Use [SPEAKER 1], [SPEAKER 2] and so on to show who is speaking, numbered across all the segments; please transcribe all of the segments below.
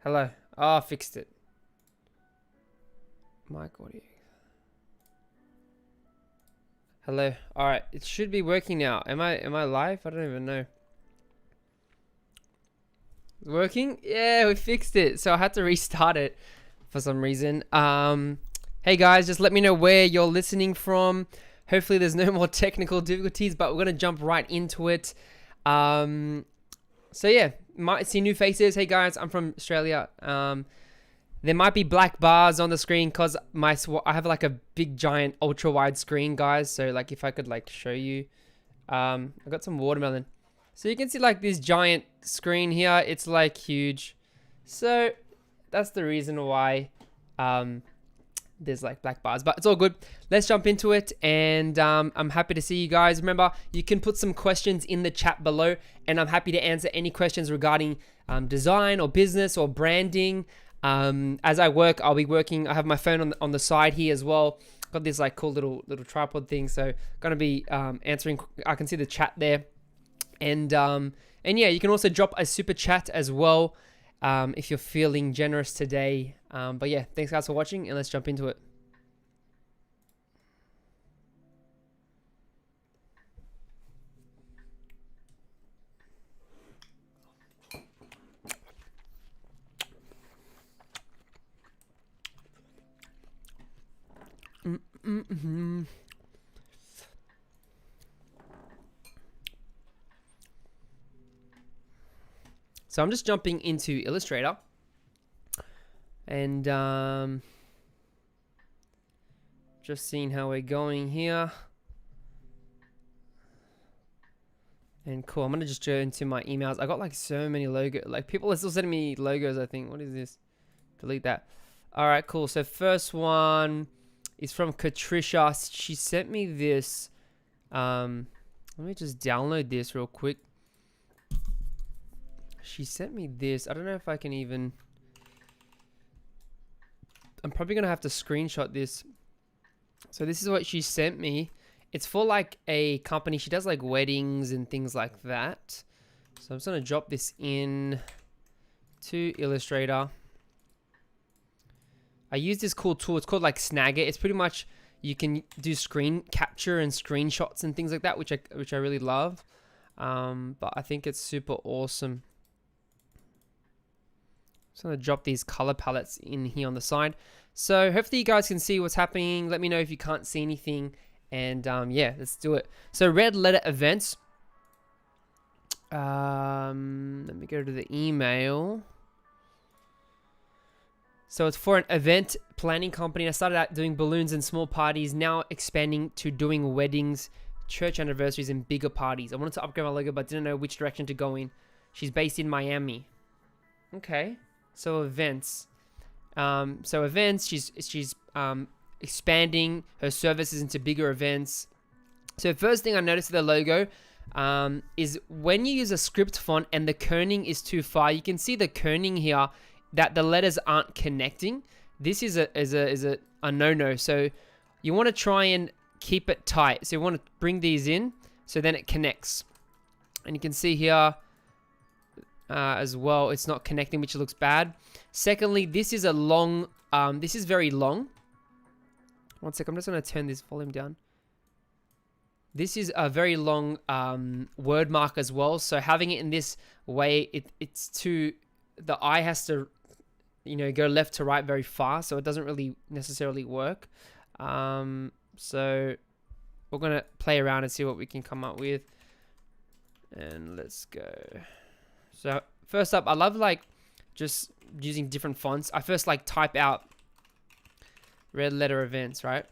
[SPEAKER 1] Hello. Oh, I fixed it. Mic audio. Hello. All right, it should be working now. Am I live? I don't even know. Working? Yeah, we fixed it. So I had to restart it for some reason. Hey guys, just let me know where you're listening from. Hopefully there's no more technical difficulties, but we're gonna jump right into it. So yeah, might see new faces. Hey guys, I'm from Australia. There might be black bars on the screen because I have like a big giant ultra wide screen, guys. So like if I could like show you, I got some watermelon. So you can see like this giant screen here. It's like huge. So that's the reason why there's like black bars, but it's all good. Let's jump into it, and I'm happy to see you guys. Remember, you can put some questions in the chat below, and I'm happy to answer any questions regarding design or business or branding. As I work, I'll be working. I have my phone on the side here as well. Got this like cool little tripod thing, so gonna be answering. I can see the chat there, and yeah, you can also drop a super chat as well if you're feeling generous today. But yeah, thanks guys for watching, and let's jump into it. So I'm just jumping into Illustrator, and just seeing how we're going here. And cool, I'm gonna just go into my emails. I got like so many logos. Like people are still sending me logos, I think. What is this? Delete that. All right, cool. So first one is from Katricia. She sent me this. Let me just download this real quick. She sent me this. I don't know if I can even. I'm probably gonna have to screenshot this. So this is what she sent me. It's for like a company. She does like weddings and things like that. So I'm just gonna drop this in to Illustrator. I use this cool tool. It's called like Snagit. It's pretty much you can do screen capture and screenshots and things like that, which I really love. But I think it's super awesome. I'm just gonna drop these color palettes in here on the side. So hopefully you guys can see what's happening. Let me know if you can't see anything. And yeah, let's do it. So red letter events. Let me go to the email. So it's for an event planning company. I started out doing balloons and small parties, now expanding to doing weddings, church anniversaries, and bigger parties. I wanted to upgrade my logo, but didn't know which direction to go in. She's based in Miami. Okay, so events. She's expanding her services into bigger events. So first thing I noticed with the logo is when you use a script font and the kerning is too far, you can see the kerning here that the letters aren't connecting. This is a no-no. So you want to try and keep it tight. So you want to bring these in so then it connects. And you can see here as well, it's not connecting, which looks bad. Secondly, this is a long, this is very long. One sec, I'm just going to turn this volume down. This is a very long word mark as well. So having it in this way, it's too, the eye has to, you know, go left to right very fast. So it doesn't really necessarily work. So we're going to play around and see what we can come up with. And let's go. So first up, I love like just using different fonts. I first like type out red letter events, right?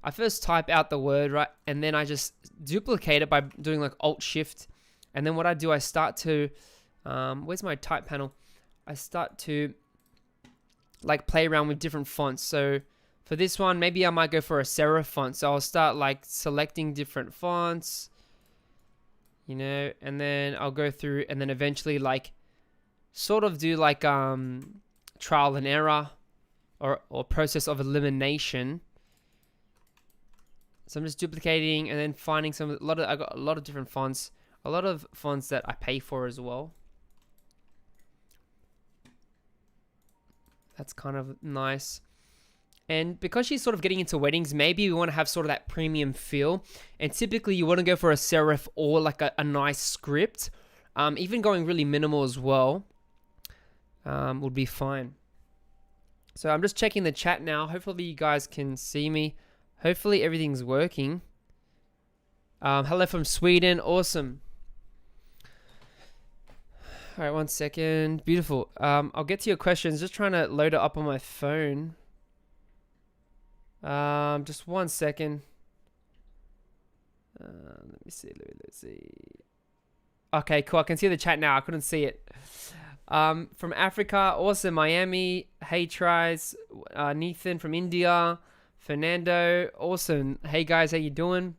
[SPEAKER 1] I first type out the word, right? And then I just duplicate it by doing like Alt Shift. And then what I do, I start to, where's my type panel? I start to like play around with different fonts. So for this one, maybe I might go for a serif font. So I'll start like selecting different fonts, you know, and then I'll go through and then eventually like sort of do like trial and error or process of elimination. So I'm just duplicating and then finding I got a lot of different fonts, a lot of fonts that I pay for as well. That's kind of nice. And because she's sort of getting into weddings, maybe we want to have sort of that premium feel. And typically you want to go for a serif or like a nice script. Even going really minimal as well would be fine. So I'm just checking the chat now. Hopefully you guys can see me. Hopefully everything's working. Hello from Sweden. Awesome. All right, 1 second. Beautiful. I'll get to your questions. Just trying to load it up on my phone. Just 1 second. Let me see. Let's see. Okay, cool. I can see the chat now. I couldn't see it. From Africa, awesome. Miami, hey tries. Nathan from India, Fernando, awesome. Hey guys, how you doing?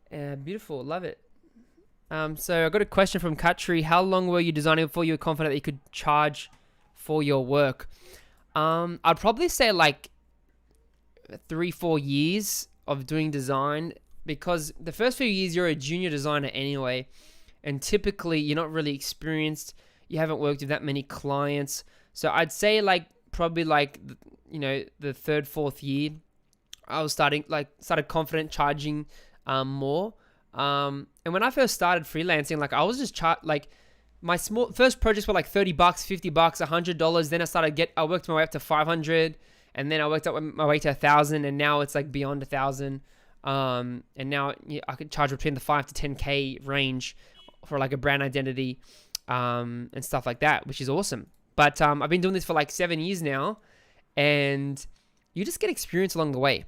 [SPEAKER 1] Beautiful, love it. So I got a question from Katri. How long were you designing before you were confident that you could charge for your work? I'd probably say like 3-4 years of doing design, because the first few years you're a junior designer anyway, and typically you're not really experienced. You haven't worked with that many clients. So I'd say like probably like, you know, the 3rd, 4th year, I was started confident charging more. And when I first started freelancing, like I was just my first projects were like $30, $50, $100. Then I worked my way up to 500, and then I worked up my way to 1,000, and now it's like beyond 1,000. And now I could charge between the 5 to 10K range for like a brand identity, and stuff like that, which is awesome. But I've been doing this for like 7 years now, and you just get experience along the way.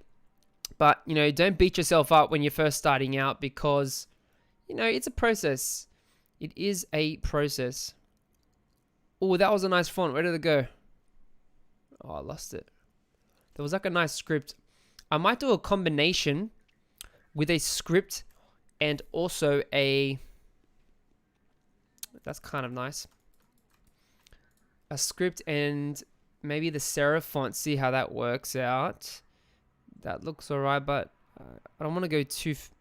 [SPEAKER 1] But, you know, don't beat yourself up when you're first starting out, because, you know, it's a process. It is a process. Oh, that was a nice font. Where did it go? Oh, I lost it. There was like a nice script. I might do a combination with a script and also that's kind of nice. A script and maybe the serif font. See how that works out. That looks alright, but I don't want to go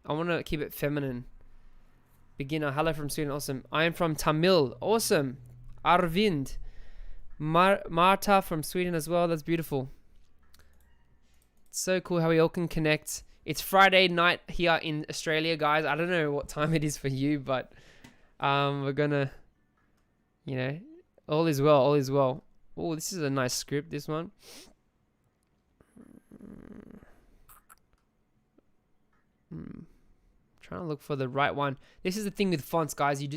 [SPEAKER 1] I want to keep it feminine. Beginner. Hello from Sweden. Awesome. I am from Tamil. Awesome. Arvind. Marta from Sweden as well. That's beautiful. So cool how we all can connect. It's Friday night here in Australia, guys. I don't know what time it is for you, but we're gonna, you know, all is well, all is well. Oh, this is a nice script, this one. Trying to look for the right one. This is the thing with fonts, guys. You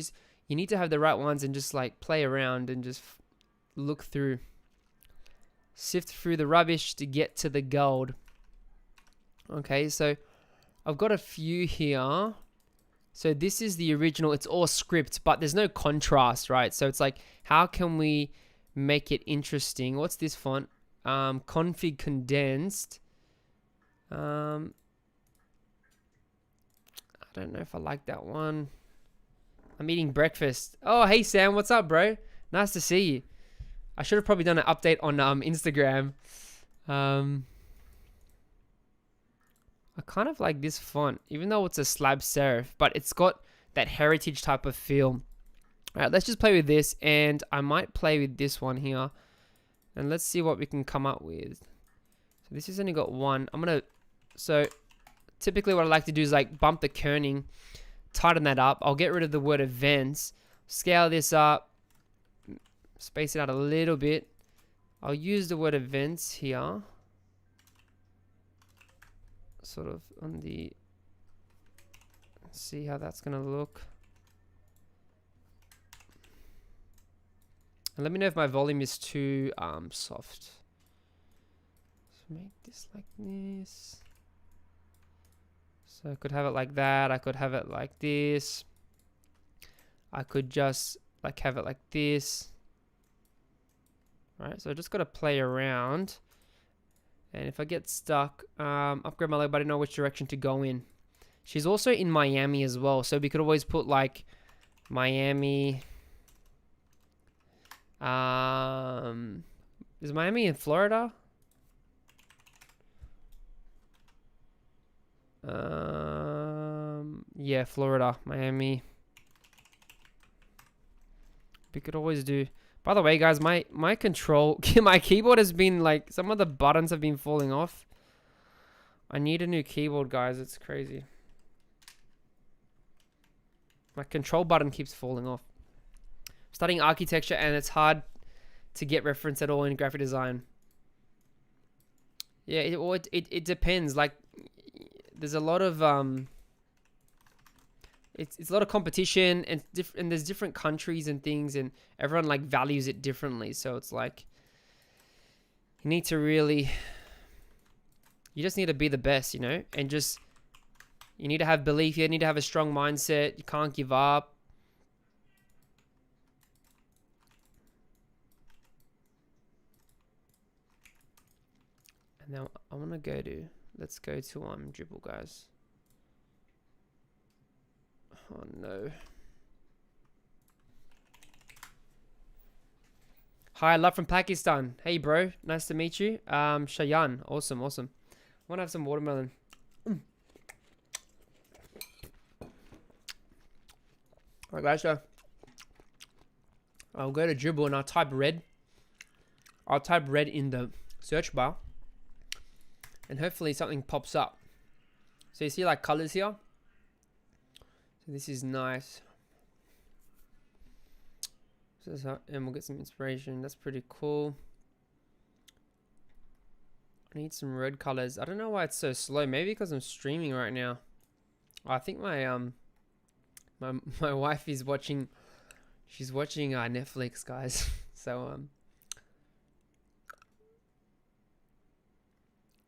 [SPEAKER 1] need to have the right ones and just like play around and just look through. Sift through the rubbish to get to the gold. Okay, so I've got a few here. So this is the original. It's all script, but there's no contrast, right? So it's like, how can we make it interesting? What's this font? Config condensed. I don't know if I like that one. I'm eating breakfast. Oh, hey Sam, what's up, bro? Nice to see you. I should have probably done an update on Instagram. I kind of like this font, even though it's a slab serif, but it's got that heritage type of feel. All right, let's just play with this, and I might play with this one here, and let's see what we can come up with. So this has only got one. So typically what I like to do is like bump the kerning, tighten that up. I'll get rid of the word events, scale this up, space it out a little bit. I'll use the word events here, sort of on the, see how that's gonna look. And let me know if my volume is too soft. So make this like this. So I could have it like that. I could have it like this. I could just like have it like this. Right, so I just got to play around. And if I get stuck, upgrade my logo, but I don't know which direction to go in. She's also in Miami as well, so we could always put like Miami. Is Miami in Florida? Yeah, Florida, Miami. We could always do By the way, guys, my control, my keyboard has been like, some of the buttons have been falling off. I need a new keyboard, guys. It's crazy. My control button keeps falling off. Studying architecture, and it's hard to get reference at all in graphic design. Yeah, it depends. Like, there's a lot of it's a lot of competition, and there's different countries and things, and everyone like values it differently. So it's like you need to really, you just need to be the best, you know, and just you need to have belief. You need to have a strong mindset. You can't give up. And now I want to go to, let's go to Dribble, guys. Oh no. Hi, love from Pakistan. Hey bro, nice to meet you. Shayan, awesome. I want to have some watermelon. Alright guys, so I'll go to Dribble and I'll type red. I'll type red in the search bar, and hopefully something pops up. So you see like colors here. So this is nice. And we'll get some inspiration. That's pretty cool. I need some red colors. I don't know why it's so slow. Maybe because I'm streaming right now. I think my my wife is watching. She's watching Netflix, guys. So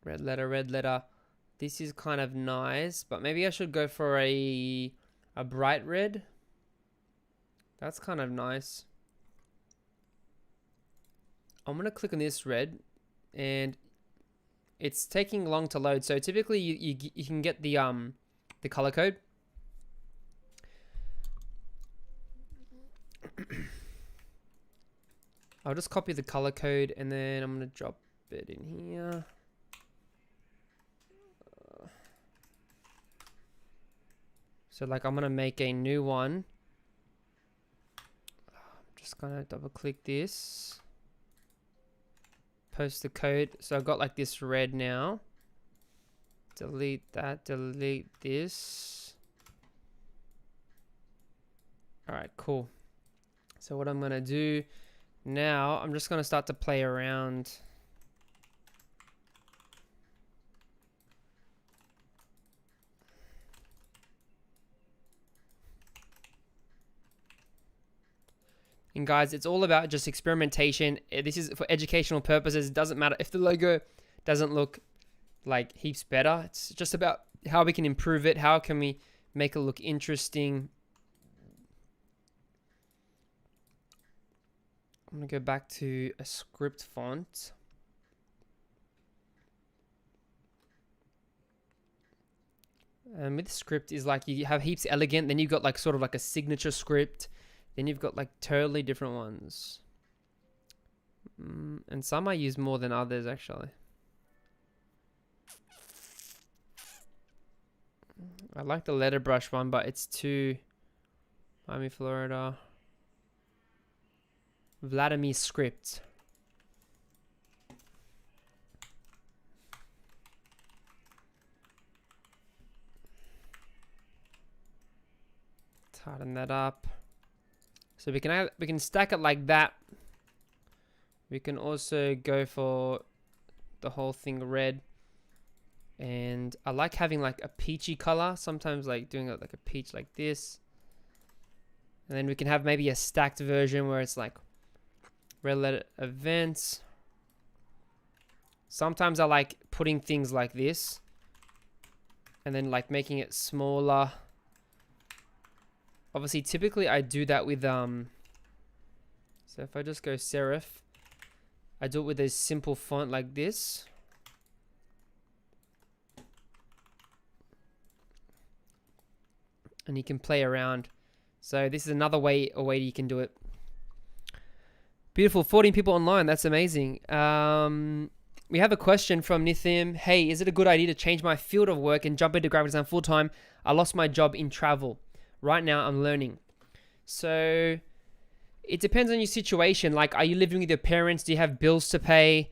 [SPEAKER 1] red letter. This is kind of nice, but maybe I should go for a bright red. That's kind of nice. I'm gonna click on this red, and it's taking long to load. So typically you can get the color code. I'll just copy the color code, and then I'm gonna drop it in here. So like I'm gonna make a new one. I'm just gonna double click this. Post the code. So I've got like this red now. Delete that, delete this. Alright, cool. So what I'm gonna do now, I'm just gonna start to play around. And guys, it's all about just experimentation. This is for educational purposes. It doesn't matter if the logo doesn't look like heaps better. It's just about how we can improve it. How can we make it look interesting? I'm gonna go back to a script font. And with script is like you have heaps elegant, then you've got like sort of like a signature script. Then you've got like totally different ones. And some I use more than others actually. I like the letter brush one, but it's too Miami, Florida. Vladimir script. Tighten that up. So we can stack it like that. We can also go for the whole thing red. And I like having like a peachy color. Sometimes like doing it like a peach like this. And then we can have maybe a stacked version where it's like red letter events. Sometimes I like putting things like this. And then like making it smaller. Obviously, typically I do that with, so if I just go serif, I do it with a simple font like this. And you can play around. So this is another way, a way you can do it. Beautiful, 14 people online, that's amazing. We have a question from Nithim. Hey, is it a good idea to change my field of work and jump into graphic design full time? I lost my job in travel. Right now I'm learning. So it depends on your situation. Like, are you living with your parents? Do you have bills to pay?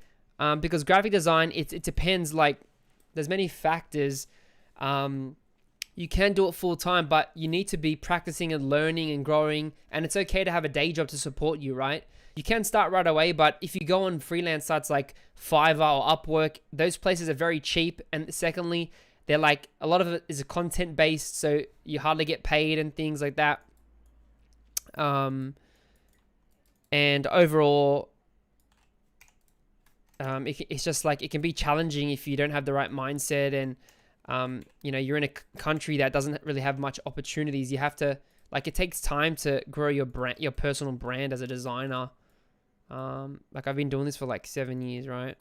[SPEAKER 1] Because graphic design, it depends. Like, there's many factors. You can do it full time, but you need to be practicing and learning and growing. And it's okay to have a day job to support you, right? You can start right away, but if you go on freelance sites like Fiverr or Upwork, those places are very cheap. And secondly, they're like, a lot of it is content based, so you hardly get paid and things like that. And overall, it's just like, it can be challenging if you don't have the right mindset, and you know, you're in a country that doesn't really have much opportunities. You have to, like, it takes time to grow your brand, your personal brand as a designer. Like, I've been doing this for like 7 years, right?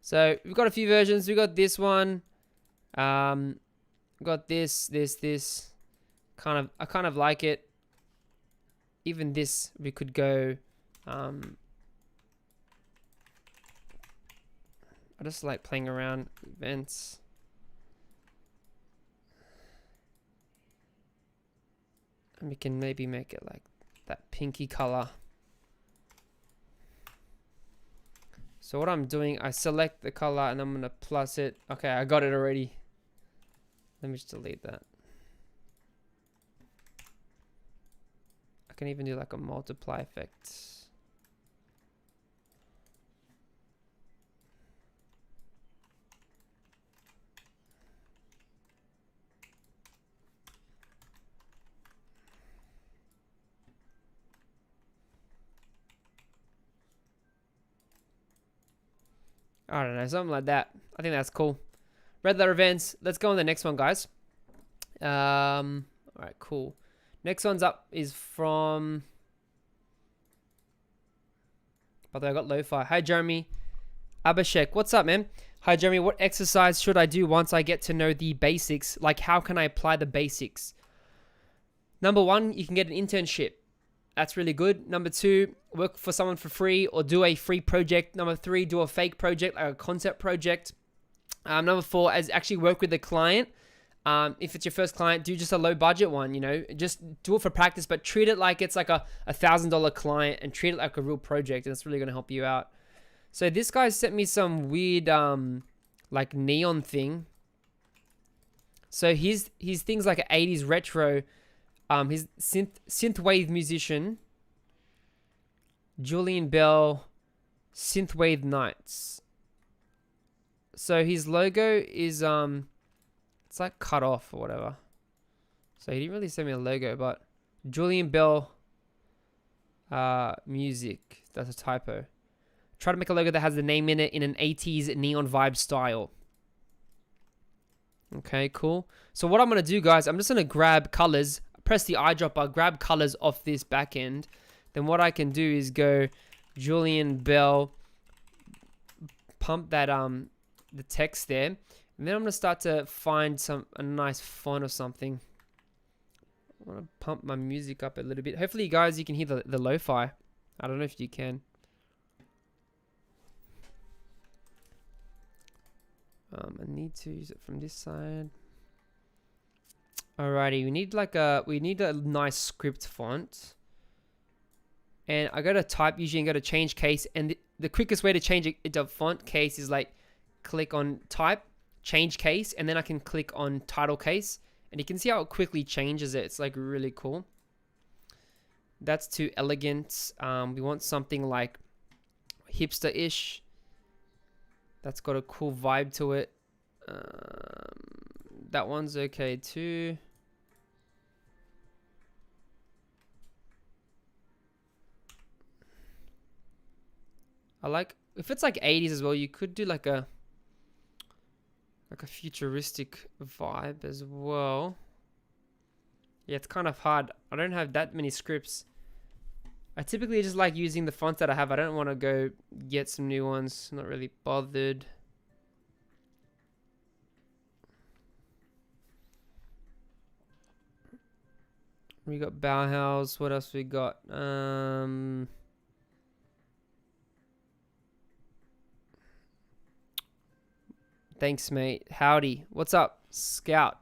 [SPEAKER 1] So we've got a few versions. We got this one. We've got this. I kind of like it. Even this, we could go. I just like playing around events. And we can maybe make it like that pinky color. So what I'm doing, I select the color and I'm gonna plus it. Okay, I got it already. Let me just delete that. I can even do like a multiply effect. I don't know, something like that. I think that's cool. Red letter events. Let's go on the next one, guys. All right, cool. Next one's up is from. By the way, I got lo-fi. Hi, Jeremy. Abhishek, what's up, man? Hi, Jeremy. What exercise should I do once I get to know the basics? Like, how can I apply the basics? Number one, you can get an internship. That's really good. Number two, work for someone for free or do a free project. Number three, do a fake project, like a concept project. Number four, actually work with the client. If it's your first client, do just a low budget one, you know, just do it for practice, but treat it like it's like a $1,000 client and treat it like a real project. And it's really going to help you out. So this guy sent me some weird, like neon thing. So his thing's like an 80s retro. His synthwave musician, Julian Bell, Synthwave Nights. So his logo is it's like cut off or whatever. So he didn't really send me a logo, but Julian Bell music. That's a typo. Try to make a logo that has the name in it in an 80s neon vibe style. Okay, cool. So what I'm gonna do, guys, I'm just gonna grab colors. Press the eyedropper, grab colors off this back end. Then what I can do is go Julian Bell, pump that the text there, and then I'm gonna start to find a nice font or something. I want to pump my music up a little bit. Hopefully, you guys, you can hear the lo-fi. I don't know if you can. I need to use it from this side. Alrighty, we need a nice script font. And I go to type usually and go to change case, and the quickest way to change it to font case is like click on type, change case, and then I can click on title case, and you can see how it quickly changes it. It's like really cool. That's too elegant. We want something like hipster-ish. That's got a cool vibe to it. That one's okay too. I like, if it's like 80s as well, you could do like a futuristic vibe as well. Yeah, it's kind of hard. I don't have that many scripts. I typically just like using the fonts that I have. I don't want to go get some new ones. Not really bothered. We got Bauhaus. What else we got? Thanks, mate. Howdy. What's up? Scout.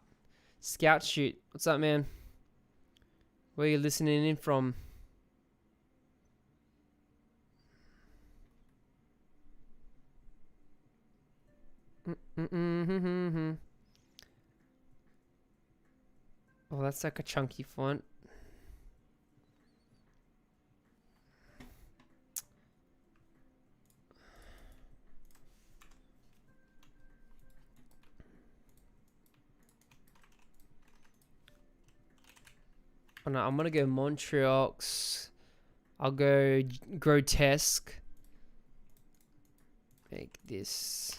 [SPEAKER 1] Scout shoot. What's up, man? Where are you listening in from? Oh, that's like a chunky font. Oh no, I'm gonna go Montreaux. I'll go grotesque. Make this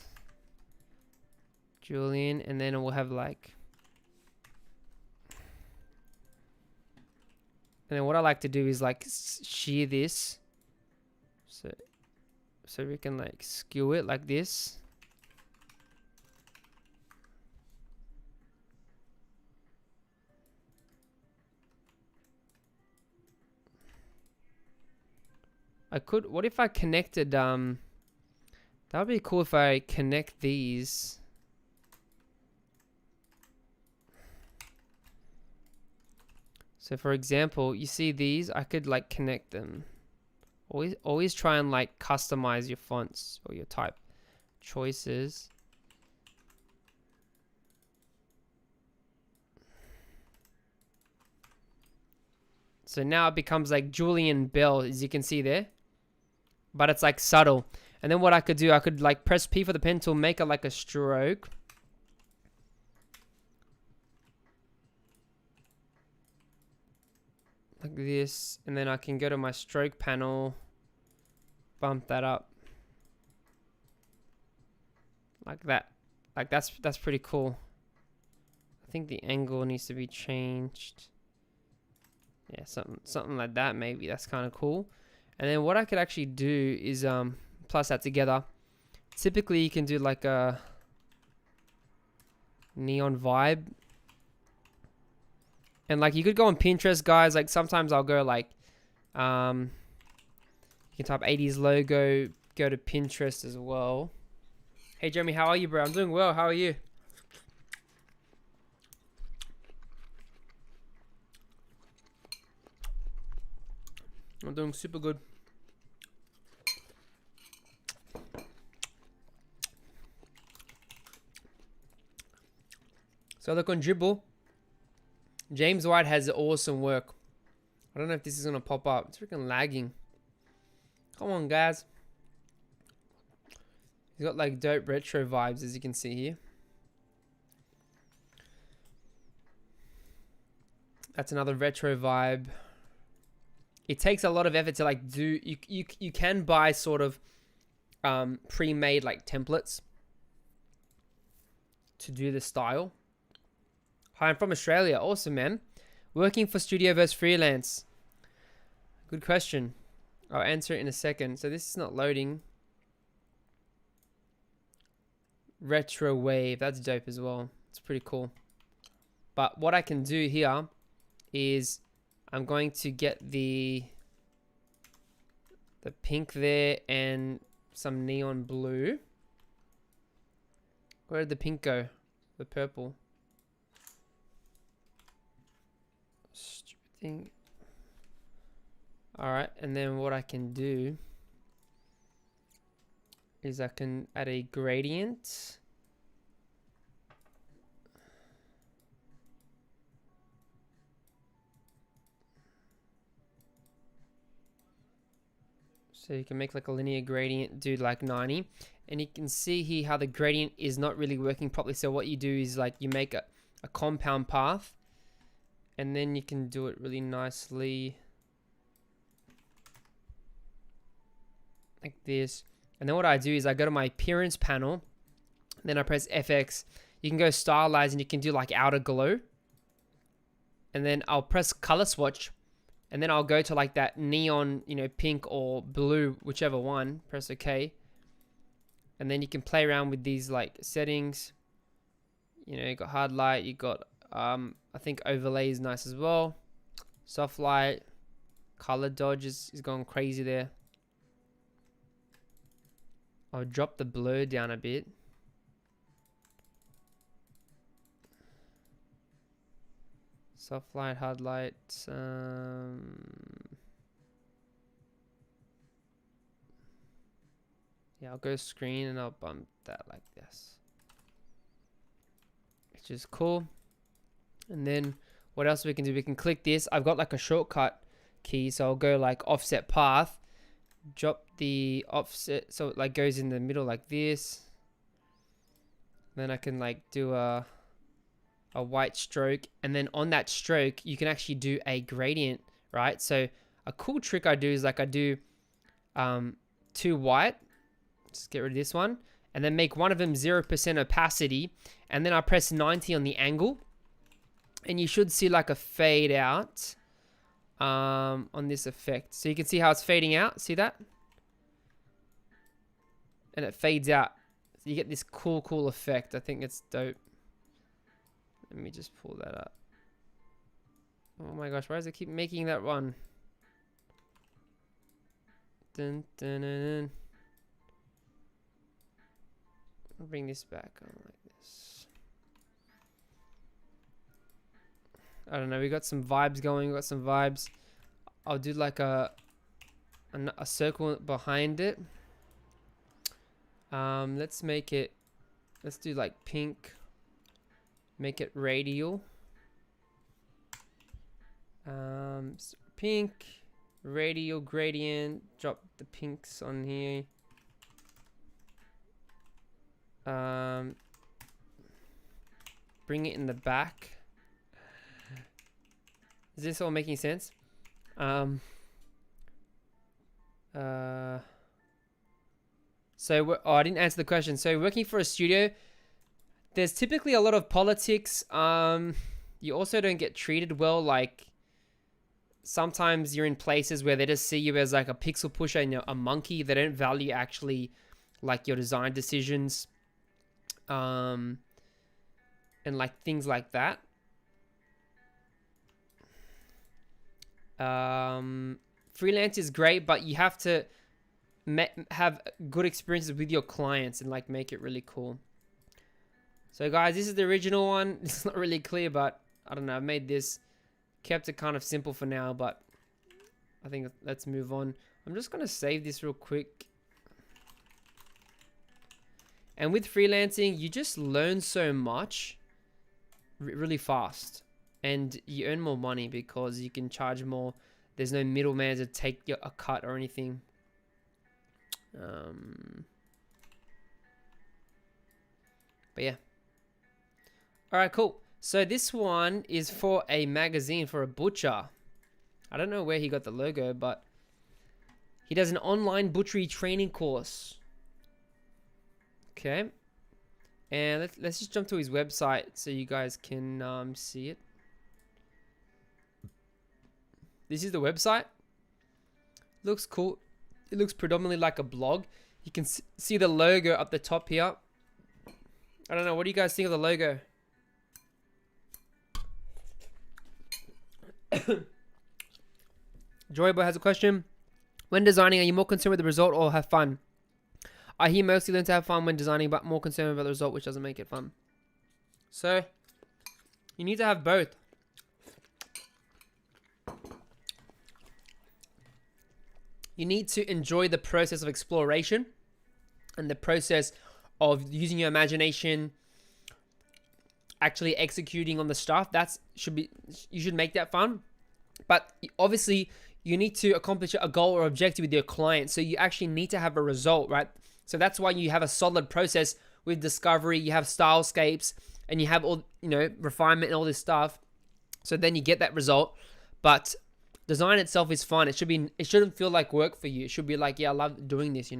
[SPEAKER 1] Julian, and then we'll have like. And then what I like to do is like shear this, so we can like skew it like this. I could. What if I connected? That would be cool if I connect these. So for example, you see these, I could like connect them. Always try and like customize your fonts or your type choices. So now it becomes like Julian Bell, as you can see there. But it's like subtle. And then what I could do, I could like press P for the pen tool, make it like a stroke. Like this, and then I can go to my stroke panel, bump that up like that. Like that's pretty cool. I think the angle needs to be changed. Yeah, something like that maybe. That's kind of cool. And then what I could actually do is plus that together. Typically you can do like a neon vibe. And like you could go on Pinterest, guys. Like sometimes I'll go like, you can type 80s logo, go to Pinterest as well. Hey Jeremy, how are you, bro? I'm doing well. How are you? I'm doing super good. So look on Dribble. James White has awesome work. I don't know if this is going to pop up. It's freaking lagging. Come on, guys. He's got like dope retro vibes, as you can see here. That's another retro vibe. It takes a lot of effort to like do. You can buy sort of pre-made like templates to do the style. Hi, I'm from Australia. Awesome, man. Working for studio versus freelance. Good question. I'll answer it in a second. So this is not loading. Retro wave. That's dope as well. It's pretty cool. But what I can do here is I'm going to get the pink there and some neon blue. Where did the pink go? The purple. Stupid thing. Alright, and then what I can do is I can add a gradient. So you can make like a linear gradient, do like 90. And you can see here how the gradient is not really working properly. So what you do is like you make a compound path. And then you can do it really nicely. Like this. And then what I do is I go to my appearance panel. Then I press FX. You can go stylize and you can do like outer glow. And then I'll press color swatch. And then I'll go to like that neon, you know, pink or blue, whichever one. Press OK. And then you can play around with these like settings. You know, you got hard light, you got, I think overlay is nice as well. Soft light, color dodge is going crazy there. I'll drop the blur down a bit. Soft light, hard light. Yeah, I'll go screen and I'll bump that like this, which is cool. And then what else we can do? We can click this. I've got like a shortcut key, so I'll go like offset path, drop the offset so it like goes in the middle like this. Then I can like do a white stroke, and then on that stroke you can actually do a gradient, right? So a cool trick I do is like I do 2 white, just get rid of this one, and then make one of them 0% opacity, and then I press 90 on the angle, and you should see like a fade out on this effect. So you can see how it's fading out, see that? And it fades out. So you get this cool effect. I think it's dope. Let me just pull that up. Oh my gosh, why does it keep making that one? Dun, dun, dun, dun. I'll bring this back on like this. I don't know, we got some vibes going, we got some vibes. I'll do like a circle behind it. Let's make it, let's do like pink. Make it radial. Pink, radial gradient. Drop the pinks on here. Bring it in the back. Is this all making sense? So I didn't answer the question. So working for a studio, there's typically a lot of politics. You also don't get treated well. Like sometimes you're in places where they just see you as like a pixel pusher and a monkey. They don't value actually like your design decisions, and like things like that. Freelance is great, but you have to have good experiences with your clients and like make it really cool. So guys, this is the original one. It's not really clear, but I don't know. I've made this, kept it kind of simple for now, but I think let's move on. I'm just going to save this real quick. And with freelancing, you just learn so much really fast, and you earn more money because you can charge more. There's no middleman to take a cut or anything. But yeah. Alright, cool. So this one is for a magazine, for a butcher. I don't know where he got the logo, but he does an online butchery training course. Okay. And let's just jump to his website so you guys can see it. This is the website. Looks cool. It looks predominantly like a blog. You can see the logo up the top here. I don't know. What do you guys think of the logo? Joyboy has a question. When designing, are you more concerned with the result or have fun? I hear mostly learn to have fun when designing, but more concerned about the result, which doesn't make it fun. So, you need to have both. You need to enjoy the process of exploration and the process of using your imagination, actually executing on the stuff. You should make that fun. But obviously, you need to accomplish a goal or objective with your client. So you actually need to have a result, right? So that's why you have a solid process with discovery. You have stylescapes and you have all, refinement and all this stuff. So then you get that result. But design itself is fun. It shouldn't feel like work for you. It should be like, yeah, I love doing this,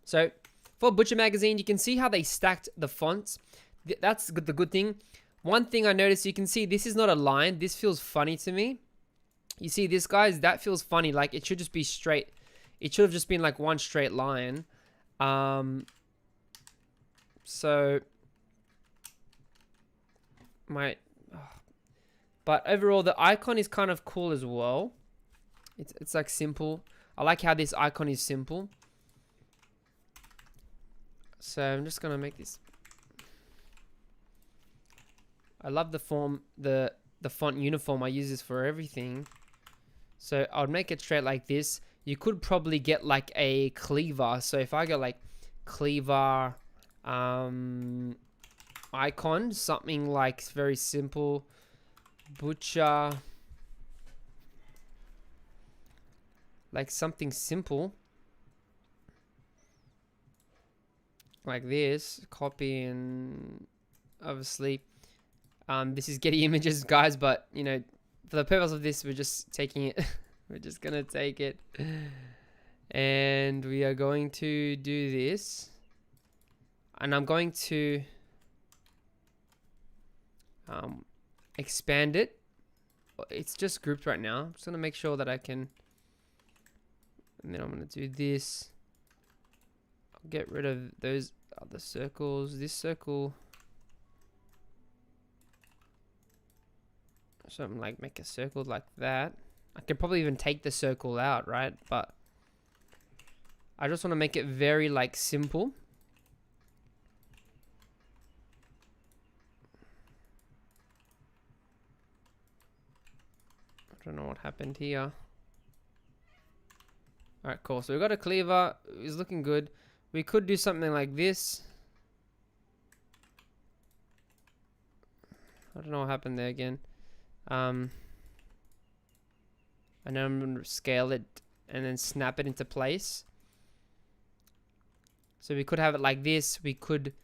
[SPEAKER 1] So for Butcher Magazine, you can see how they stacked the fonts. That's the good thing. One thing I noticed, you can see this is not a line. This feels funny to me. You see this, guys? That feels funny. Like it should just be straight. It should have just been like one straight line. But overall, the icon is kind of cool as well. It's like simple. I like how this icon is simple. So I'm just gonna make this. I love the font uniform. I use this for everything. So I would make it straight like this. You could probably get like a cleaver. So if I go like cleaver icon, something like very simple, butcher, like something simple like this, copy, and obviously this is Getty Images, guys, but you know, for the purpose of this, we're just taking it. We're just gonna take it, and we are going to do this, and I'm going to expand it. It's just grouped right now. I'm just gonna make sure that I can, and then I'm gonna do this. I'll get rid of those other circles. This circle. Something like make a circle like that. I could probably even take the circle out, right? But I just want to make it very like simple. I don't know what happened here. Alright, cool. So we've got a cleaver. It's looking good. We could do something like this. I don't know what happened there again. And then I'm going to scale it and then snap it into place. So we could have it like this. We could,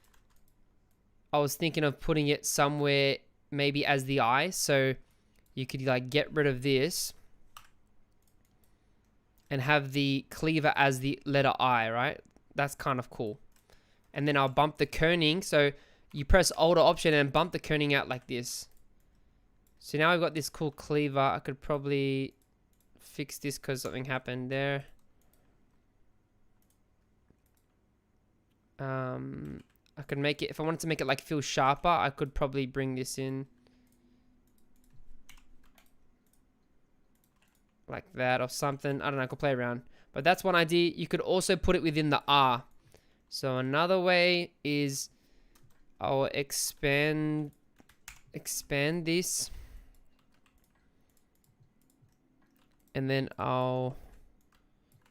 [SPEAKER 1] I was thinking of putting it somewhere maybe as the eye. So you could like get rid of this and have the cleaver as the letter I, right? That's kind of cool. And then I'll bump the kerning. So you press Alt or Option and bump the kerning out like this. So now I've got this cool cleaver. I could probably fix this because something happened there. I could make it, if I wanted to make it like feel sharper, I could probably bring this in like that or something. I don't know, I could play around. But that's one idea. You could also put it within the R. So another way is I'll expand this. And then I'll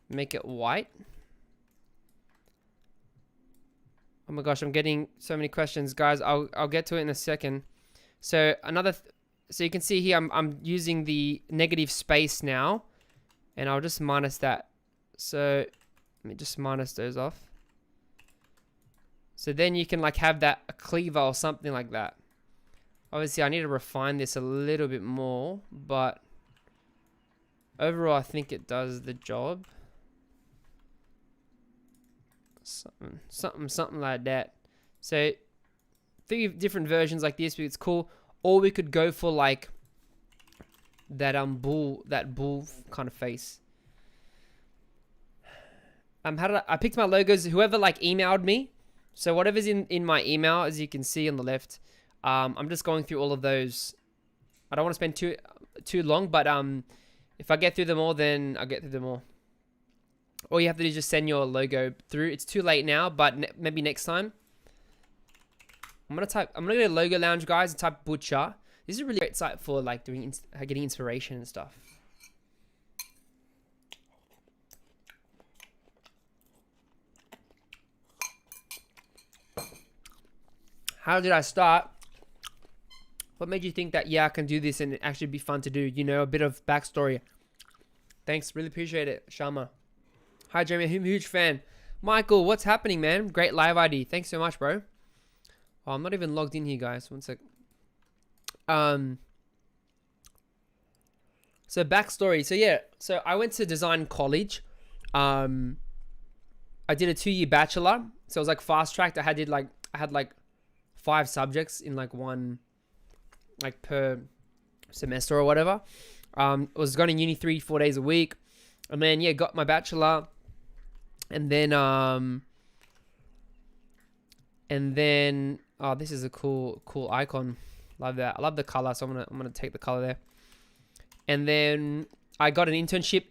[SPEAKER 1] make it white. Oh my gosh, I'm getting so many questions, guys. I'll get to it in a second. So so you can see here I'm using the negative space now, and I'll just minus that. So let me just minus those off. So then you can like have that a cleaver or something like that. Obviously, I need to refine this a little bit more, but overall, I think it does the job. Something like that. So 3 different versions like this, but it's cool. Or we could go for like that bull kind of face. I picked my logos. Whoever like emailed me. So whatever's in my email, as you can see on the left, I'm just going through all of those. I don't want to spend too long, but if I get through them all, then I'll get through them all. All you have to do is just send your logo through. It's too late now, but maybe next time. I'm gonna go to Logo Lounge, guys, and type butcher. This is a really great site for like getting inspiration and stuff. How did I start? What made you think that, yeah, I can do this and it actually be fun to do? You know, a bit of backstory. Thanks, really appreciate it, Sharma. Hi, Jeremy, I'm a huge fan. Michael, what's happening, man? Great live ID. Thanks so much, bro. Oh, I'm not even logged in here, guys. One sec. So backstory. So yeah, so I went to design college. I did a 2-year bachelor. So it was like fast tracked. I had like 5 subjects in like one, like per semester or whatever. I was going to uni 3-4 days a week. And then yeah, got my bachelor. And then oh, this is a cool icon. Love that. I love the color, so I'm gonna take the color there. And then I got an internship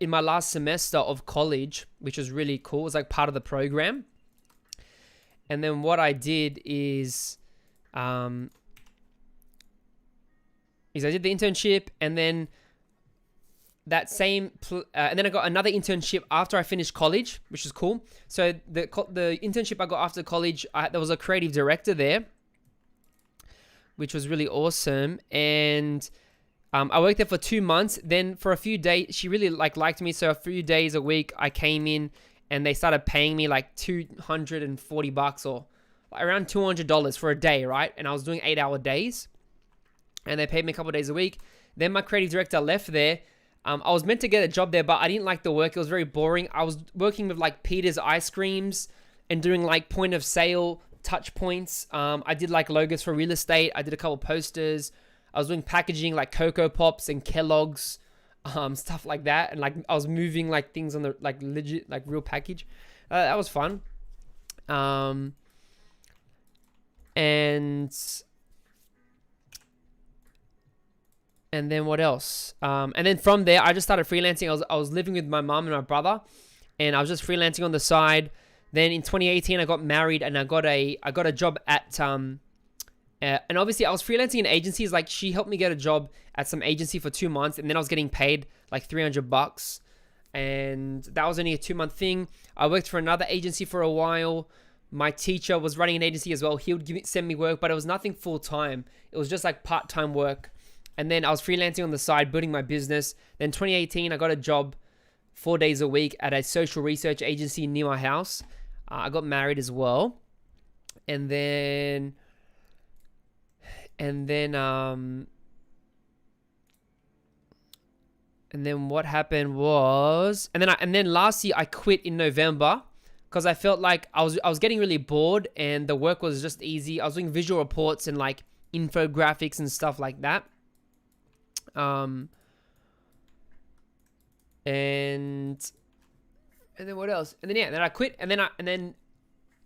[SPEAKER 1] in my last semester of college, which was really cool. It was like part of the program. And then what I did is I did the internship, and then and then I got another internship after I finished college, which is cool. So the internship I got after college, there was a creative director there, which was really awesome. And I worked there for 2 months. Then for a few days, she really liked me. So a few days a week, I came in, and they started paying me like $240 or around $200 for a day, right? And I was doing 8-hour days, and they paid me a couple of days a week. Then my creative director left there. I was meant to get a job there, but I didn't like the work. It was very boring. I was working with like Peter's ice creams and doing like point of sale touch points. I did like logos for real estate. I did a couple posters. I was doing packaging like Cocoa Pops and Kellogg's, stuff like that. And like I was moving like things on the like legit like real package. That was fun. And then what else? And then from there, I just started freelancing. I was living with my mom and my brother, and I was just freelancing on the side. Then in 2018, I got married, and I got a job at and obviously I was freelancing in agencies. Like she helped me get a job at some agency for 2 months, and then I was getting paid like $300, and that was only a 2-month thing. I worked for another agency for a while. My teacher was running an agency as well. He would send me work, but it was nothing full time. It was just like part-time work. And then I was freelancing on the side, building my business. Then 2018, I got a job 4 days a week at a social research agency near my house. I got married as well. And then what happened was, and then last year I quit in November because I felt like I was getting really bored, and the work was just easy. I was doing visual reports and like infographics and stuff like that. And then what else? And then I quit, and then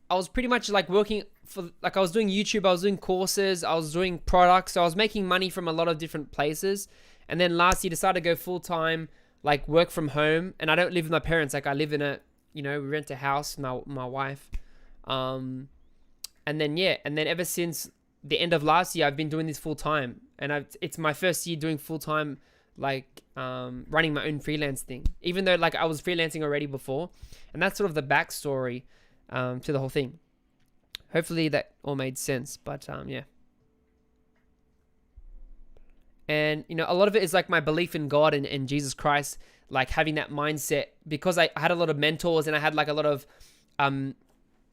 [SPEAKER 1] I was pretty much like working for, like I was doing YouTube, I was doing courses, I was doing products, so I was making money from a lot of different places. And then last year decided to go full time, like work from home. And I don't live with my parents, like I live in we rent a house, my wife. And then ever since the end of last year, I've been doing this full time, and it's my first year doing full time, like running my own freelance thing, even though like I was freelancing already before. And that's sort of the backstory to the whole thing. Hopefully that all made sense, but yeah. And a lot of it is like my belief in God and Jesus Christ, like having that mindset, because I had a lot of mentors, and I had like a lot of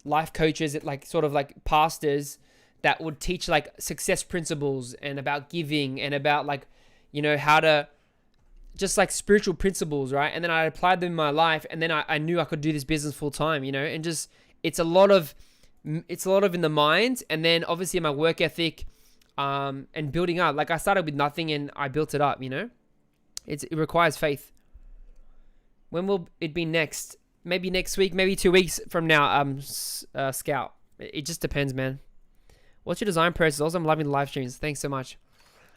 [SPEAKER 1] life coaches, like sort of like pastors that would teach like success principles and about giving and about like, how to just like spiritual principles, right? And then I applied them in my life, and then I knew I could do this business full time, and just, it's a lot of in the mind. And then obviously my work ethic, and building up, like I started with nothing and I built it up, it requires faith. When will it be next? Maybe next week, maybe 2 weeks from now, Scout. It just depends, man. What's your design process? Also, I'm loving the live streams. Thanks so much.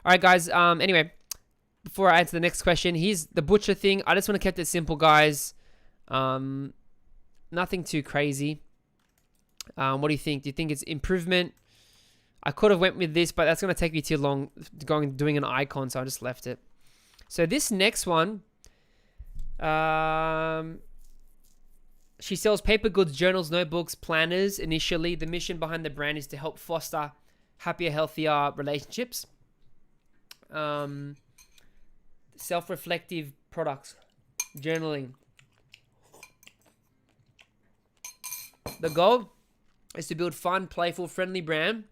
[SPEAKER 1] All right, guys. Anyway, before I answer the next question, here's the butcher thing. I just want to keep it simple, guys. Nothing too crazy. What do you think? Do you think it's improvement? I could have went with this, but that's going to take me too long doing an icon, so I just left it. So this next one, she sells paper goods, journals, notebooks, planners. Initially, the mission behind the brand is to help foster happier, healthier relationships. Self-reflective products, journaling. The goal is to build fun, playful, friendly brand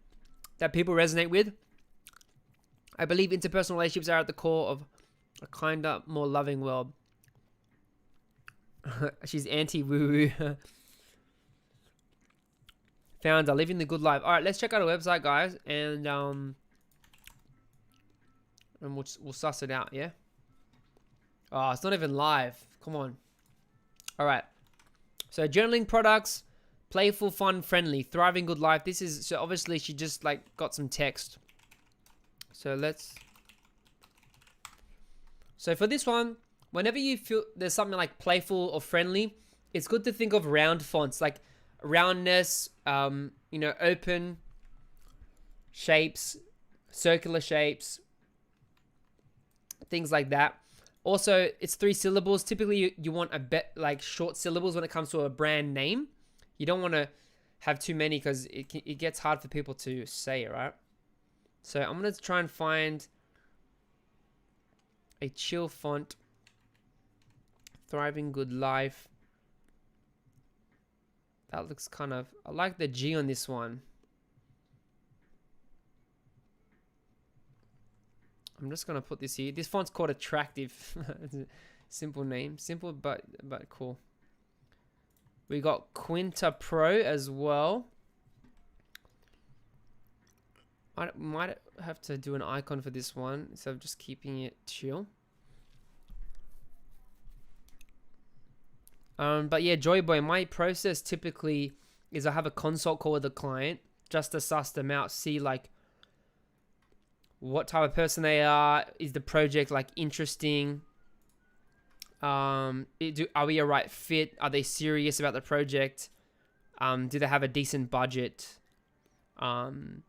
[SPEAKER 1] that people resonate with. I believe interpersonal relationships are at the core of a kinder, more loving world. She's anti-woo-woo. Founder, living the good life. All right, let's check out our website, guys, and we'll suss it out, yeah? Oh, it's not even live. Come on. All right. So journaling products, playful, fun, friendly, thriving good life. This is, so obviously she just like got some text. So for this one, whenever you feel there's something like playful or friendly, it's good to think of round fonts. Like roundness, you know, open shapes, circular shapes, things like that. Also, it's 3 syllables. Typically, you want a bit like short syllables when it comes to a brand name. You don't want to have too many because it gets hard for people to say, right? So I'm going to try and find a chill font. Thriving Good Life. That looks kind of... I like the G on this one. I'm just going to put this here. This font's called Attractive. Simple name. Simple but cool. We got Quinta Pro as well. I might have to do an icon for this one, so I'm just keeping it chill. But yeah, Joy Boy, my process typically is I have a consult call with the client just to suss them out, see like what type of person they are, is the project like interesting, are we a right fit, are they serious about the project, do they have a decent budget, and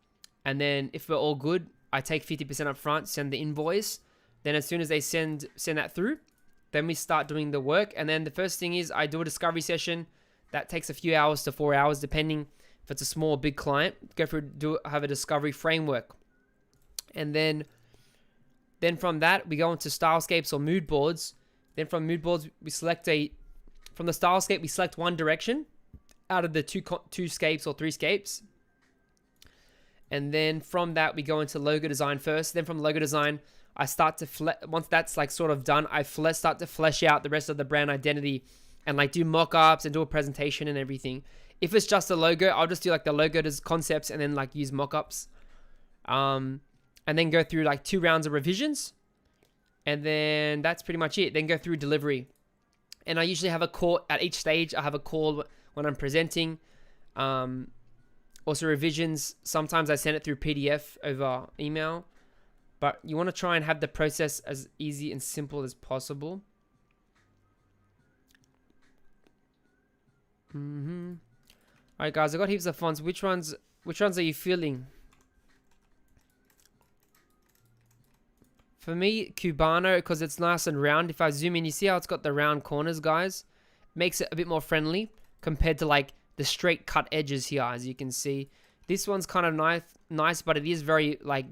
[SPEAKER 1] then if we're all good, I take 50% up front, send the invoice, then as soon as they send that through, then we start doing the work. And then the first thing is I do a discovery session that takes a few hours to 4 hours, depending if it's a small or big client. Have a discovery framework. And then from that, we go into stylescapes or mood boards. Then from mood boards, from the stylescape, we select one direction out of the two scapes or 3 scapes. And then from that, we go into logo design first. Then from logo design, I start to once that's like sort of done, I start to flesh out the rest of the brand identity and like do mock-ups and do a presentation and everything. If it's just a logo, I'll just do like the logo concepts and then like use mock-ups. And then go through like 2 rounds of revisions. And then that's pretty much it. Then go through delivery. And I usually have a call at each stage. I have a call when I'm presenting. Also revisions. Sometimes I send it through PDF over email. But you want to try and have the process as easy and simple as possible. Alright guys, I got heaps of fonts. Which ones are you feeling? For me, Cubano, because it's nice and round. If I zoom in, you see how it's got the round corners, guys? Makes it a bit more friendly compared to like the straight cut edges here, as you can see. This one's kind of nice, but it is very like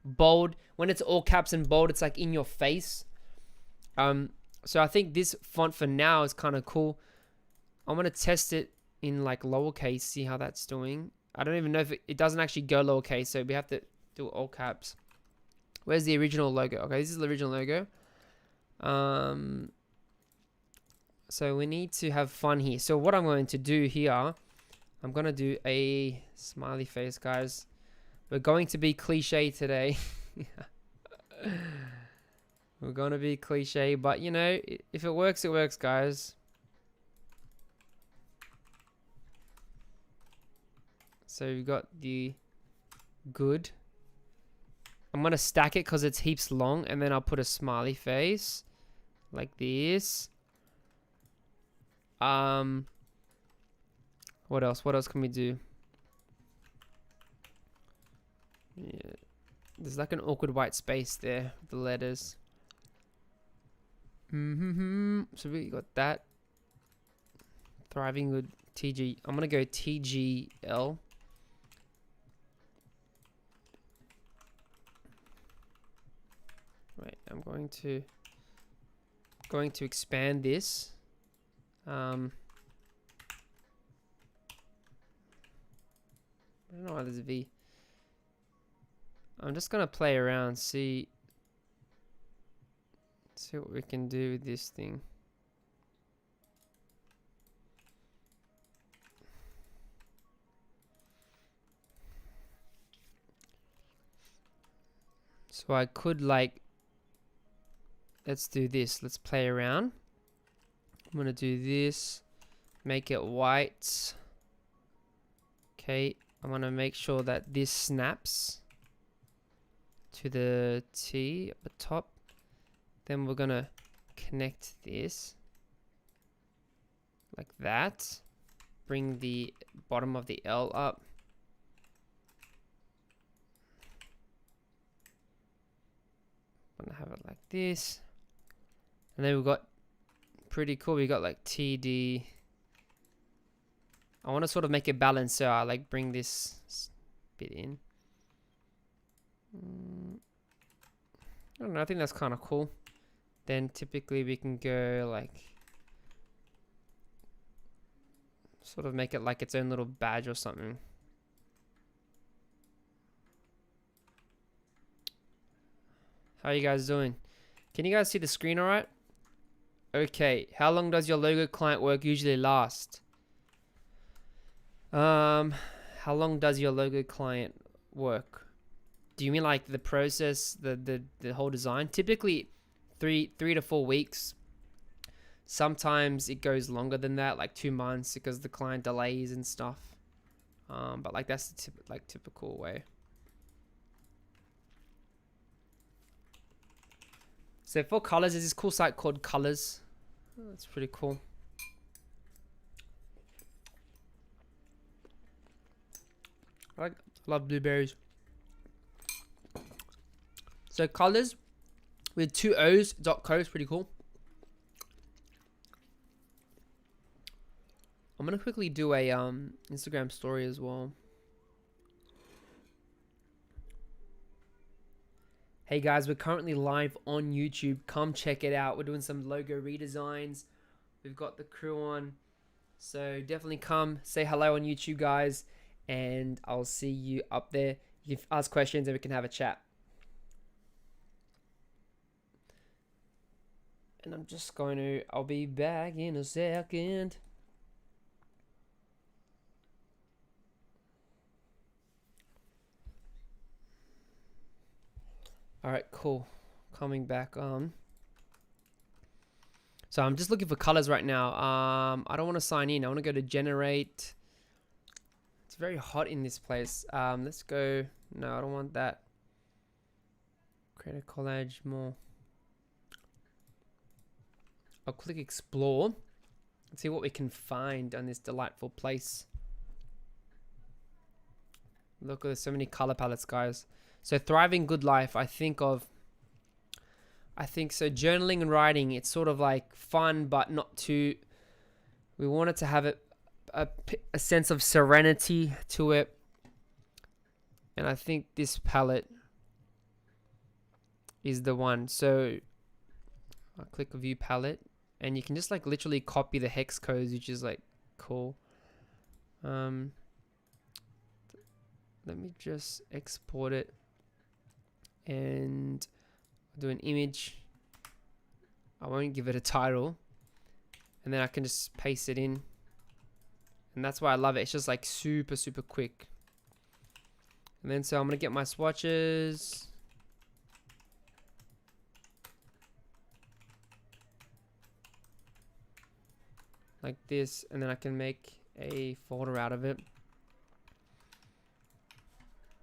[SPEAKER 1] bold. When it's all caps and bold, it's like in your face. So I think this font for now is kind of cool. I'm going to test it in like lowercase, see how that's doing. I don't even know if it doesn't actually go lowercase, so we have to do all caps. Where's the original logo? Okay, this is the original logo. So we need to have fun here. So what I'm going to do here, I'm going to do a smiley face, guys. We're going to be cliche today. We're going to be cliche, but you know, if it works, it works, guys. So we've got the good. I'm going to stack it because it's heaps long, and then I'll put a smiley face like this. What else? What else can we do? Yeah, there's like an awkward white space there with the letters. So we got that. Thriving Good TG. I'm gonna go TGL. Wait, I'm going to expand this. I don't know why there's a V. I'm just gonna play around, see what we can do with this thing. So I could like, let's do this. Let's play around. I'm gonna do this, make it white. Okay, I'm gonna make sure that this snaps to the T at the top. Then we're gonna connect this like that. bring the bottom of the L up. I'm gonna have it like this. And then we've got, pretty cool, we got like TD. I want to sort of make it balanced, so I like bring this bit in. I don't know, I think that's kind of cool. Then typically we can go like, sort of make it like its own little badge or something. How are you guys doing? Can you guys see the screen all right? Okay, how long does your logo client work usually last? How long does your logo client work? Do you mean like the process, the whole design? Typically 3 to 4 weeks. Sometimes it goes longer than that, like 2 months, because the client delays and stuff. But like that's the typical way. So for colors, there's this cool site called Colors. Oh, that's pretty cool. I love blueberries. So Colors with 2 O's.co is pretty cool. I'm gonna quickly do a Instagram story as well. Hey guys, we're currently live on YouTube. Come check it out. We're doing some logo redesigns. We've got the crew on. So definitely come say hello on YouTube, guys. And I'll see you up there. You can ask questions and we can have a chat. And I'm just going to, I'll be back in a second. All right, cool. Coming back on. So I'm just looking for colors right now. I don't want to sign in. I want to go to generate. It's very hot in this place. Let's go. No, I don't want that. Create a collage more. I'll click explore. Let's see what we can find on this delightful place. Look, there's so many color palettes, guys. So thriving good life, I think so journaling and writing, it's sort of like fun, but not too, we want it to have a sense of serenity to it. And I think this palette is the one. So I'll click view palette and you can just like literally copy the hex codes, which is like cool. Let me just export it. And I'll do an image. I won't give it a title. And then I can just paste it in. And that's why I love it. It's just like super, super quick. And then so I'm going to get my swatches. Like this. And then I can make a folder out of it.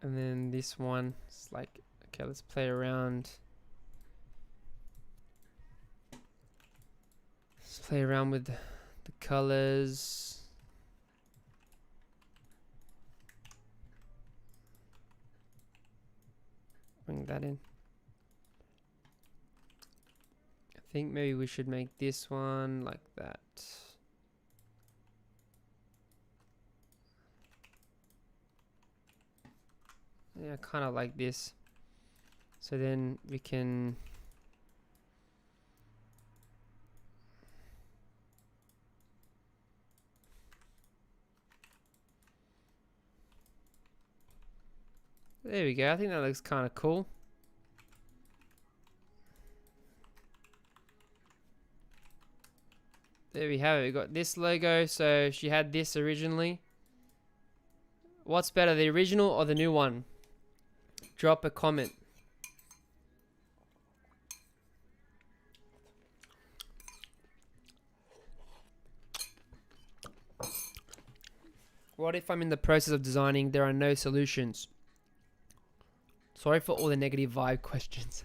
[SPEAKER 1] And then this one is like, okay, let's play around. Let's play around with the colors. Bring that in. I think maybe we should make this one like that. Yeah, kind of like this. So then we can there we go. I think that looks kind of cool. There we have it. We got this logo. So she had this originally. What's better, the original or the new one? Drop a comment. What if I'm in the process of designing, there are no solutions? Sorry for all the negative vibe questions.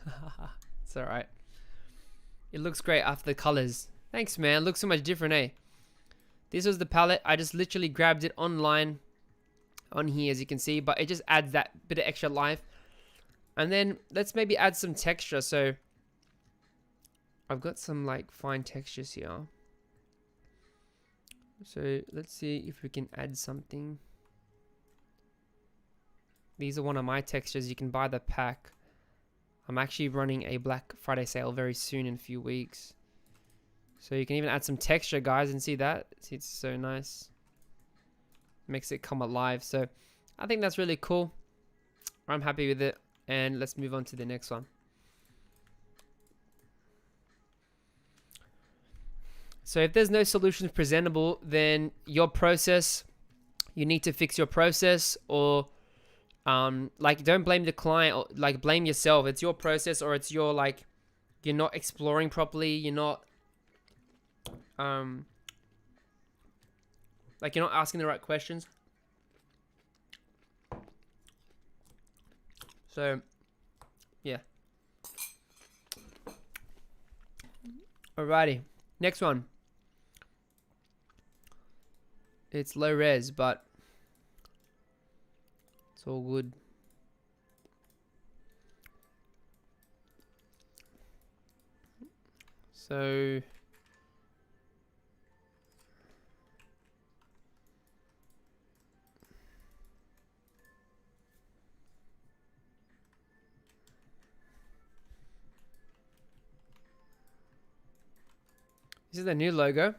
[SPEAKER 1] It's alright. It looks great after the colors. Thanks, man. It looks so much different, eh? This was the palette. I just literally grabbed it online on here, as you can see, but it just adds that bit of extra life. And then let's maybe add some texture. So I've got some like fine textures here. So let's see if we can add something. These are one of my textures. You can buy the pack. I'm actually running a Black Friday sale very soon in a few weeks. So you can even add some texture, guys, and see that. See, it's so nice. Makes it come alive. So I think that's really cool. I'm happy with it. And let's move on to the next one. So if there's no solutions presentable, then your process, you need to fix your process, or like, don't blame the client, or like blame yourself. It's your process, or it's your, like, you're not exploring properly. You're not like, you're not asking the right questions. So yeah. Alrighty, next one. It's low res, but it's all good. So this is the new logo.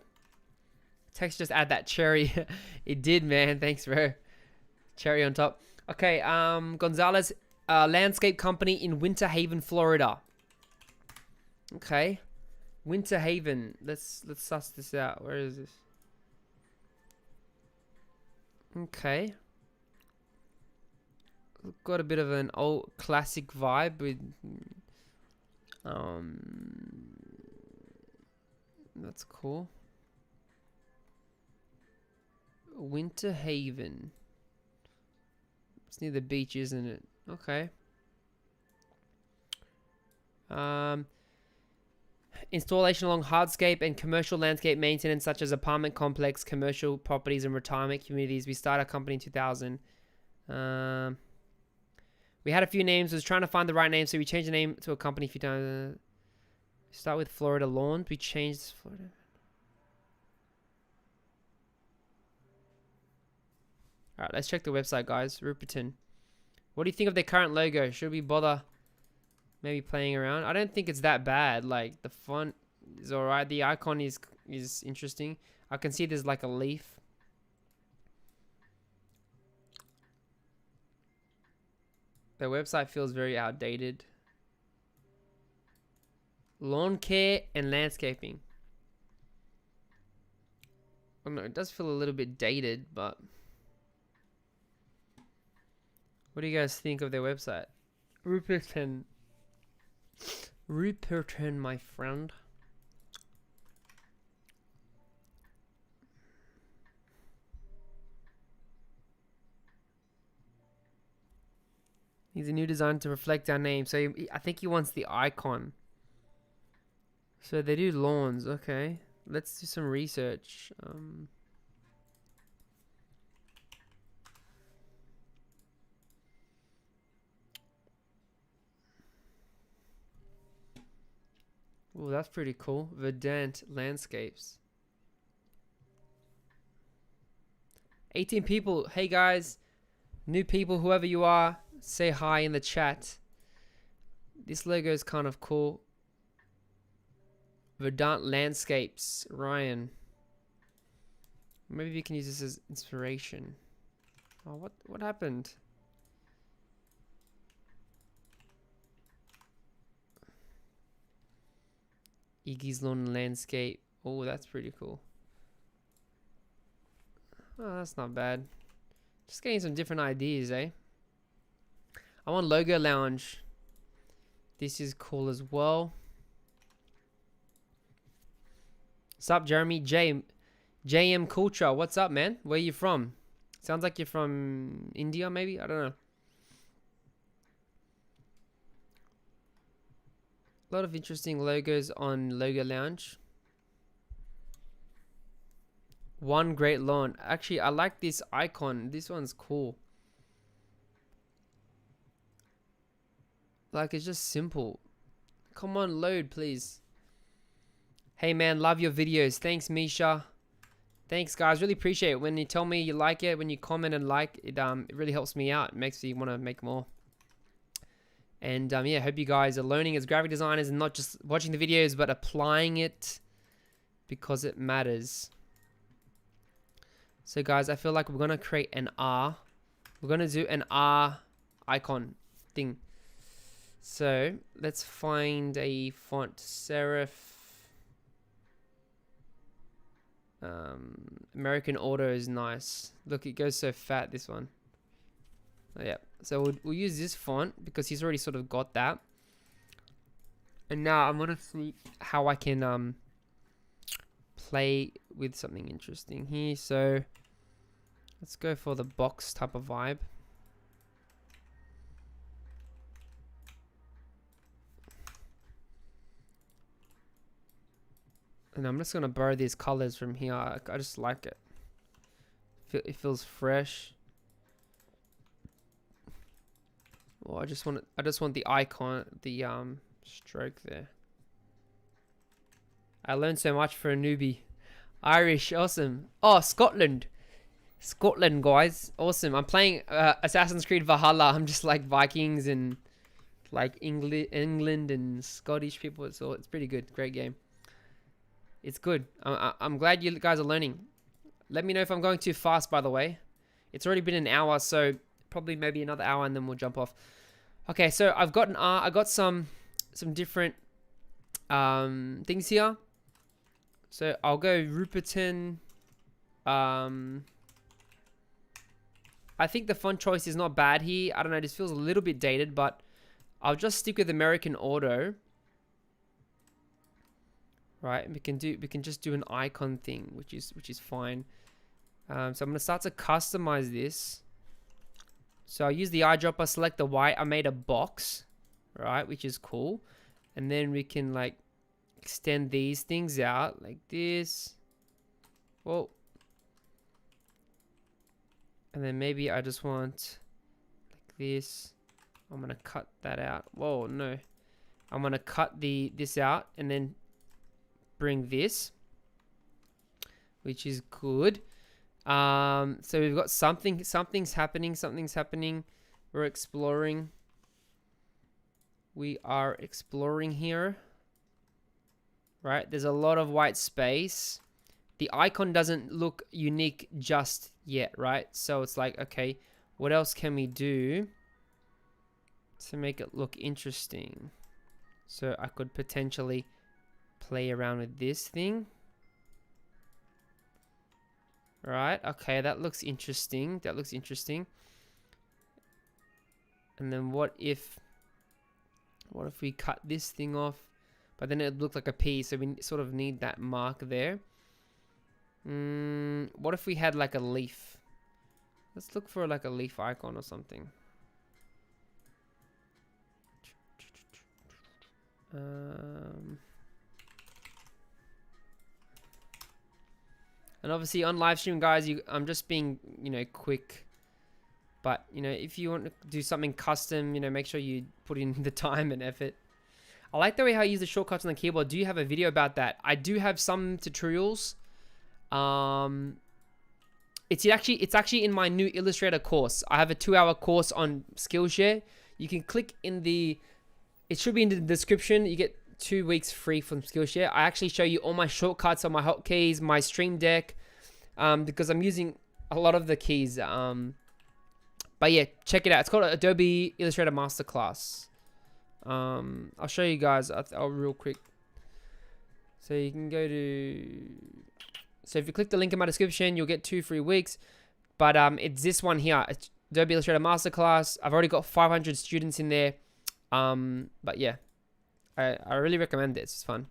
[SPEAKER 1] Text just add that cherry. It did, man. Thanks, bro. Cherry on top. Okay, Gonzalez Landscape Company in Winter Haven, Florida. Okay. Winter Haven. Let's suss this out. Where is this? Okay. Got a bit of an old classic vibe with that's cool. Winter Haven. It's near the beach, isn't it? Okay. Installation along hardscape and commercial landscape maintenance, such as apartment complex, commercial properties, and retirement communities. We started our company in 2000. We had a few names. Was trying to find the right name, so we changed the name to a company a few times. Start with Florida Lawn. We changed Florida. Alright, let's check the website, guys. Ruperton. What do you think of their current logo? Should we bother maybe playing around? I don't think it's that bad. Like, the font is alright. The icon is interesting. I can see there's like a leaf. Their website feels very outdated. Lawn care and landscaping. I don't know, it does feel a little bit dated, but what do you guys think of their website? Ruperton, my friend. Needs a new design to reflect our name. So I think he wants the icon. So they do lawns. Okay, let's do some research. Oh, that's pretty cool. Verdant Landscapes. 18 people. Hey guys, new people, whoever you are, say hi in the chat. This logo is kind of cool. Verdant Landscapes, Ryan. Maybe we can use this as inspiration. Oh, what happened? Iggy's Lawn Landscape. Oh, that's pretty cool. Oh, that's not bad. Just getting some different ideas, eh? I want Logo Lounge. This is cool as well. What's up, Jeremy? JM Culture. What's up, man? Where you from? Sounds like you're from India, maybe? I don't know. A lot of interesting logos on Logo Lounge. One great lawn. Actually, I like this icon. This one's cool. Like, it's just simple. Come on, load, please. Hey, man, love your videos. Thanks, Misha. Thanks, guys. Really appreciate it. When you tell me you like it, when you comment and like, it really helps me out. It makes me want to make more. And, yeah, hope you guys are learning as graphic designers and not just watching the videos, but applying it because it matters. So, guys, I feel like we're going to create an R. We're going to do an R icon thing. So, let's find a font. Serif. American Auto is nice. Look, it goes so fat, this one. Oh, yeah. So, we'll use this font because he's already sort of got that. And now I'm going to see how I can play with something interesting here. So, let's go for the box type of vibe. And I'm just going to borrow these colors from here. I just like it. It feels fresh. Well, I just want the icon, the stroke there. I learned so much for a newbie. Irish, awesome. Oh, Scotland. Scotland, guys. Awesome. I'm playing Assassin's Creed Valhalla. I'm just like Vikings and like England and Scottish people. So it's pretty good. Great game. It's good. I'm glad you guys are learning. Let me know if I'm going too fast, by the way. It's already been an hour, so probably maybe another hour and then we'll jump off. Okay, so I've got I got some different things here. So I'll go Ruperton. I think the font choice is not bad here. I don't know, this feels a little bit dated, but I'll just stick with American Auto. Right, we can just do an icon thing, which is fine. So I'm gonna start to customize this. So I'll use the eyedropper, select the white. I made a box, right, which is cool. And then we can like extend these things out like this. Whoa. And then maybe I just want like this. I'm gonna cut that out. Whoa, no. I'm gonna cut this out and then bring this, which is good. So we've got something's happening. We're exploring. We are exploring here, right? There's a lot of white space. The icon doesn't look unique just yet, right? So it's like, okay, what else can we do to make it look interesting? So I could potentially play around with this thing. Right, okay, that looks interesting. And then what if we cut this thing off? But then it looked like a P, so we sort of need that mark there. What if we had like a leaf? Let's look for like a leaf icon or something. And obviously on live stream, guys, I'm just being, quick. But, if you want to do something custom, make sure you put in the time and effort. I like the way how I use the shortcuts on the keyboard. Do you have a video about that? I do have some tutorials. It's actually in my new Illustrator course. I have a 2-hour course on Skillshare. You can click it should be in the description. You get 2 weeks free from Skillshare. I actually show you all my shortcuts on my hotkeys, my Stream Deck, because I'm using a lot of the keys. But yeah, check it out. It's called Adobe Illustrator Masterclass. I'll show you guys real quick. So you can go to... So if you click the link in my description, you'll get 2 free weeks. But it's this one here. It's Adobe Illustrator Masterclass. I've already got 500 students in there. But yeah. I really recommend it. It's fun.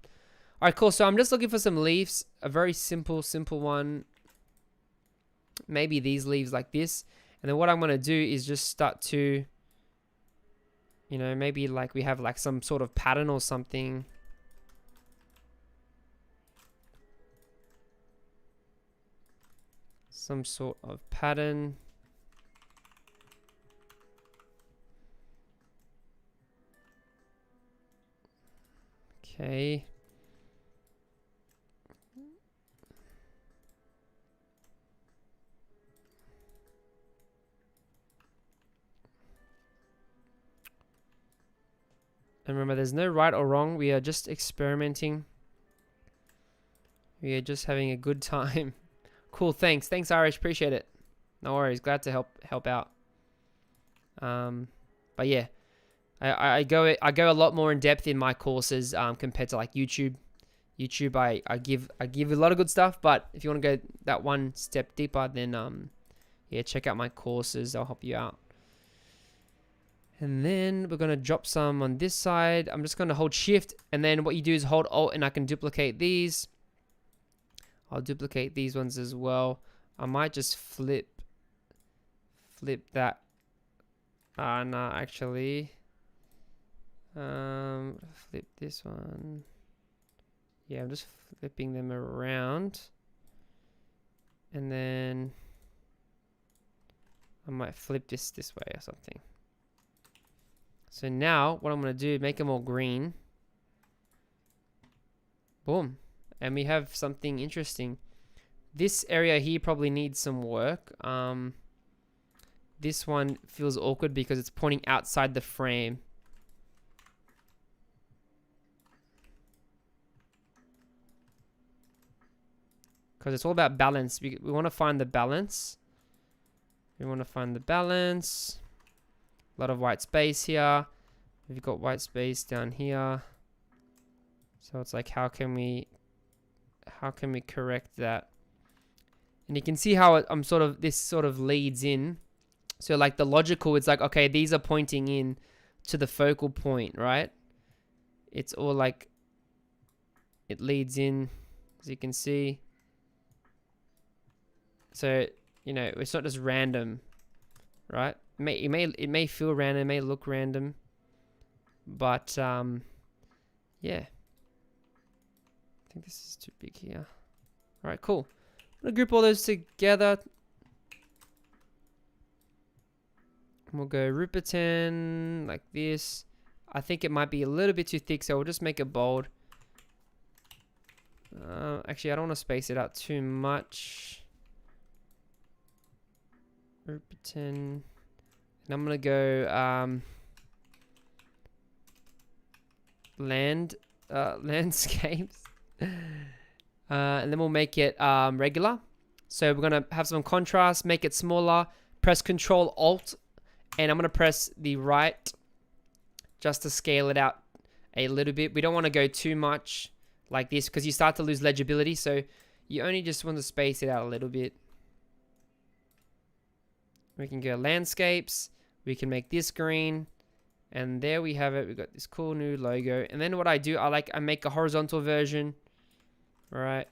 [SPEAKER 1] All right, cool. So I'm just looking for some leaves. A very simple one. Maybe these leaves like this. And then what I'm going to do is just start to, maybe like we have like some sort of pattern or something. some sort of pattern. Okay. And remember, there's no right or wrong. We are just experimenting. We are just having a good time. Cool. Thanks. Thanks, Irish. Appreciate it. No worries. Glad to help out. But yeah, I go a lot more in depth in my courses compared to like YouTube. YouTube, I give a lot of good stuff, but if you want to go that one step deeper, then yeah, check out my courses. I'll help you out. And then we're going to drop some on this side. I'm just going to hold shift, and then what you do is hold alt, and I can duplicate these. I'll duplicate these ones as well. I might just flip that. No, actually. Flip this one. Yeah, I'm just flipping them around. And then I might flip this way or something. So now what I'm going to do, make them all green. Boom. And we have something interesting. This area here probably needs some work. This one feels awkward because it's pointing outside the frame. Because it's all about balance. We want to find the balance. We want to find the balance. A lot of white space here. We've got white space down here. So it's like, how can we correct that? And you can see how this sort of leads in. So like the logical, it's like, okay, these are pointing in to the focal point, right? It's all like, it leads in, as you can see. So, you know, it's not just random, right? It may feel random, it may look random, but yeah. I think this is too big here. All right, cool. I'm gonna group all those together. And we'll go Ruperton like this. I think it might be a little bit too thick, so we'll just make it bold. Actually, I don't want to space it out too much. Ruperton. And I'm gonna go landscapes. And then we'll make it regular. So we're gonna have some contrast, make it smaller, press Control Alt, and I'm gonna press the right just to scale it out a little bit. We don't want to go too much like this because you start to lose legibility, so you only just want to space it out a little bit. We can go landscapes, we can make this green, and there we have it. We've got this cool new logo. And then what I do, I make a horizontal version. All right.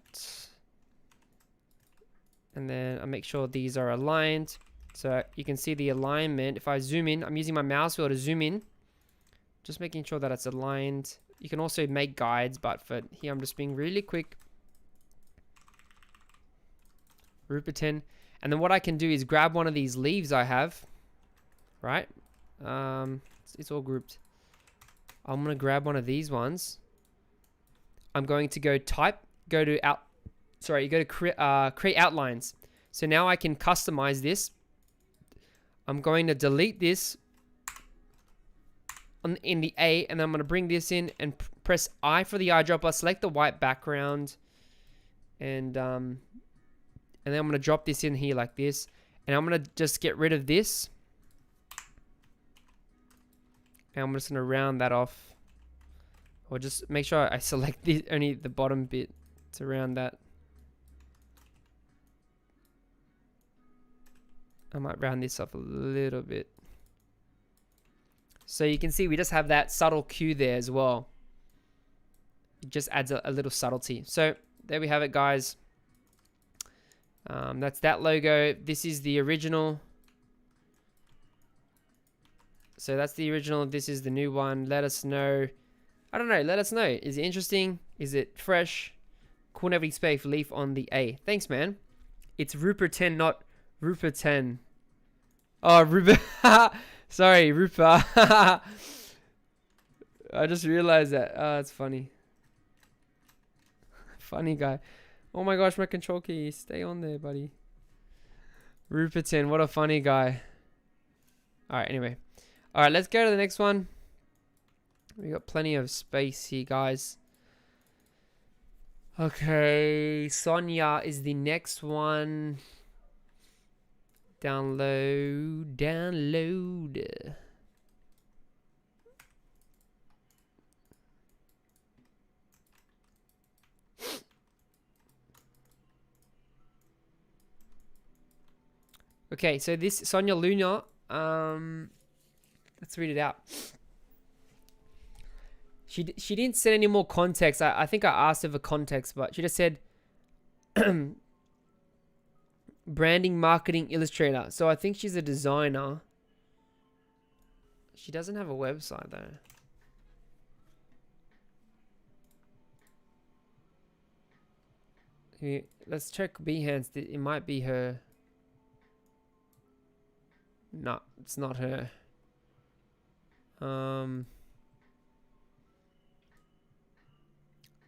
[SPEAKER 1] And then I make sure these are aligned. So you can see the alignment. If I zoom in, I'm using my mouse wheel to zoom in. Just making sure that it's aligned. You can also make guides, but for here I'm just being really quick. Ruperton. And then what I can do is grab one of these leaves I have. Right? It's all grouped. I'm going to grab one of these ones. I'm going to go type, go to create outlines. So now I can customize this. I'm going to delete this in the A, and then I'm going to bring this in and press I for the eyedropper, select the white background, and then I'm going to drop this in here like this, and I'm going to just get rid of this. And I'm just going to round that off. Or just make sure I select only the bottom bit to round that. I might round this off a little bit. So you can see we just have that subtle cue there as well. It just adds a little subtlety. So there we have it, guys. That's that logo. This is the original. So that's the original. This is the new one. Let us know. I don't know. Let us know. Is it interesting? Is it fresh? Cool Never Space leaf on the A. Thanks, man. It's Rupert 10, not Rupert 10. Oh, Rupert. Sorry, Rupert. I just realized that. Oh, it's funny. Funny guy. Oh my gosh, my control key. Stay on there, buddy. Rupert 10, what a funny guy. Alright, anyway. Alright, let's go to the next one. We got plenty of space here, guys. Okay, Sonia is the next one. Download. Okay, so this Sonia Luna, let's read it out. She didn't send any more context. I think I asked her for context, but she just said branding, marketing, illustrator. So I think she's a designer. She doesn't have a website though. Here, let's check Behance. It might be her. No, it's not her.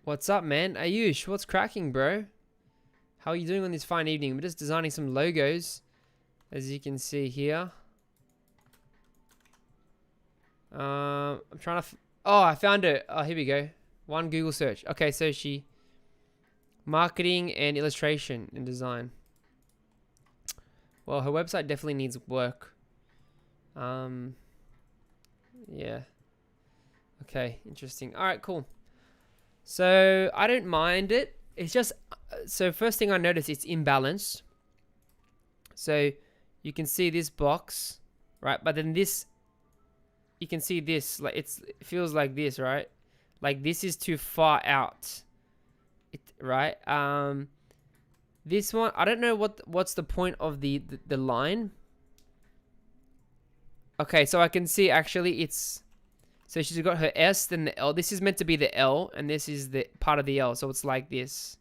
[SPEAKER 1] What's up, man? Ayush, what's cracking, bro? How are you doing on this fine evening? We're just designing some logos, as you can see here. I'm trying to... Oh, I found it. Oh, here we go. One Google search. Okay, so she... Marketing and illustration and design. Well, her website definitely needs work. Yeah. Okay, interesting. All right, cool. So I don't mind it. It's just, so first thing I noticed, it's imbalanced. So you can see this box, right? But then this, you can see this, like it feels like this, right? Like this is too far out, right? This one, I don't know what's the point of the line. Okay, so I can see actually it's, so she's got her S, then the L. This is meant to be the L, and this is the part of the L. So it's like this.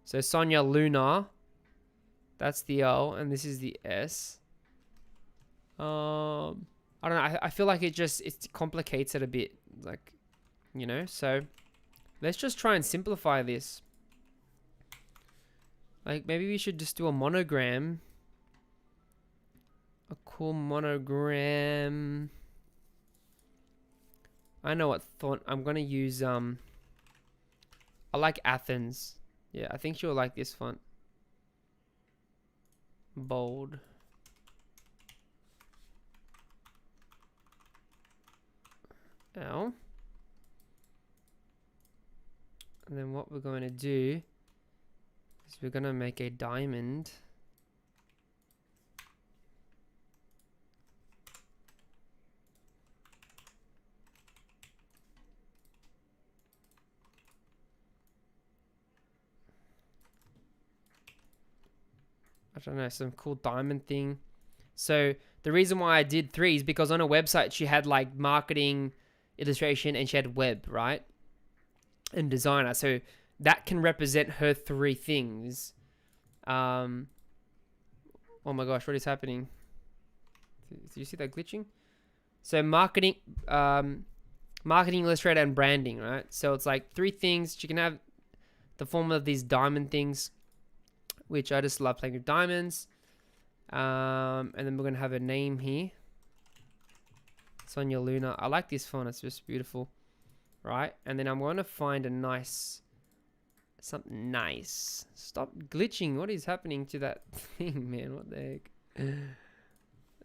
[SPEAKER 1] So Sonia Luna, that's the L, and this is the S. I don't know. I feel like it complicates it a bit, like, you know. So let's just try and simplify this. Like maybe we should just do a monogram. A cool monogram. I know what font I'm gonna use. I like Athens. Yeah, I think she'll like this font. Bold. L. And then what we're going to do is we're gonna make a diamond. I don't know, some cool diamond thing. So the reason why I did 3 is because on a website she had like marketing, illustration, and she had web, right? And designer. So that can represent her 3 things. Oh my gosh, what is happening? Do you see that glitching? So marketing, illustrator, and branding, right? So it's like 3 things. She can have the form of these diamond things, which I just love playing with diamonds. And then we're going to have a name here. Sonia Luna. I like this font. It's just beautiful. Right? And then I'm going to find a nice... Something nice. Stop glitching. What is happening to that thing, man? What the heck?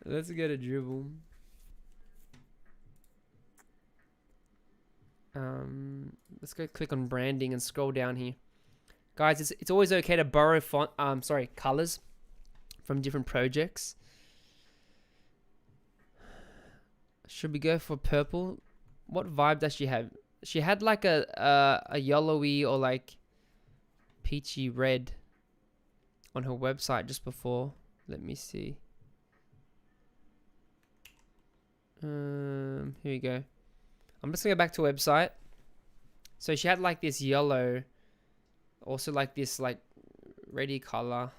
[SPEAKER 1] Let's get a dribble. Let's go click on branding and scroll down here. Guys, it's always okay to borrow colors from different projects. Should we go for purple? What vibe does she have? She had like a yellowy or like peachy red on her website just before. Let me see. Here we go. I'm just gonna go back to website. So she had like this yellow, also like this like ready color.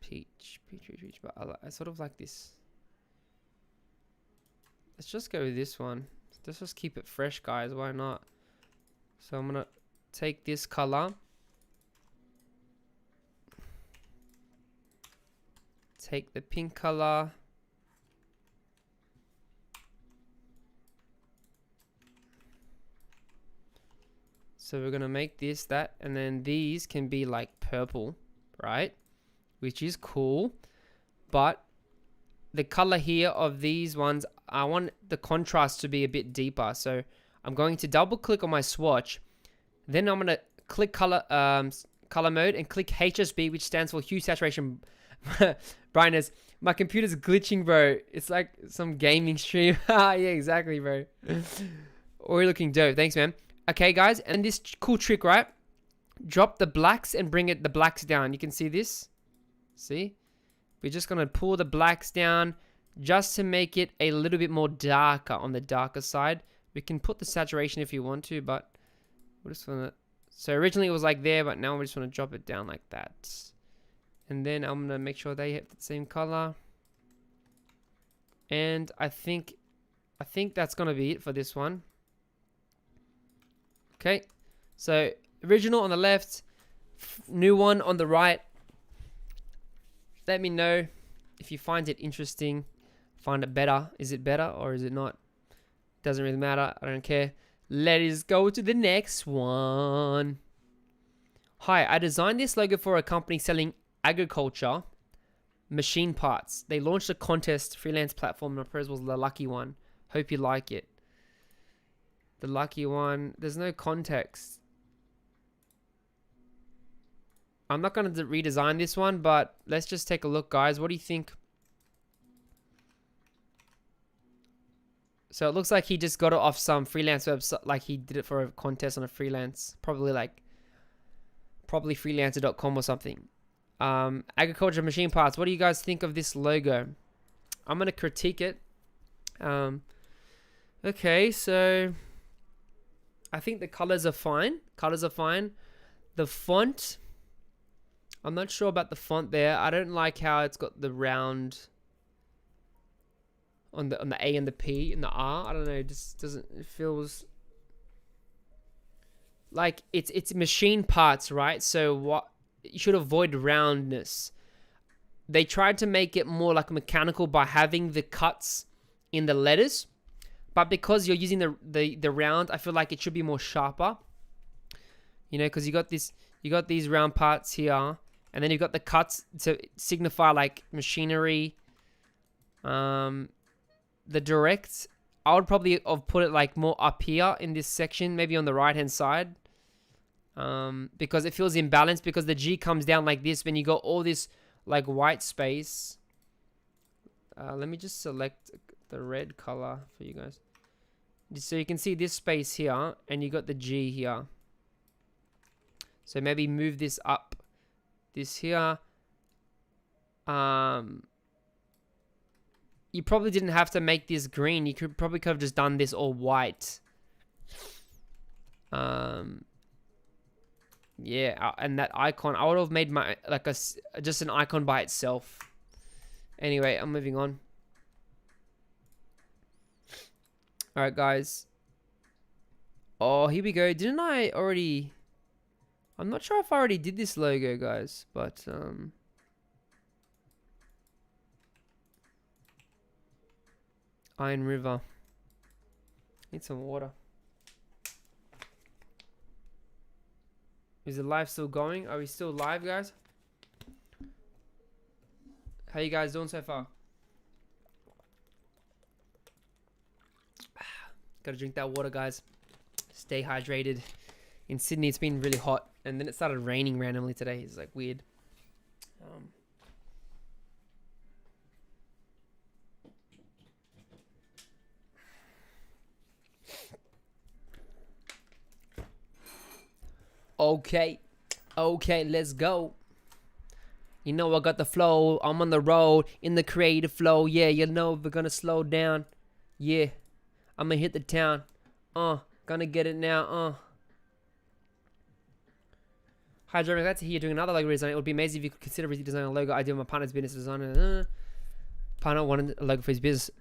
[SPEAKER 1] Peach, but I sort of like this. Let's just go with this one. Let's just keep it fresh, guys. Why not? So I'm gonna take this color. Take the pink color. So we're gonna make this, that, and then these can be like purple, right? Which is cool. But the color here of these ones, I want the contrast to be a bit deeper. So I'm going to double click on my swatch. Then I'm gonna click color mode and click HSB, which stands for hue saturation brightness. My computer's glitching, bro. It's like some gaming stream. Yeah, exactly, bro. Or looking dope. Thanks, man. Okay, guys, and this cool trick, right? Drop the blacks and bring the blacks down. You can see this. See? We're just gonna pull the blacks down just to make it a little bit more darker on the darker side. We can put the saturation if you want to, but we're just gonna. So originally it was like there, but now we just want to drop it down like that. And then I'm gonna make sure they have the same color. And I think that's gonna be it for this one. Okay, so original on the left, new one on the right. Let me know if you find it interesting, find it better. Is it better or is it not? Doesn't really matter. I don't care. Let us go to the next one. Hi, I designed this logo for a company selling agriculture machine parts. They launched a contest freelance platform. My prize was the lucky one. Hope you like it. The lucky one. There's no context. I'm not going to redesign this one, but let's just take a look, guys. What do you think? So it looks like he just got it off some freelance website, like he did it for a contest on a freelance, probably freelancer.com or something. Agriculture machine parts. What do you guys think of this logo? I'm going to critique it. Okay, so I think the colors are fine. The font, I'm not sure about the font there. I don't like how it's got the round on the A and the P and the R. I don't know. It just doesn't. It feels like it's machine parts, right? So what you should avoid roundness. They tried to make it more like mechanical by having the cuts in the letters, but because you're using the round, I feel like it should be more sharper. You know, because you got these round parts here. And then you've got the cuts to signify like machinery. The direct, I would probably have put it like more up here in this section, maybe on the right hand side. Because it feels imbalanced because the G comes down like this when you got all this like white space. Let me just select the red color for you guys. So you can see this space here and you got the G here. So maybe move this up. This here, you probably didn't have to make this green. You could have just done this all white. Yeah, and that icon, I would have made my just an icon by itself. Anyway, I'm moving on. All right, guys. Oh, here we go. Didn't I already? I'm not sure if I already did this logo, guys, but Iron River. Need some water. Is the live still going? Are we still live, guys? How you guys doing so far? Gotta drink that water, guys. Stay hydrated. In Sydney, it's been really hot. And then it started raining randomly today. It's like weird. Okay, let's go. You know I got the flow. I'm on the road in the creative flow. Yeah, you know we're gonna slow down. Yeah, I'm gonna hit the town. Gonna get it now. Hi, Jeremy. Glad to hear you're doing another logo redesign. It would be amazing if you could consider redesigning a logo. I do my partner's business designer. Partner wanted a logo for his business.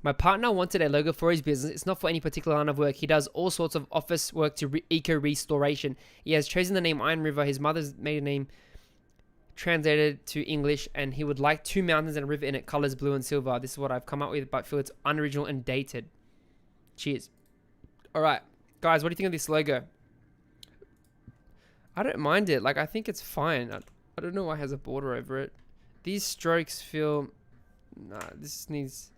[SPEAKER 1] My partner wanted a logo for his business. It's not for any particular line of work. He does all sorts of office work to eco-restoration. He has chosen the name Iron River. His mother's maiden name translated to English, and he would like 2 mountains and a river in it, colors blue and silver. This is what I've come up with, but feel it's unoriginal and dated. Cheers. All right, guys, what do you think of this logo? I don't mind it. Like, I think it's fine. I don't know why it has a border over it. These strokes feel... Nah, this needs...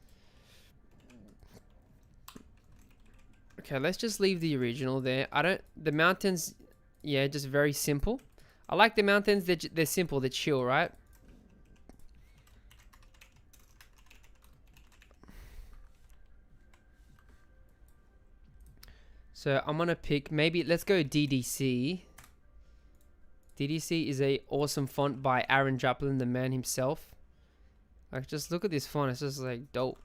[SPEAKER 1] Okay, let's just leave the original there. The mountains, yeah, just very simple. I like the mountains. They're simple. They're chill, right? So I'm going to pick... Maybe... Let's go DDC. DDC is a awesome font by Aaron Joplin, the man himself. Like, just look at this font. It's just like dope.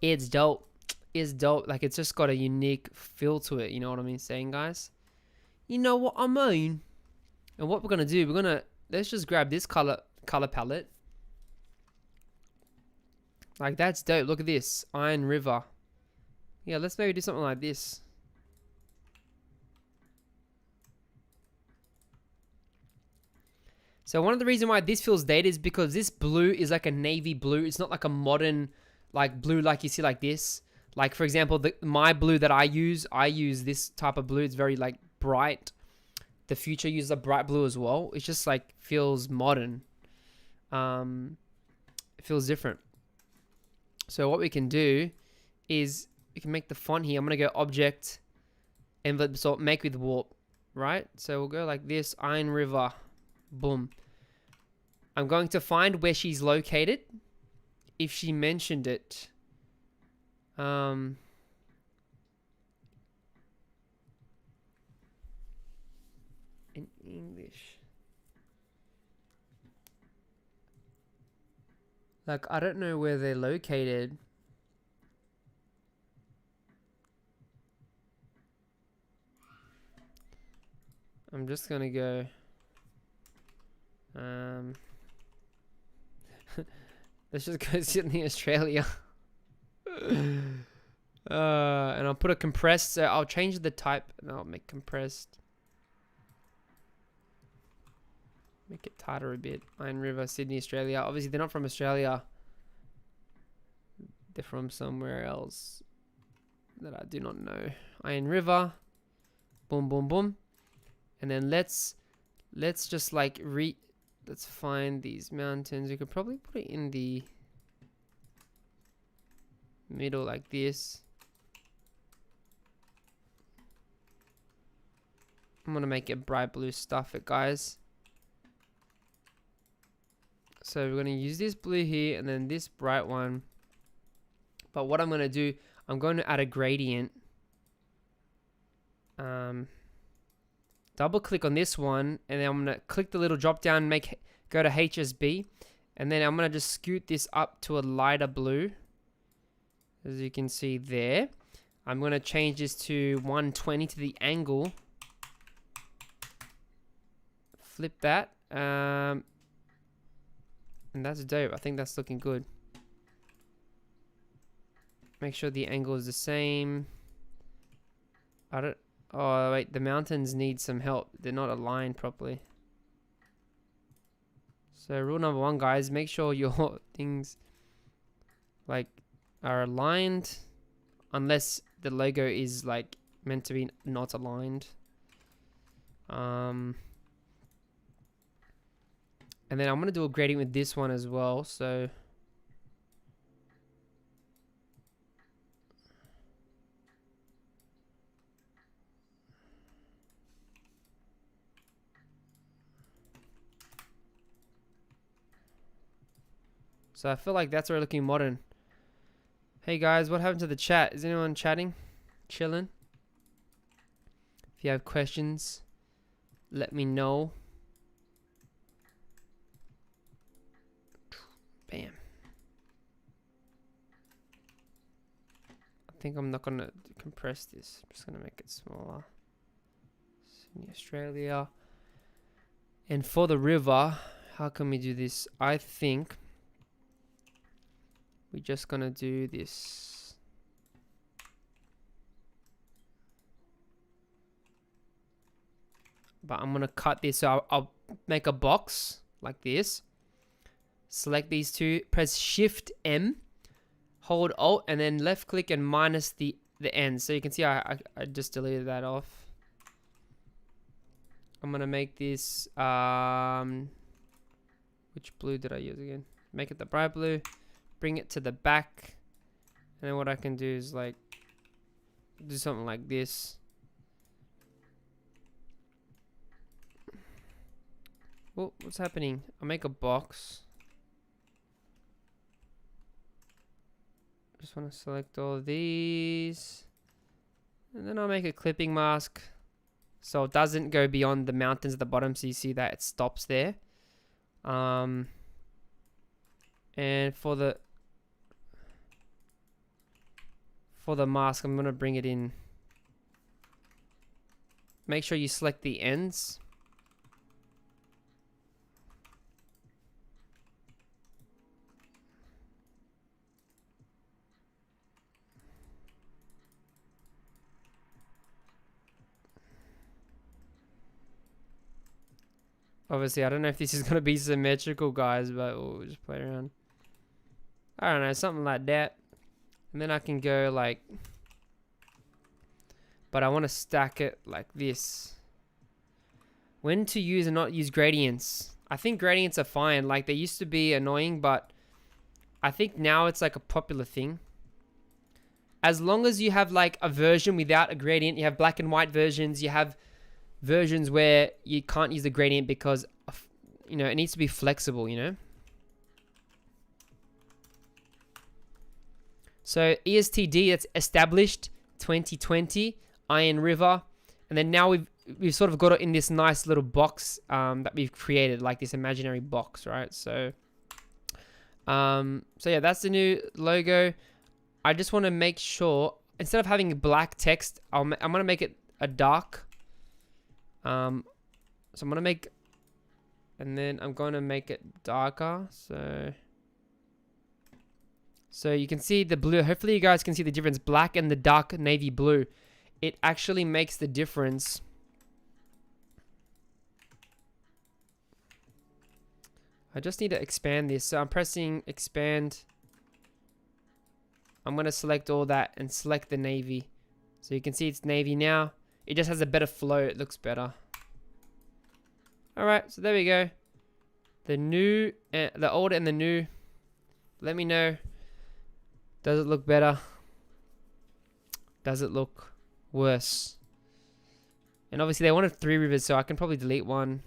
[SPEAKER 1] It's dope. It's dope. Like, it's just got a unique feel to it. You know what I mean saying, guys? You know what I mean? And what we're gonna do, let's just grab this color palette. Like, that's dope. Look at this. Iron River. Yeah, let's maybe do something like this. So one of the reasons why this feels dated is because this blue is like a navy blue. It's not like a modern like blue like you see like this. Like, for example, my blue that I use this type of blue. It's very like bright. The Future uses a bright blue as well. It just like feels modern. It feels different. So what we can do is we can make the font here. I'm going to go Object, Envelope, Sort, Make with Warp, right? So we'll go like this, Iron River, boom. I'm going to find where she's located, if she mentioned it. In English. Like, I don't know where they're located. I'm just gonna go. Let's just go Sydney, Australia. And I'll put a compressed. So I'll change the type and I'll make compressed. Make it tighter a bit. Iron River, Sydney, Australia. Obviously, they're not from Australia. They're from somewhere else that I do not know. Iron River. Boom, boom, boom. And then let's just like let's find these mountains. You could probably put it in the middle like this. I'm gonna make it bright blue, stuff it, guys. So we're gonna use this blue here and then this bright one. But what I'm gonna do, I'm going to add a gradient. Double click on this one and then I'm gonna click the little drop down, go to HSB, and then I'm gonna just scoot this up to a lighter blue, as you can see there. I'm gonna change this to 120 to the angle. Flip that. And that's dope. I think that's looking good. Make sure the angle is the same. Oh, wait. The mountains need some help. They're not aligned properly. So rule number 1, guys. Make sure your things like are aligned. Unless the logo is like meant to be not aligned. And then I'm going to do a gradient with this one as well. So I feel like that's already looking modern. Hey guys, what happened to the chat? Is anyone chatting? Chilling? If you have questions, let me know. Bam. I think I'm not gonna compress this. I'm just gonna make it smaller. Australia. And for the river, how can we do this? I think we're just gonna do this. But I'm gonna cut this, so I'll make a box like this. Select these two, press Shift M, hold Alt, and then left click and minus the end. So you can see I just deleted that off. I'm gonna make this, which blue did I use again? Make it the bright blue, bring it to the back, and then what I can do is like, do something like this. Well, what's happening? I'll make a box. Just want to select all of these. And then I'll make a clipping mask so it doesn't go beyond the mountains at the bottom, so you see that it stops there. And for the mask, I'm going to bring it in. Make sure you select the ends. Obviously, I don't know if this is going to be symmetrical, guys, but we'll just play around. I don't know, something like that. And then I can go like... But I want to stack it like this. When to use and not use gradients. I think gradients are fine. Like, they used to be annoying, but I think now it's like a popular thing. As long as you have like a version without a gradient, you have black and white versions, you have versions where you can't use the gradient because, you know, it needs to be flexible, you know. So ESTD, that's established 2020, Iron River, and then now we've sort of got it in this nice little box that we've created, like this imaginary box, right? So yeah, that's the new logo. I just want to make sure instead of having black text, I'm gonna make it a dark. So I'm gonna make, and then I'm gonna make it darker. So you can see the blue. Hopefully you guys can see the difference. Black and the dark navy blue. It actually makes the difference. I just need to expand this. So I'm pressing expand. I'm gonna select all that and select the navy. So you can see it's navy now. It just has a better flow. It looks better. Alright, so there we go. The new, the old and the new. Let me know. Does it look better? Does it look worse? And obviously they wanted 3 rivers, so I can probably delete 1.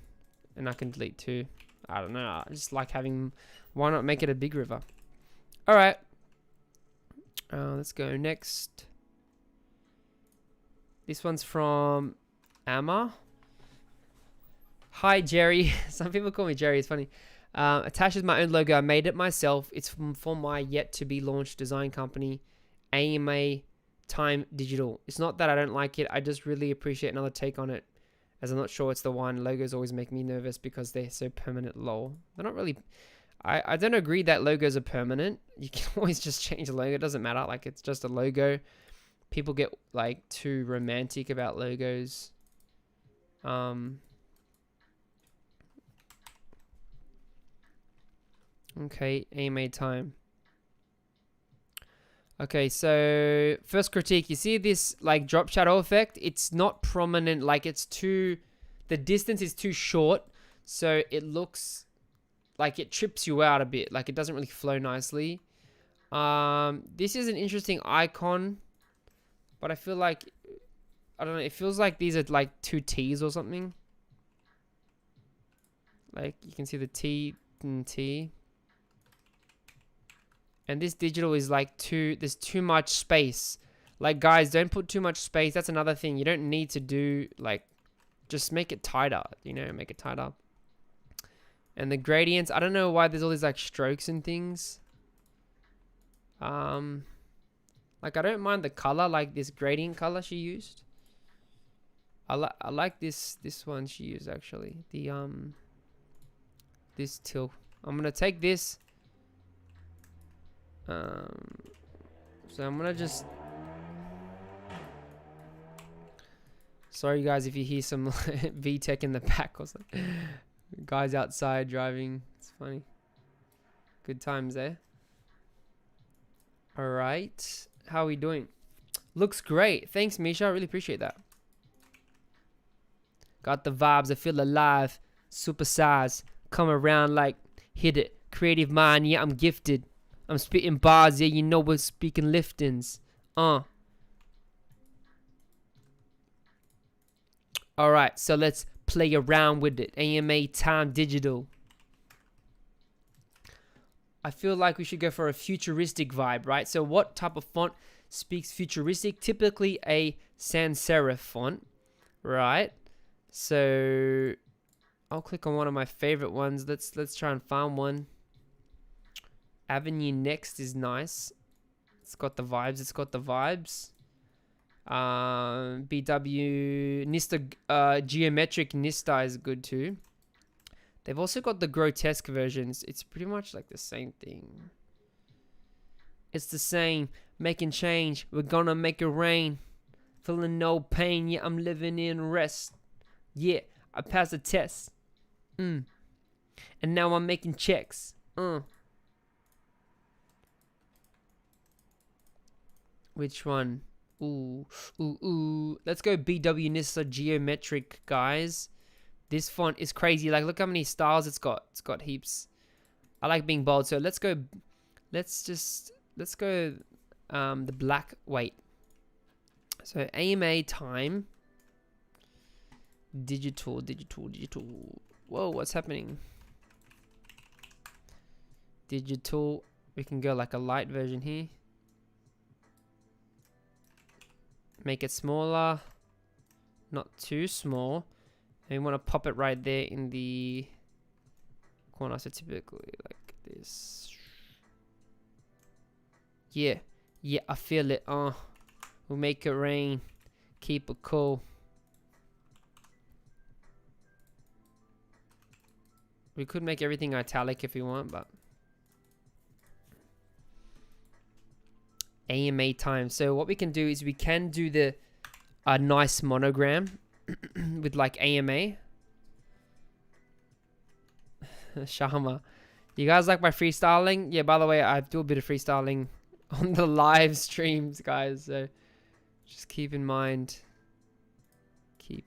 [SPEAKER 1] And I can delete 2. I don't know. I just like having... Why not make it a big river? Alright. Let's go next. This one's from Amma. Hi, Jerry. Some people call me Jerry. It's funny. Attaches my own logo. I made it myself. It's for my yet-to-be-launched design company, AMA Time Digital. It's not that I don't like it. I just really appreciate another take on it, as I'm not sure it's the one. Logos always make me nervous because they're so permanent. Lol. They're not really... I don't agree that logos are permanent. You can always just change a logo. It doesn't matter. Like, it's just a logo. People get like too romantic about logos. Okay, AMA time. Okay, so first critique. You see this like drop shadow effect? It's not prominent. Like, it's too... The distance is too short. So it looks like it trips you out a bit. Like, it doesn't really flow nicely. This is an interesting icon. But I feel like, I don't know, it feels like these are like 2 T's or something. Like, you can see the T and T. And this digital is like there's too much space. Like, guys, don't put too much space. That's another thing. You don't need to do, like, just make it tighter, you know, make it tighter. And the gradients, I don't know why there's all these like strokes and things. Like, I don't mind the color, like this gradient color she used. I like this one she used actually. The this till. I'm gonna take this. So I'm gonna just. Sorry guys if you hear some VTech in the back or something. Guys outside driving. It's funny. Good times there. All right. How are we doing? Looks great. Thanks, Misha. I really appreciate that. Got the vibes. I feel alive. Super size. Come around like hit it. Creative mind. Yeah, I'm gifted. I'm spitting bars. Yeah, you know we're speaking liftings. Alright, so let's play around with it. AMA time digital. I feel like we should go for a futuristic vibe, right? So what type of font speaks futuristic? Typically a sans serif font, right? So I'll click on one of my favorite ones. Let's try and find one. Avenue Next is nice. It's got the vibes. It's got the vibes. BW Nista Geometric Nista is good too. They've also got the grotesque versions. It's pretty much like the same thing. It's the same. Making change. We're gonna make it rain. Feeling no pain. Yeah, I'm living in rest. Yeah, I passed the test. And now I'm making checks. Which one? Ooh. Let's go BW Nista Geometric, guys. This font is crazy. Like, look how many styles it's got. It's got heaps. I like being bold, so let's go. Let's go. The black. Wait. So AMA time. Digital. Whoa, what's happening? Digital. We can go like a light version here. Make it smaller, not too small. And we want to pop it right there in the corner. So typically like this. Yeah, I feel it. We'll make it rain. Keep it cool. We could make everything italic if we want, but AMA time. So what we can do is we can do the nice monogram with like AMA. Shama, you guys like my freestyling? Yeah, by the way, I do a bit of freestyling on the live streams, guys. So just keep in mind. Let's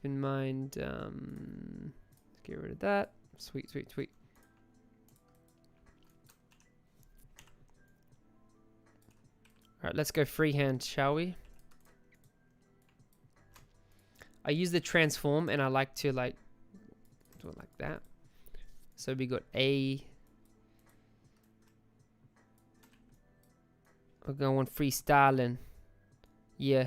[SPEAKER 1] get rid of that. Sweet. Alright, let's go freehand, shall we? I use the transform and I like to like do it like that. So we got A. We're going freestyling. Yeah.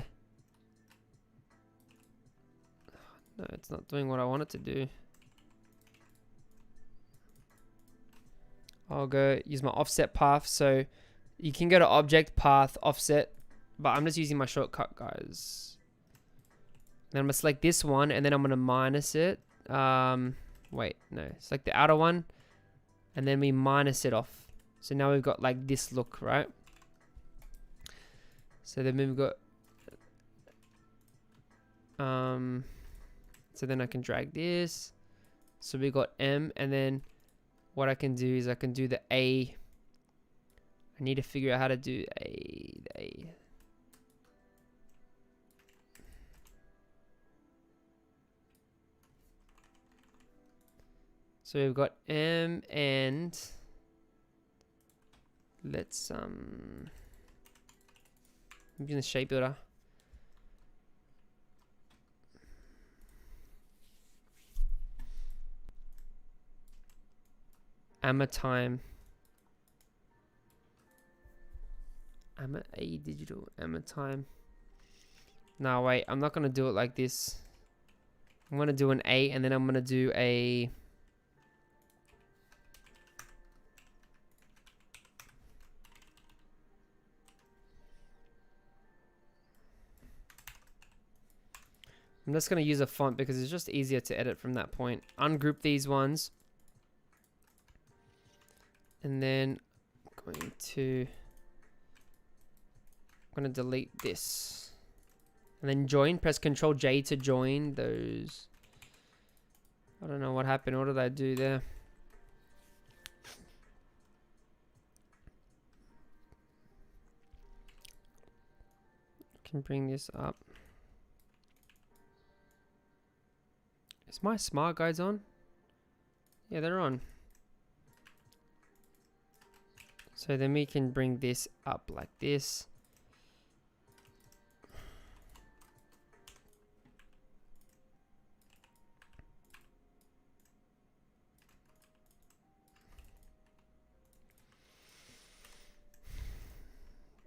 [SPEAKER 1] No, it's not doing what I want it to do. I'll go use my offset path. So you can go to object, path, offset, but I'm just using my shortcut, guys. Then I'm gonna select this one and then I'm gonna minus it. Wait, no, select the outer one and then we minus it off. So now we've got like this look, right? So then we've got, so then I can drag this. So we got M, and then what I can do is I can do the A. I need to figure out how to do the A. So we've got M and let's I'm using the shape builder. AMA time. AMA A digital. AMA time. No, wait. I'm not going to do it like this. I'm going to do an A and then I'm going to do a... I'm I'm just going to use a font because it's just easier to edit from that point. Ungroup these ones. And then I'm going to delete this. And then join. Press Ctrl J to join those. I don't know what happened. What did I do there? Can bring this up. Is my smart guides on? Yeah, they're on. So then we can bring this up like this.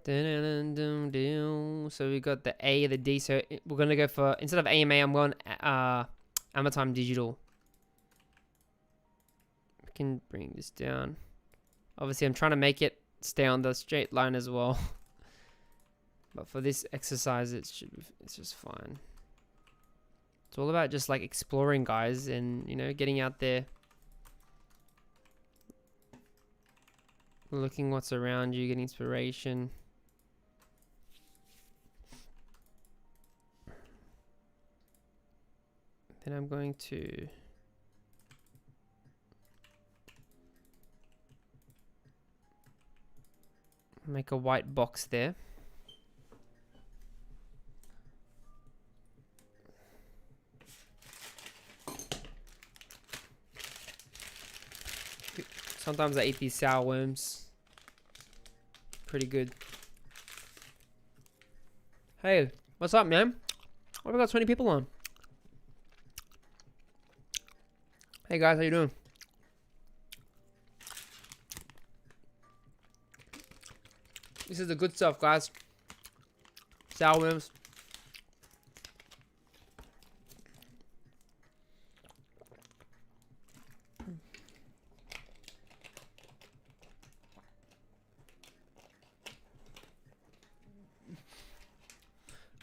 [SPEAKER 1] So we got the A, the D. So we're gonna go for, instead of AMA, I'm going Amatime Digital. We can bring this down. Obviously, I'm trying to make it stay on the straight line as well. But for this exercise, it's just fine. It's all about just like exploring, guys, and you know, getting out there, looking what's around you, getting inspiration. Then I'm going to make a white box there. Sometimes I eat these sour worms. Pretty good. Hey, what's up, man? Why have we got 20 people on? Hey guys, how you doing? This is the good stuff, guys. Sour worms.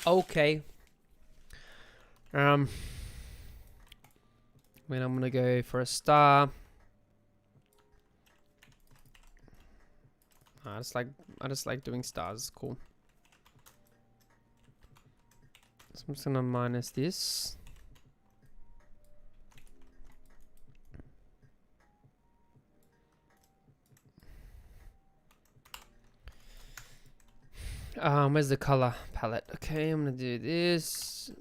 [SPEAKER 1] Okay. Then I'm gonna go for a star. I just like doing stars. It's cool. So I'm just gonna minus this. Where's the color palette? Okay, I'm gonna do this.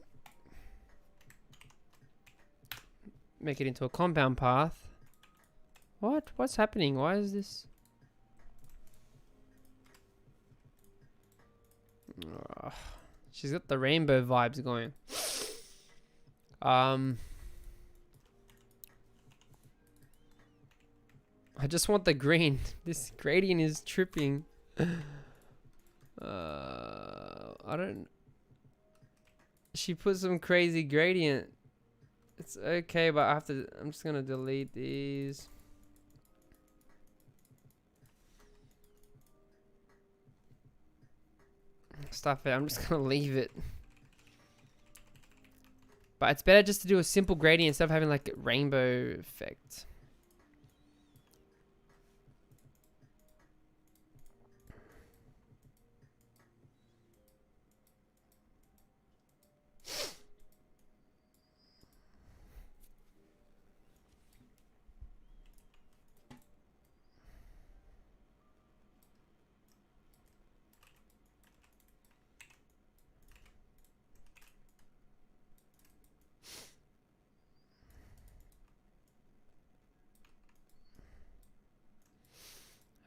[SPEAKER 1] Make it into a compound path. What? What's happening? Why is this? She's got the rainbow vibes going. I just want the green. This gradient is tripping. I don't. She put some crazy gradient. It's okay, but I have to. I'm just gonna delete these. Stuff it. I'm just gonna leave it. But it's better just to do a simple gradient instead of having like a rainbow effect.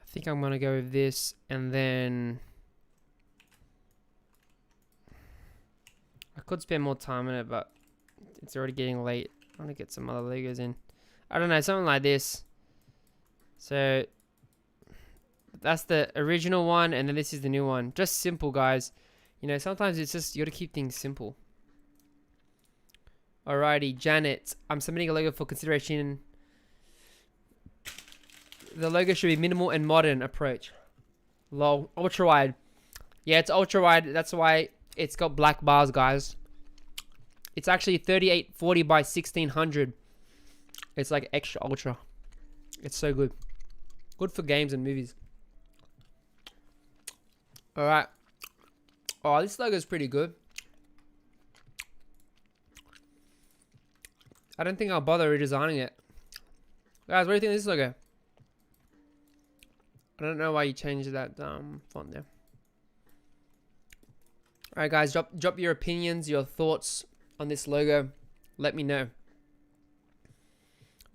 [SPEAKER 1] I think I'm gonna go with this, and then I could spend more time on it, but it's already getting late. I want to get some other Legos in. I don't know, something like this. So that's the original one, and then this is the new one. Just simple, guys. You know, sometimes it's just, you gotta keep things simple. Alrighty, Janet, I'm submitting a logo for consideration. The logo should be minimal and modern approach. Lol. Ultra wide. Yeah, it's ultra wide. That's why it's got black bars, guys. It's actually 3840 by 1600. It's like extra ultra. It's so good. Good for games and movies. All right. Oh, this logo is pretty good. I don't think I'll bother redesigning it. Guys, what do you think of this logo? I don't know why you changed that font there. Alright guys, drop your opinions, your thoughts on this logo. Let me know.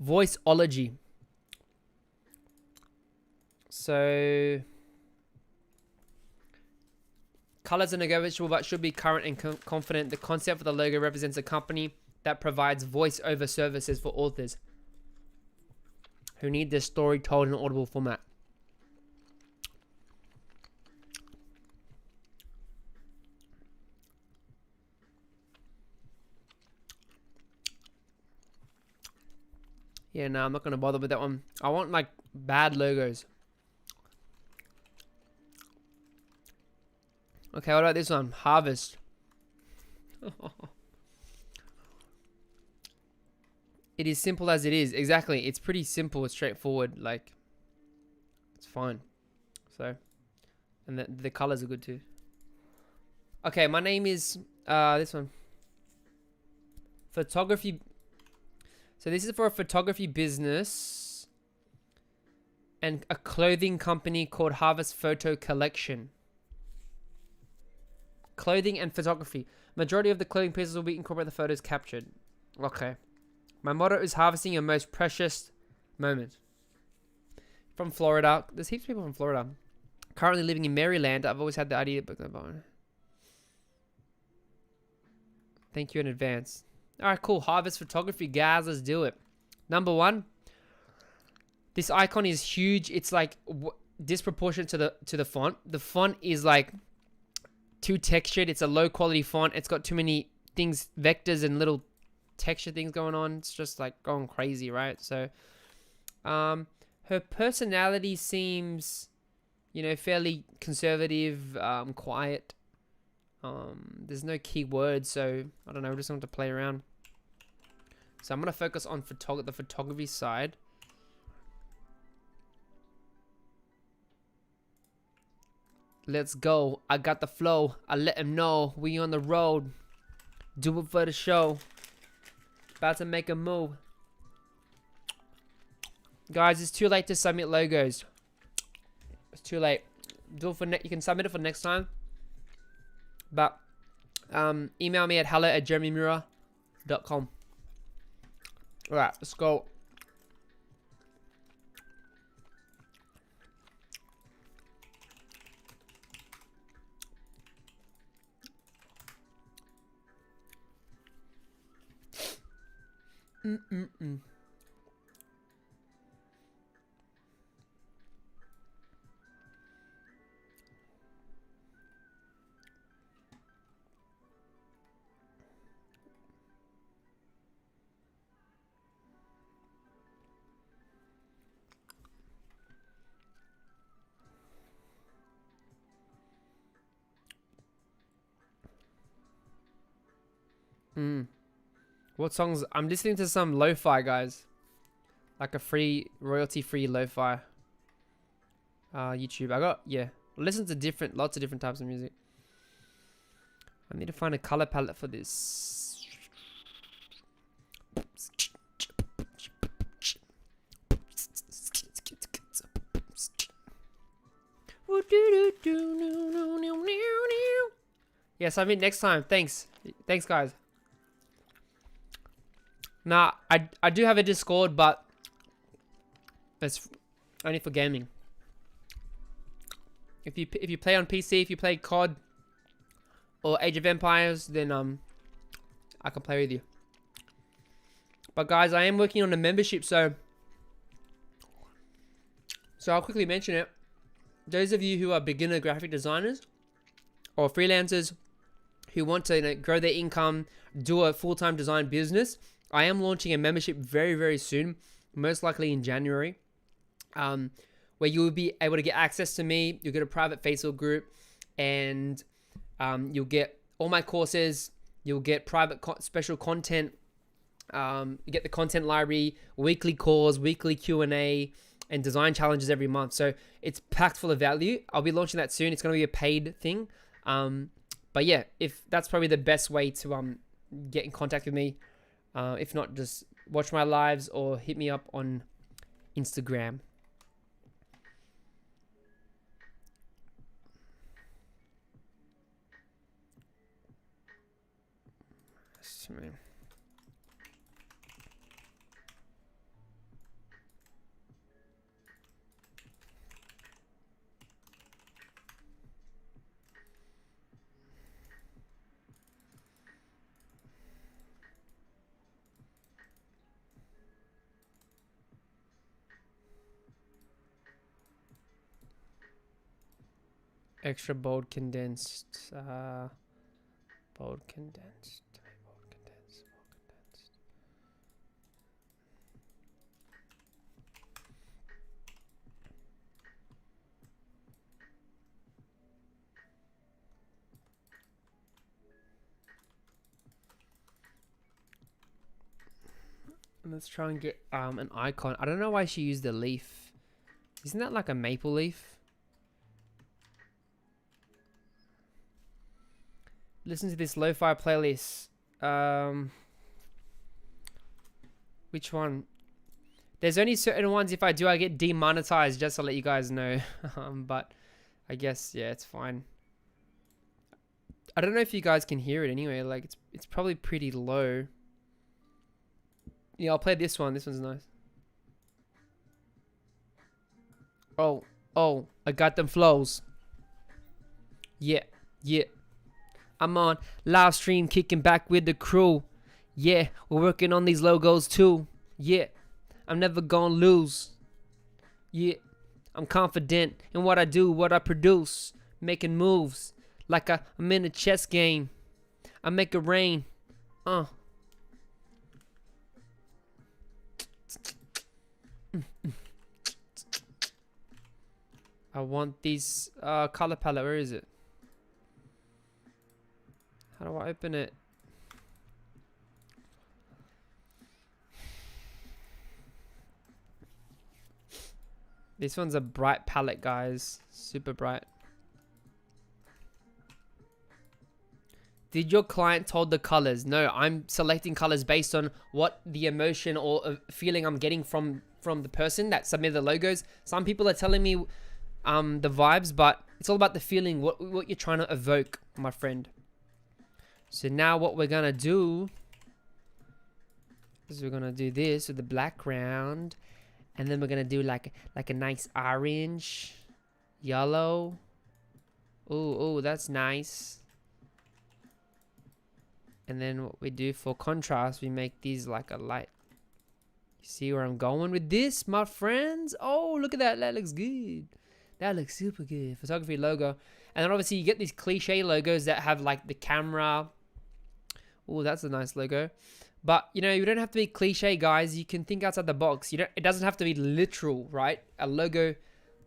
[SPEAKER 1] Voiceology. So, colors are negotiable but should be current and confident. The concept for the logo represents a company that provides voice-over services for authors who need their story told in an audible format. Yeah, no, I'm not going to bother with that one. I want, like, bad logos. Okay, what about this one? Harvest. It is simple as it is. Exactly. It's pretty simple. It's straightforward. Like, it's fine. So, and the colors are good too. Okay, my name is, this one. Photography. So this is for a photography business and a clothing company called Harvest Photo Collection. Clothing and photography. Majority of the clothing pieces will be incorporate the photos captured. Okay. My motto is harvesting your most precious moment. From Florida. There's heaps of people from Florida. Currently living in Maryland. I've always had the idea to book that barn. Thank you in advance. Alright, cool. Harvest photography, guys. Let's do it. Number one. This icon is huge. It's like disproportionate to the font. The font is like too textured. It's a low quality font. It's got too many things, vectors and little texture things going on. It's just like going crazy, right? So her personality seems, you know, fairly conservative, quiet. There's no key words, so I don't know, we just want to play around. So I'm gonna focus on the photography side. Let's go. I got the flow. I let him know we on the road. Do it for the show. About to make a move. Guys, it's too late to submit logos. It's too late. Do it for you can submit it for next time. But email me at hello@jeremymura.com. Alright, let's go. What songs? I'm listening to some lo-fi, guys. Like a free, royalty-free lo-fi. YouTube. I listen to lots of different types of music. I need to find a color palette for this. Yes, I mean next time. Thanks, guys. Nah, I do have a Discord, but it's only for gaming. If you play on PC, if you play COD or Age of Empires, then I can play with you. But guys, I am working on a membership, so I'll quickly mention it. Those of you who are beginner graphic designers or freelancers who want to grow their income, do a full-time design business, I am launching a membership very, very soon, most likely in January, where you will be able to get access to me. You'll get a private Facebook group, and you'll get all my courses. You'll get special content. You get the content library, weekly calls, weekly Q&A, and design challenges every month. So it's packed full of value. I'll be launching that soon. It's going to be a paid thing. But yeah, if that's probably the best way to get in contact with me. If not, just watch my lives or hit me up on Instagram. Extra bold condensed, bold condensed. Let's try and get an icon. I don't know why she used a leaf. Isn't that like a maple leaf? Listen to this lo-fi playlist. Which one? There's only certain ones. If I do, I get demonetized, just to let you guys know. But I guess, yeah, it's fine. I don't know if you guys can hear it anyway. Like, it's probably pretty low. Yeah, I'll play this one. This one's nice. Oh, I got them flows. Yeah. I'm on live stream, kicking back with the crew. Yeah, we're working on these logos too. Yeah, I'm never gonna lose. Yeah, I'm confident in what I do, what I produce. Making moves like I'm in a chess game. I make it rain. I want these color palette. Where is it? How do I open it? This one's a bright palette, guys. Super bright. Did your client told the colors? No, I'm selecting colors based on what the emotion or feeling I'm getting from the person that submitted the logos. Some people are telling me the vibes, but it's all about the feeling, what you're trying to evoke, my friend. So now what we're gonna do is we're gonna do this with the background, and then we're gonna do like a nice orange, yellow. Oh, that's nice. And then what we do for contrast, we make these like a light. You see where I'm going with this, my friends? Oh, look at that. That looks good. That looks super good. Photography logo. And then obviously you get these cliche logos that have like the camera. Oh, that's a nice logo. But, you know, you don't have to be cliche, guys. You can think outside the box. It doesn't have to be literal, right? A logo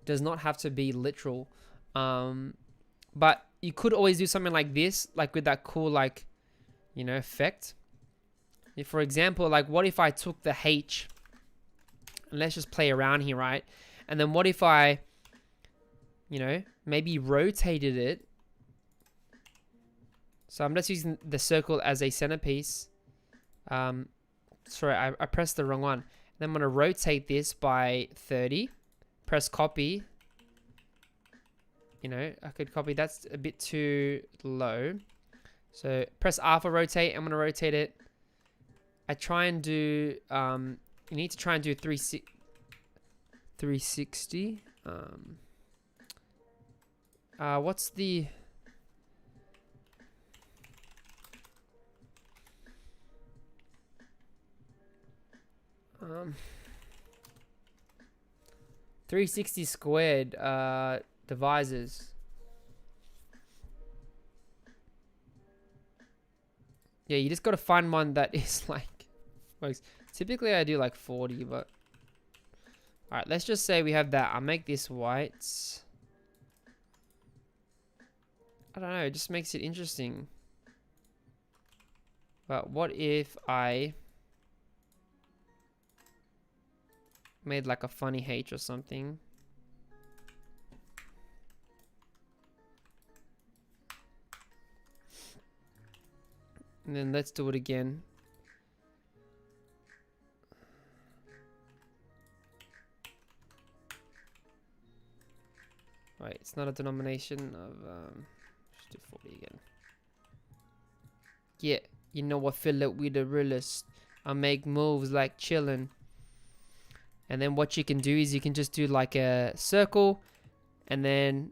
[SPEAKER 1] does not have to be literal. But you could always do something like this, like with that cool, like, you know, effect. If, for example, like, what if I took the H, and let's just play around here, right? And then what if I, you know, maybe rotated it. So I'm just using the circle as a centerpiece. Sorry, I pressed the wrong one. Then I'm going to rotate this by 30. Press copy. You know, I could copy. That's a bit too low. So press R for rotate. I'm going to rotate it. I try and do, you need to try and do 360. What's the... 360 squared divisors. Yeah, you just got to find one that is like works. Typically I do like 40, but all right, let's just say we have that. I'll make this white. I don't know, it just makes it interesting. But what if I made like a funny H or something? And then let's do it again. Wait, it's not a denomination of, let's do 40 again. Yeah, you know I fill it with the realist. I make moves like chillin'. And then what you can do is you can just do like a circle, and then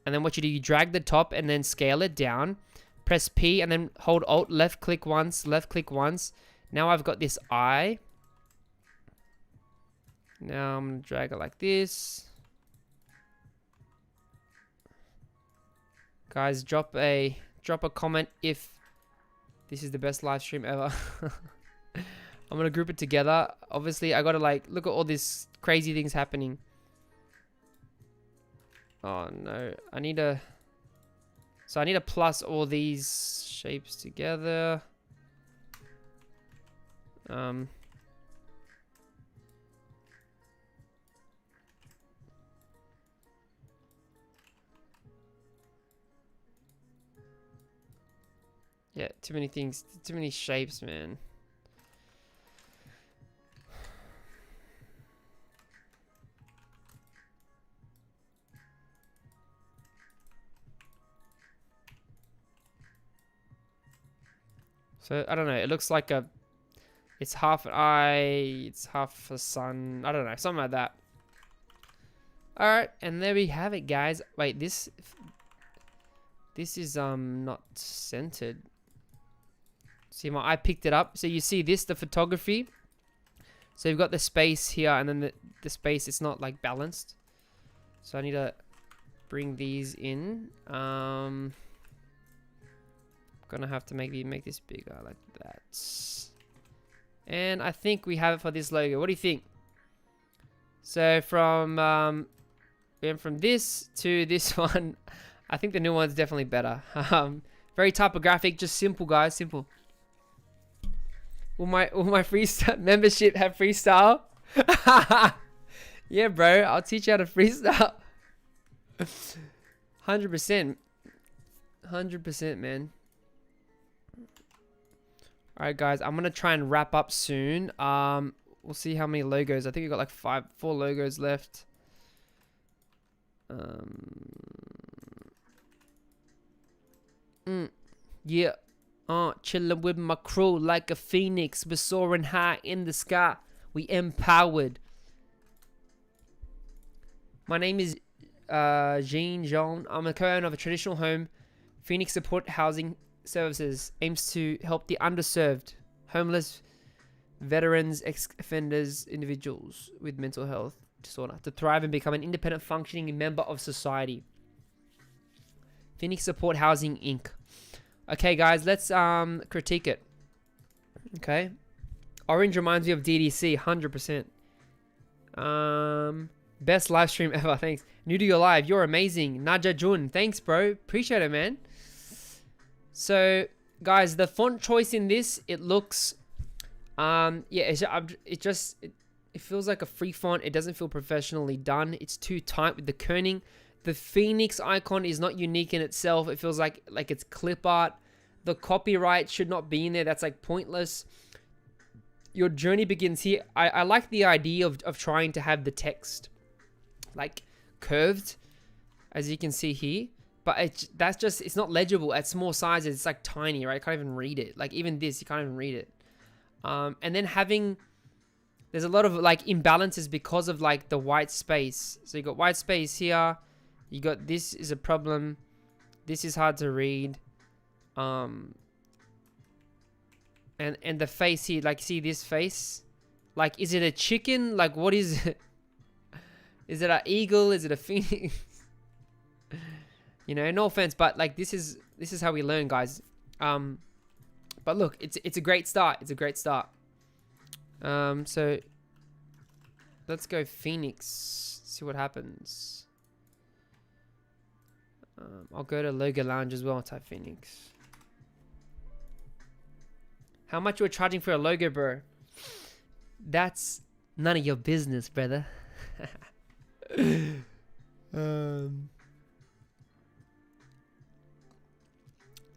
[SPEAKER 1] what you do, you drag the top and then scale it down. Press P and then hold Alt, left click once, left click once. Now I've got this eye. Now I'm gonna drag it like this. Guys, drop a comment if this is the best live stream ever. I'm gonna group it together. Obviously, I gotta like look at all these crazy things happening. Oh no, I need to plus all these shapes together. Yeah, too many things, too many shapes, man. So, I don't know, it looks like it's half an eye, it's half a sun, I don't know, something like that. Alright, and there we have it, guys. Wait, this is, not centered. See, my eye picked it up. So you see this, the photography. So you've got the space here, and then the space, it's not like balanced. So I need to bring these in. Gonna have to make this bigger like that. And I think we have it for this logo. What do you think? So from went from this to this one. I think the new one's definitely better. Very typographic, just simple, guys, simple. Will my freestyle membership have freestyle? Yeah, bro, I'll teach you how to freestyle. 100%. 100%, man. Alright, guys, I'm gonna try and wrap up soon. We'll see how many logos. I think we got like 4 logos left. Yeah. Chilling with my crew like a phoenix. We're soaring high in the sky. We empowered. My name is Jean. I'm a co-owner of a traditional home. Phoenix Support Housing Services aims to help the underserved, homeless, veterans, ex-offenders, individuals with mental health disorder to thrive and become an independent, functioning member of society. Phoenix Support Housing, Inc. Okay, guys, let's critique it. Okay. Orange reminds me of DDC, 100%. Best live stream ever, thanks. New to your live, you're amazing. Naja Jun, thanks, bro. Appreciate it, man. So, guys, the font choice in this, it looks, yeah, it feels like a free font. It doesn't feel professionally done. It's too tight with the kerning. The Phoenix icon is not unique in itself. It feels like it's clip art. The copyright should not be in there. That's like pointless. Your journey begins here. I like the idea of trying to have the text like curved, as you can see here. But it's not legible at small sizes. It's like tiny, right? I can't even read it. Like even this, you can't even read it. And then there's a lot of like imbalances because of like the white space. So you got white space here. You got this is a problem. This is hard to read. And the face here, like see this face? Like is it a chicken? Like what is it? Is it an eagle? Is it a phoenix? You know, no offense, but like this is how we learn, guys. But look, it's a great start. It's a great start. So let's go Phoenix. See what happens. I'll go to Logo Lounge as well, type Phoenix. How much we're charging for a logo, bro? That's none of your business, brother.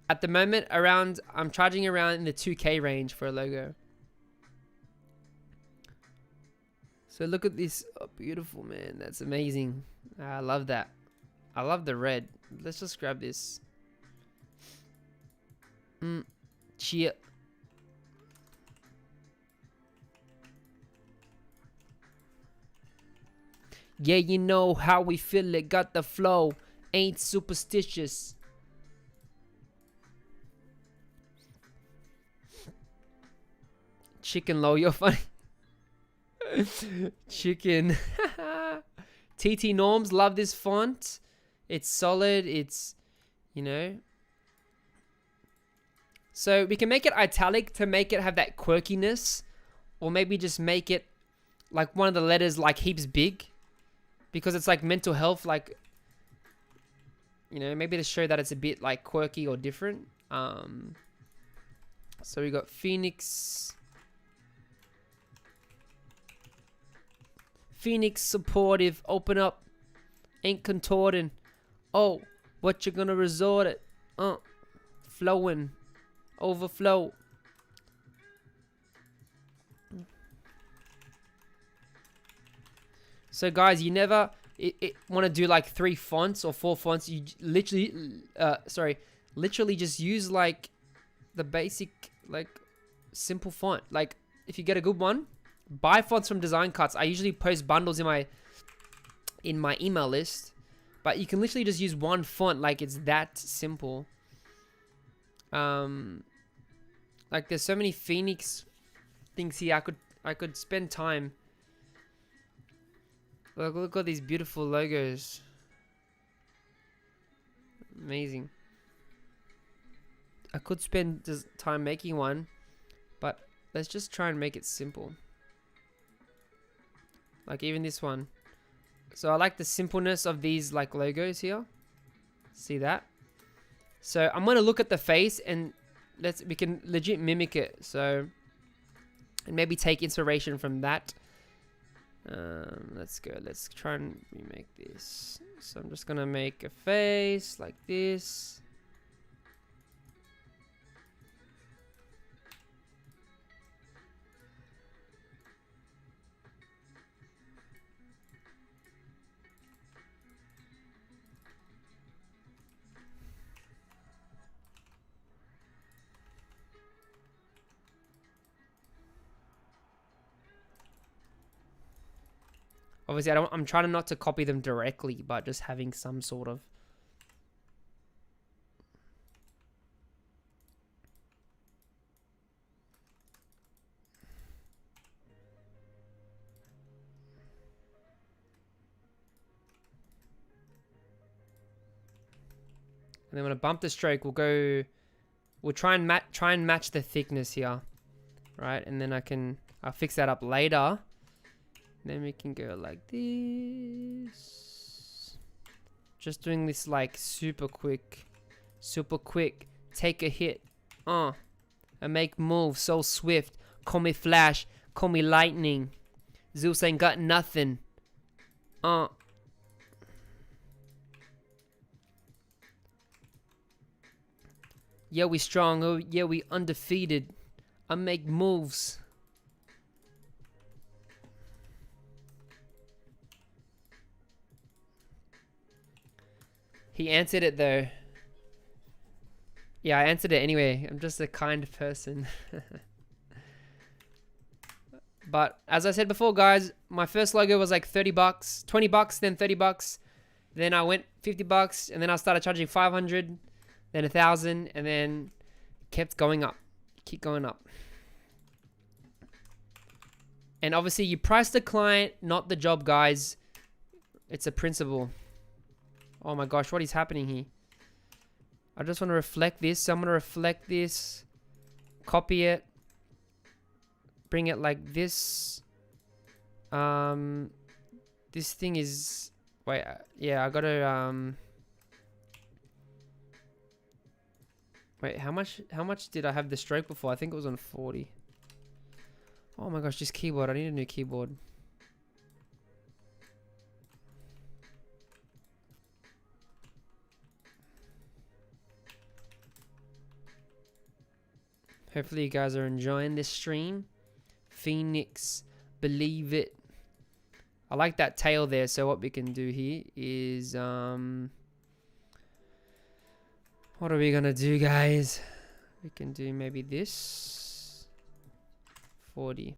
[SPEAKER 1] At the moment, I'm charging around in the 2K range for a logo. So look at this. Oh, beautiful, man. That's amazing. I love that. I love the red. Let's just grab this. Cheer. Yeah, you know how we feel it. Got the flow. Ain't superstitious. Chicken low, you're funny. Chicken. TT Norms, love this font. It's solid. It's, you know. So we can make it italic to make it have that quirkiness. Or maybe just make it like one of the letters like heaps big. Because it's like mental health, like, you know, maybe to show that it's a bit like quirky or different. So we got Phoenix. Phoenix supportive, open up, ain't contorting. Oh, what you gonna resort it? Flowing, overflow. So guys, you never want to do like 3 fonts or 4 fonts. You literally, literally just use like the basic, like simple font. Like if you get a good one, buy fonts from Design Cuts. I usually post bundles in my email list, but you can literally just use one font. Like it's that simple. Like there's so many Phoenix things here. I could spend time. Look at these beautiful logos. Amazing. I could spend time making one, but let's just try and make it simple. Like even this one. So I like the simpleness of these like logos here. See that? So I'm gonna look at the face and we can legit mimic it. So and maybe take inspiration from that. Let's go. Let's try and remake this. So I'm just gonna make a face like this. Obviously, I'm trying not to copy them directly, but just having some sort of. And then when I bump the stroke, we'll try and match the thickness here, right? And then I'll fix that up later. Then we can go like this. Just doing this like super quick. Take a hit. I make moves so swift. Call me Flash. Call me Lightning. Zeus ain't got nothing. Yeah, we strong. Oh, yeah, we undefeated. I make moves. He answered it though. Yeah, I answered it anyway. I'm just a kind person. But as I said before, guys, my first logo was like 30 bucks, 20 bucks, then 30 bucks. Then I went 50 bucks and then I started charging 500, then 1,000 and then kept going up. Keep going up. And obviously you price the client, not the job, guys. It's a principle. Oh my gosh, what is happening here? I just want to reflect this. So I'm going to reflect this. Copy it. Bring it like this. This thing is... Wait, yeah, I got to... Wait, how much did I have the stroke before? I think it was on 40. Oh my gosh, this keyboard. I need a new keyboard. Hopefully you guys are enjoying this stream. Phoenix, believe it. I like that tail there. So what we can do here is what are we gonna do, guys? We can do maybe this 40.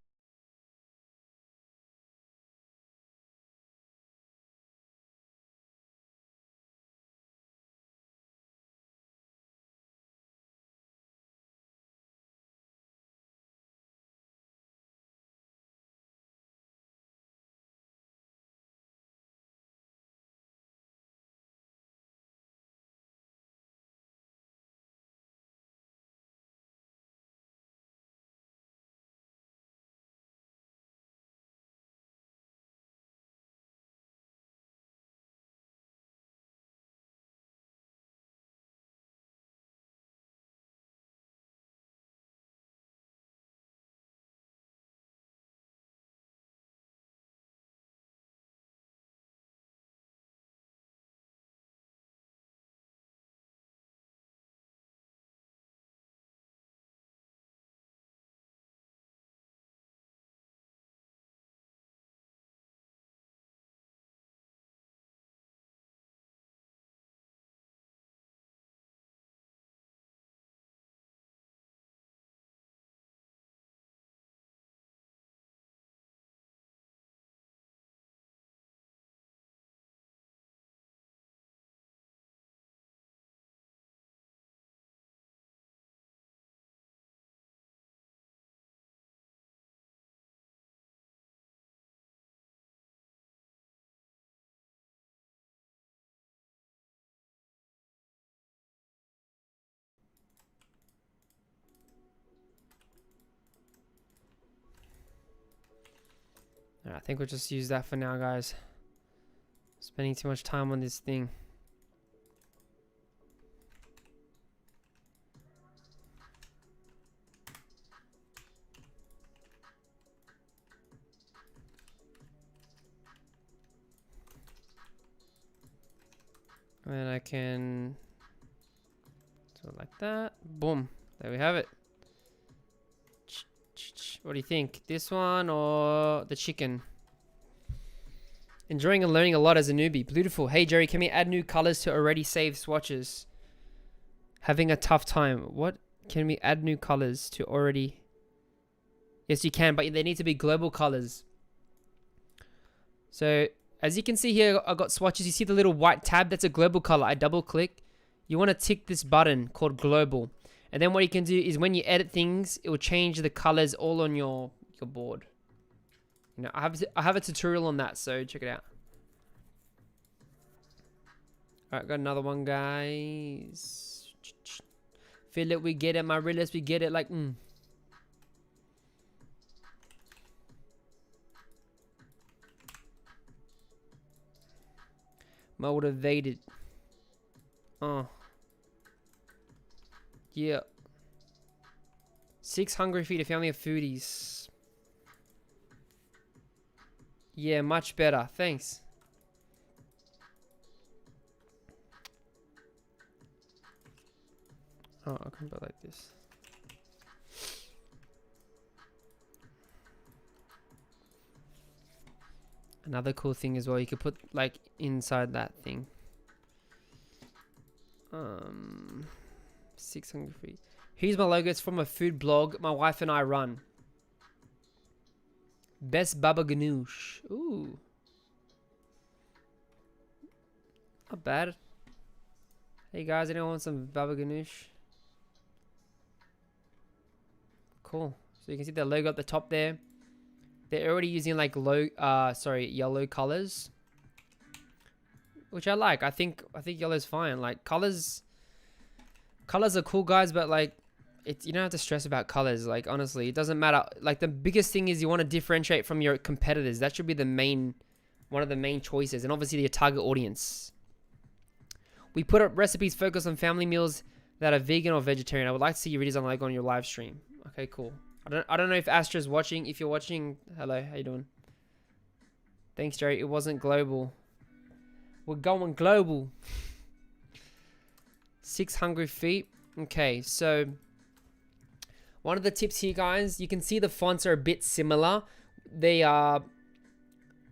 [SPEAKER 1] I think we'll just use that for now, guys. Spending too much time on this thing. And I can do it like that. Boom. There we have it. What do you think? This one or the chicken? Enjoying and learning a lot as a newbie. Beautiful. Hey, Jerry, can we add new colors to already saved swatches? Having a tough time. What? Can we add new colors to already... Yes, you can, but they need to be global colors. So, as you can see here, I got swatches. You see the little white tab? That's a global color. I double click. You want to tick this button called global. And then what you can do is when you edit things, it will change the colors all on your board. You know, I have a tutorial on that, so check it out. Alright, got another one, guys. Feel it, we get it, my realist, we get it, like, Motivated. Yeah. 6 hungry feet, a family of foodies. Yeah, much better. Thanks. Oh, I can put like this. Another cool thing as well, you could put like inside that thing. 600 feet. Here's my logo. It's from a food blog my wife and I run. Best baba ganoush. Ooh. Not bad. Hey guys, anyone want some baba ganoush? Cool. So you can see the logo at the top there. They're already using like yellow colors, which I like. I think yellow's fine. Like colors are cool, guys, but like you don't have to stress about colors. Like honestly, it doesn't matter. Like the biggest thing is you want to differentiate from your competitors. That should be one of the main choices, and obviously your target audience. We put up recipes focused on family meals that are vegan or vegetarian. I would like to see your redesign logo on your live stream. Okay, cool. I don't know if Astra's watching. If you're watching, hello, how you doing? Thanks, Jerry. It wasn't global. We're going global. 6 hungry feet. Okay, so one of the tips here, guys, you can see the fonts are a bit similar. They are,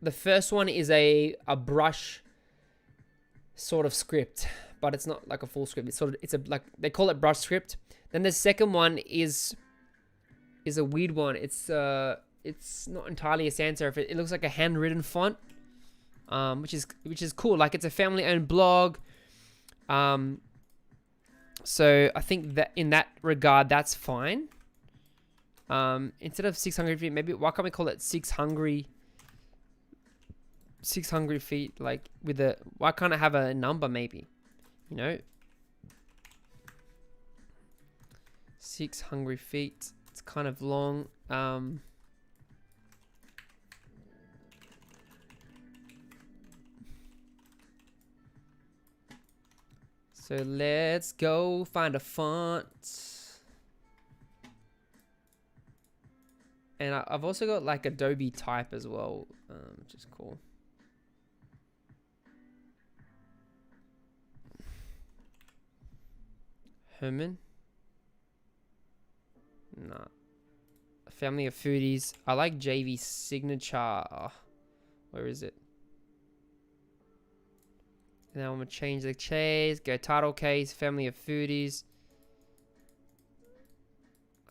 [SPEAKER 1] the first one is a brush sort of script, but it's not like a full script. It's a like, they call it brush script. Then the second one is a weird one. It's not entirely a sans serif. It looks like a handwritten font, which is cool. Like, it's a family owned blog. So I think that in that regard, that's fine. Instead of 6 hungry feet, maybe why can't we call it 6 hungry feet? Like, with a, why can't I have a number maybe? You know, 6 hungry feet. It's kind of long. So let's go find a font. And I've also got like Adobe Type as well, which is cool. Herman? Nah. A family of foodies. I like JV's signature. Oh, where is it? Now I'm gonna change the case. Go title case. Family of foodies.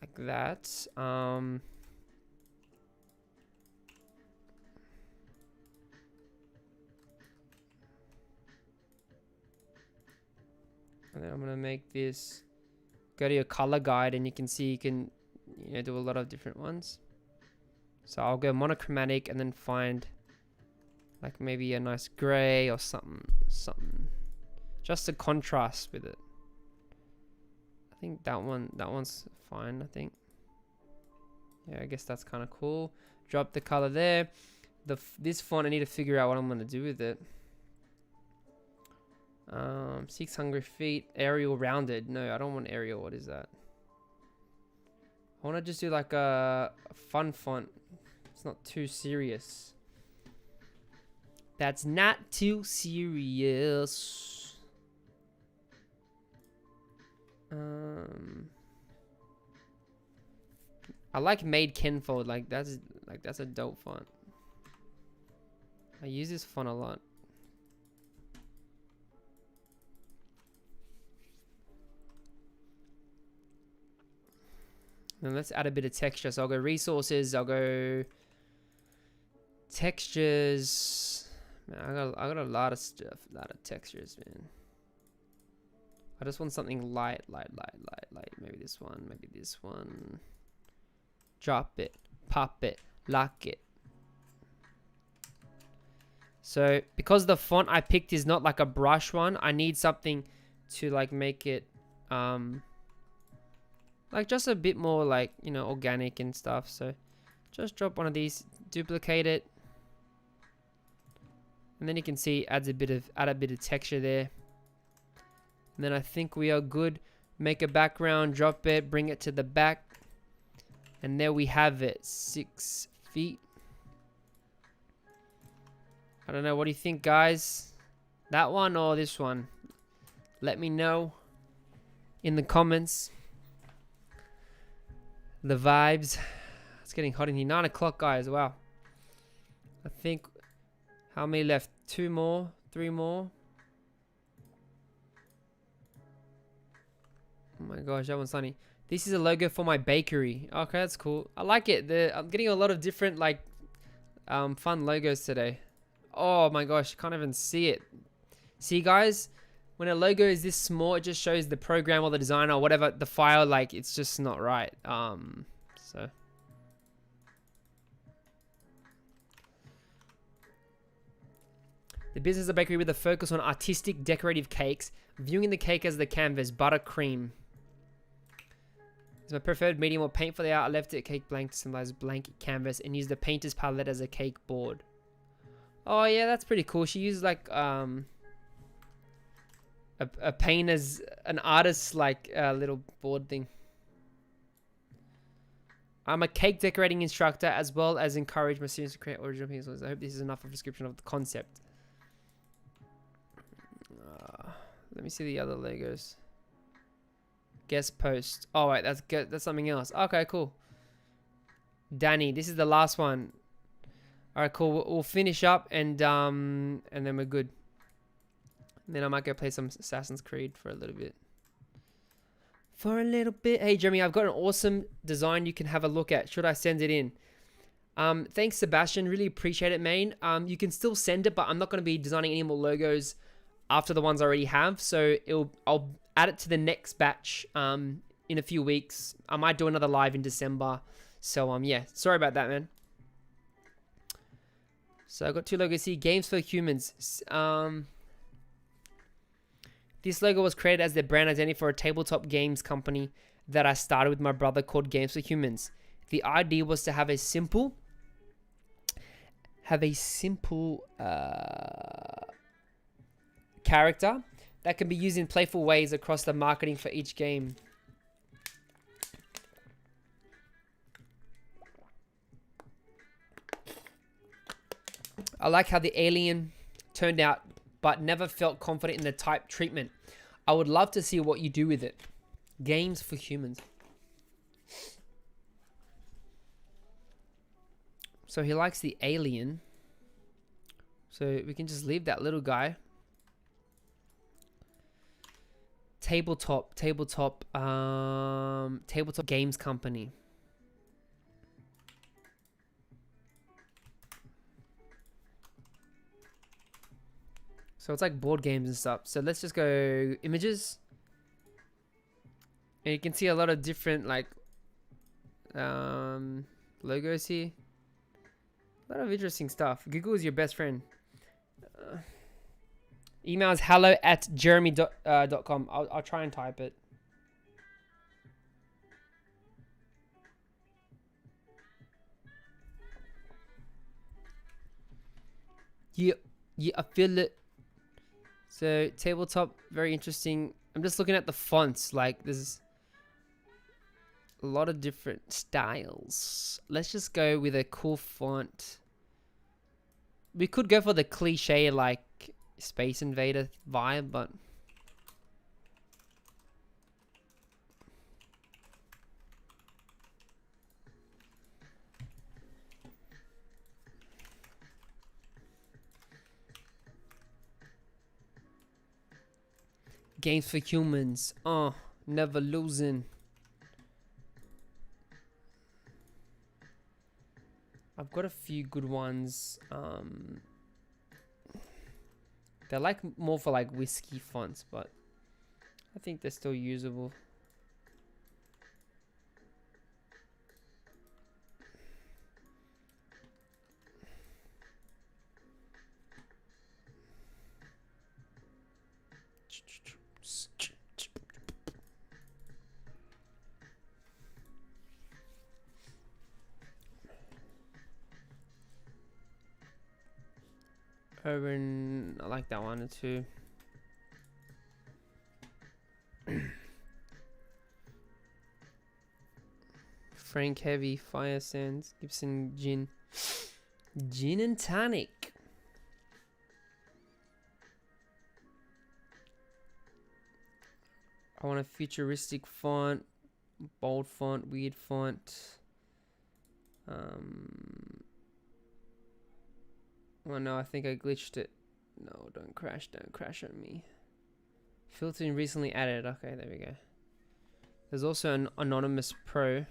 [SPEAKER 1] Like that. And then I'm gonna make this, go to your color guide, and you can see you can, you know, do a lot of different ones. So I'll go monochromatic and then find like maybe a nice gray or something, just to contrast with it. I think that one's fine, I think. Yeah, I guess that's kind of cool. Drop the color there. This font, I need to figure out what I'm gonna do with it. 6 hungry feet, Arial rounded. No, I don't want Arial. What is that? I want to just do like a fun font. It's not too serious. That's not too serious. I like Made Kenfold. Like that's a dope font. I use this font a lot. Then let's add a bit of texture. So I'll go resources. I'll go textures. Man, I got a lot of stuff, a lot of textures, man. I just want something light. Maybe this one. Drop it, pop it, lock it. So because the font I picked is not like a brush one, I need something to like make it like just a bit more like, you know, organic and stuff. So just drop one of these, duplicate it, and then you can see add a bit of texture there. And then I think we are good. Make a background, drop it, bring it to the back, and there we have it. 6 feet. I don't know, what do you think, guys? That one or this one? Let me know in the comments. The vibes. It's getting hot in here. 9 o'clock, guys. Wow. I think, how many left? 2 more? 3 more? Oh my gosh, that one's funny. This is a logo for my bakery. Okay, that's cool. I like it. I'm getting a lot of different like fun logos today. Oh my gosh, can't even see it. See, guys, when a logo is this small, it just shows the program or the designer or whatever, the file, like it's just not right. So the business of bakery with a focus on artistic decorative cakes, viewing the cake as the canvas, buttercream. It's my preferred medium or paint for the art. I left it cake blank to symbolize blank canvas and used the painter's palette as a cake board. Oh yeah, that's pretty cool. She used like a painter's, an artist's like little board thing. I'm a cake decorating instructor as well as encourage my students to create original pieces. I hope this is enough of a description of the concept. Let me see the other Legos. Guest post. Oh wait, that's good. That's something else. Okay, cool. Danny, this is the last one. All right, cool. We'll finish up and then we're good. And then I might go play some Assassin's Creed for a little bit. Hey, Jeremy, I've got an awesome design you can have a look at. Should I send it in? Thanks, Sebastian. Really appreciate it, man. You can still send it, but I'm not going to be designing any more logos after the ones I already have. So I'll add it to the next batch in a few weeks. I might do another live in December. So, yeah. Sorry about that, man. So, I've got 2 logos here. Games for Humans. This logo was created as the brand identity for a tabletop games company that I started with my brother called Games for Humans. The idea was to have a simple character that can be used in playful ways across the marketing for each game. I like how the alien turned out, but never felt confident in the type treatment. I would love to see what you do with it. Games for Humans. So he likes the alien. So we can just leave that little guy. Tabletop games company. So it's like board games and stuff. So let's just go images. And you can see a lot of different like logos here. A lot of interesting stuff. Google is your best friend. Email is hello@jeremy.com. I'll try and type it. Yeah, I feel it. So tabletop, very interesting. I'm just looking at the fonts. Like there's a lot of different styles. Let's just go with a cool font. We could go for the cliche like Space Invader vibe, but Games for Humans. Never losing. I've got a few good ones. They're like more for like whiskey fonts, but I think they're still usable. Urban, I like that one too. Frank Heavy, Fire Sands, Gibson Gin. Gin and tonic. I want a futuristic font, bold font, weird font. Oh no, I think I glitched it. No, don't crash on me. Filtering recently added. Okay, there we go. There's also an Anonymous Pro.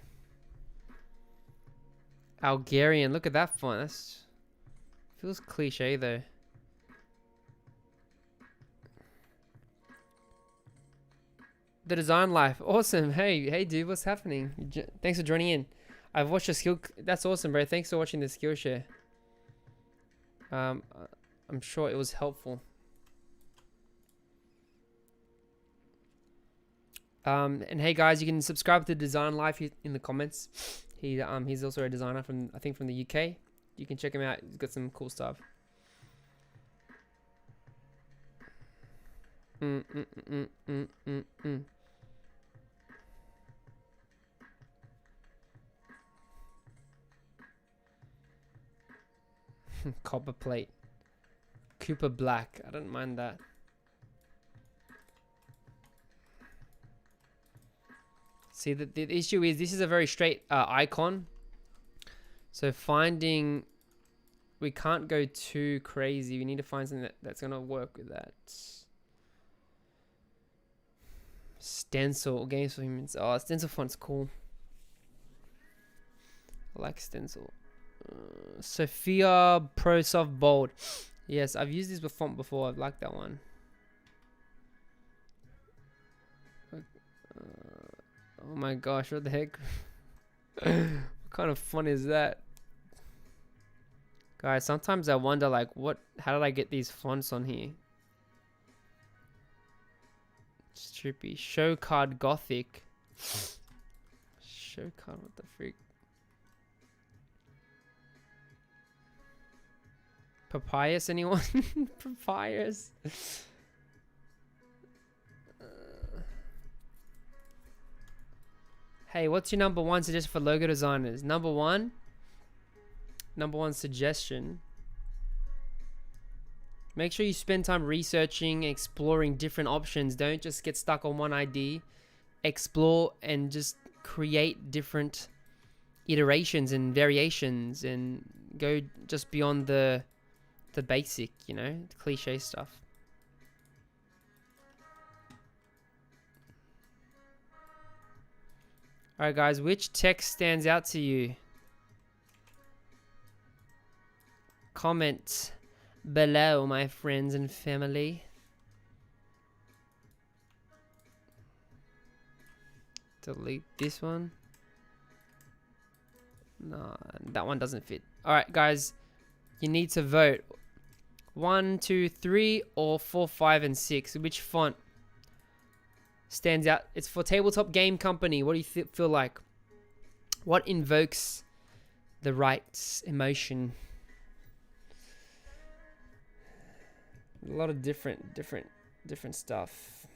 [SPEAKER 1] Algerian, look at that font. That's feels cliche though. The Design Life, awesome. Hey dude, what's happening? Thanks for joining in. I've watched a skill. That's awesome, bro. Thanks for watching the Skillshare. I'm sure it was helpful. And hey guys, you can subscribe to Design Life in the comments. He's also a designer from, I think, from the UK. You can check him out. He's got some cool stuff. Mm, mm, mm, mm, mm, mm. Copper plate. Cooper black. I don't mind that. See, the issue is this is a very straight icon. So finding... We can't go too crazy. We need to find something that's going to work with that. Stencil. Games for humans. Oh, Stencil Fonts cool. I like Stencil. Sophia Pro Soft Bold. Yes, I've used this font before. I've liked that one. Oh my gosh, what the heck? What kind of font is that? Guys, sometimes I wonder like how did I get these fonts on here? It's trippy. Show card Gothic. Show card, what the freak? Papyrus, anyone? Papyrus. Hey, what's your number one suggestion for logo designers? Number one suggestion. Make sure you spend time researching, exploring different options. Don't just get stuck on one idea. Explore and just create different iterations and variations and go just beyond the basic, you know, the cliche stuff. Alright guys, which text stands out to you? Comment below, my friends and family. Delete this one. No, that one doesn't fit. Alright guys, you need to vote. 1, 2, 3, or 4, 5, and 6. Which font stands out? It's for Tabletop Game Company. What do you feel like? What invokes the right emotion? A lot of different stuff.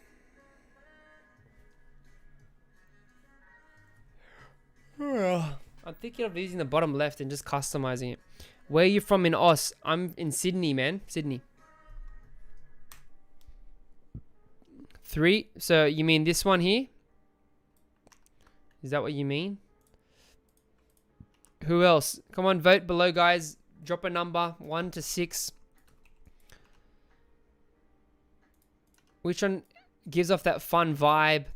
[SPEAKER 1] I'm thinking of using the bottom left and just customizing it. Where are you from in Oz? I'm in Sydney, man. Sydney. 3. So you mean this one here? Is that what you mean? Who else? Come on, vote below, guys. Drop a number, 1 to 6. Which one gives off that fun vibe?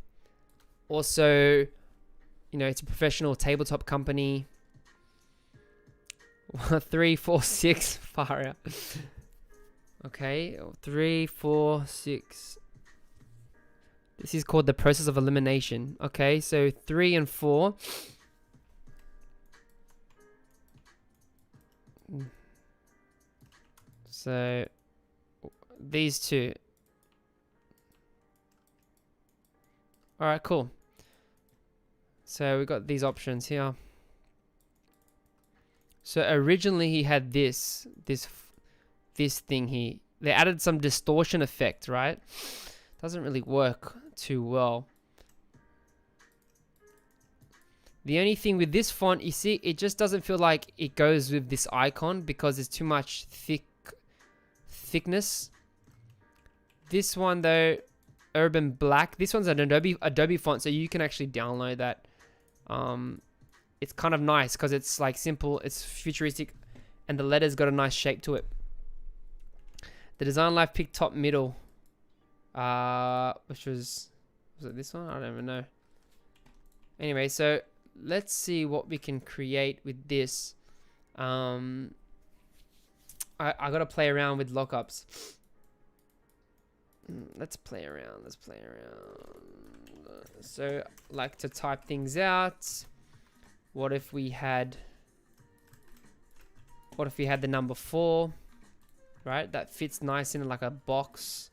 [SPEAKER 1] Also, you know, it's a professional tabletop company. 3, 4, 6. Far out. Okay, 3, 4, 6. This is called the process of elimination. Okay, so 3 and 4. So these two. All right, cool. So we got these options here. So originally he had this thing here. They added some distortion effect, right? Doesn't really work too well. The only thing with this font, you see, it just doesn't feel like it goes with this icon because there's too much thickness. This one though, Urban Black. This one's an Adobe font, so you can actually download that. It's kind of nice because it's like simple, it's futuristic, and the letters got a nice shape to it. The Design Life picked top middle, which was it this one? I don't even know. Anyway, so let's see what we can create with this. I gotta play around with lockups. Let's play around. So, like to type things out. What if we had the number 4, right? That fits nice in like a box.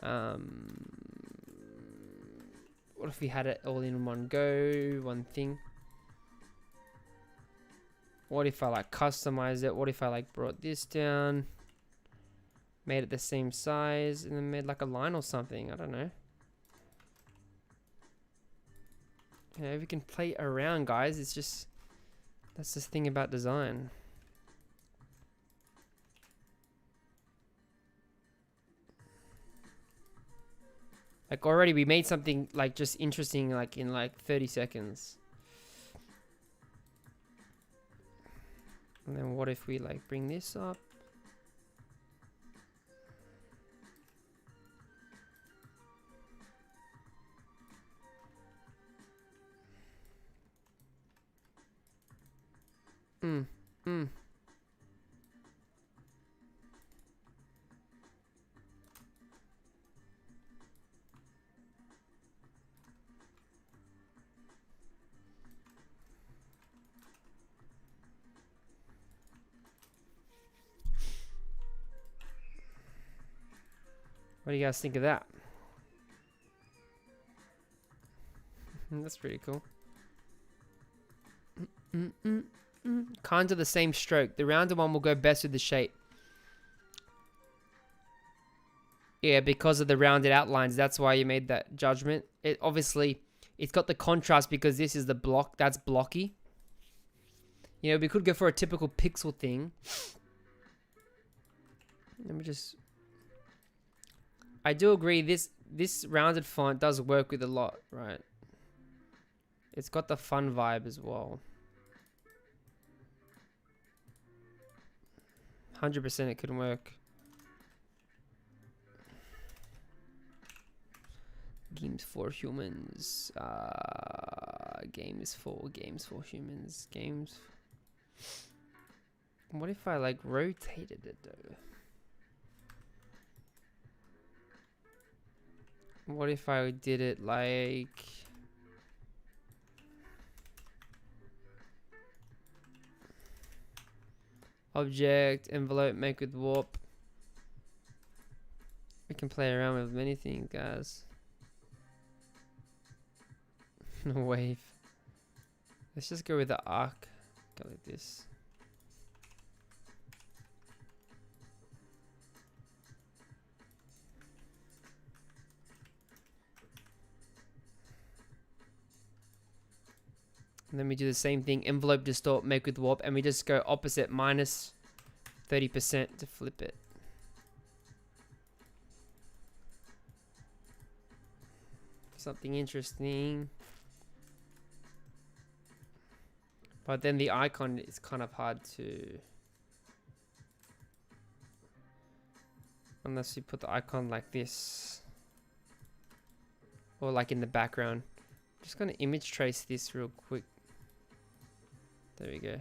[SPEAKER 1] What if we had it all in one go, one thing? What if I like customize it? What if I like brought this down? Made it the same size and then made like a line or something. I don't know. Yeah, we can play around, guys. It's just, that's the thing about design. Like already we made something like just interesting like in like 30 seconds. And then what if we like bring this up? What do you guys think of that? That's pretty cool. Kinds of the same stroke. The rounded one will go best with the shape. Yeah, because of the rounded outlines, that's why you made that judgment. It obviously, it's got the contrast because this is the block, that's blocky. You know, we could go for a typical pixel thing. Let me just... I do agree, this rounded font does work with a lot, right? It's got the fun vibe as well. 100% it could work. Games for humans. Games for humans. Games. What if I like rotated it though? What if I did it like... Object, envelope, make with warp. We can play around with many things, guys. Wave. Let's just go with the arc. Go like this. And then we do the same thing, envelope, distort, make with warp, and we just go opposite, minus 30% to flip it. Something interesting. But then the icon is kind of hard to... Unless you put the icon like this. Or like in the background. I'm just gonna image trace this real quick. There we go.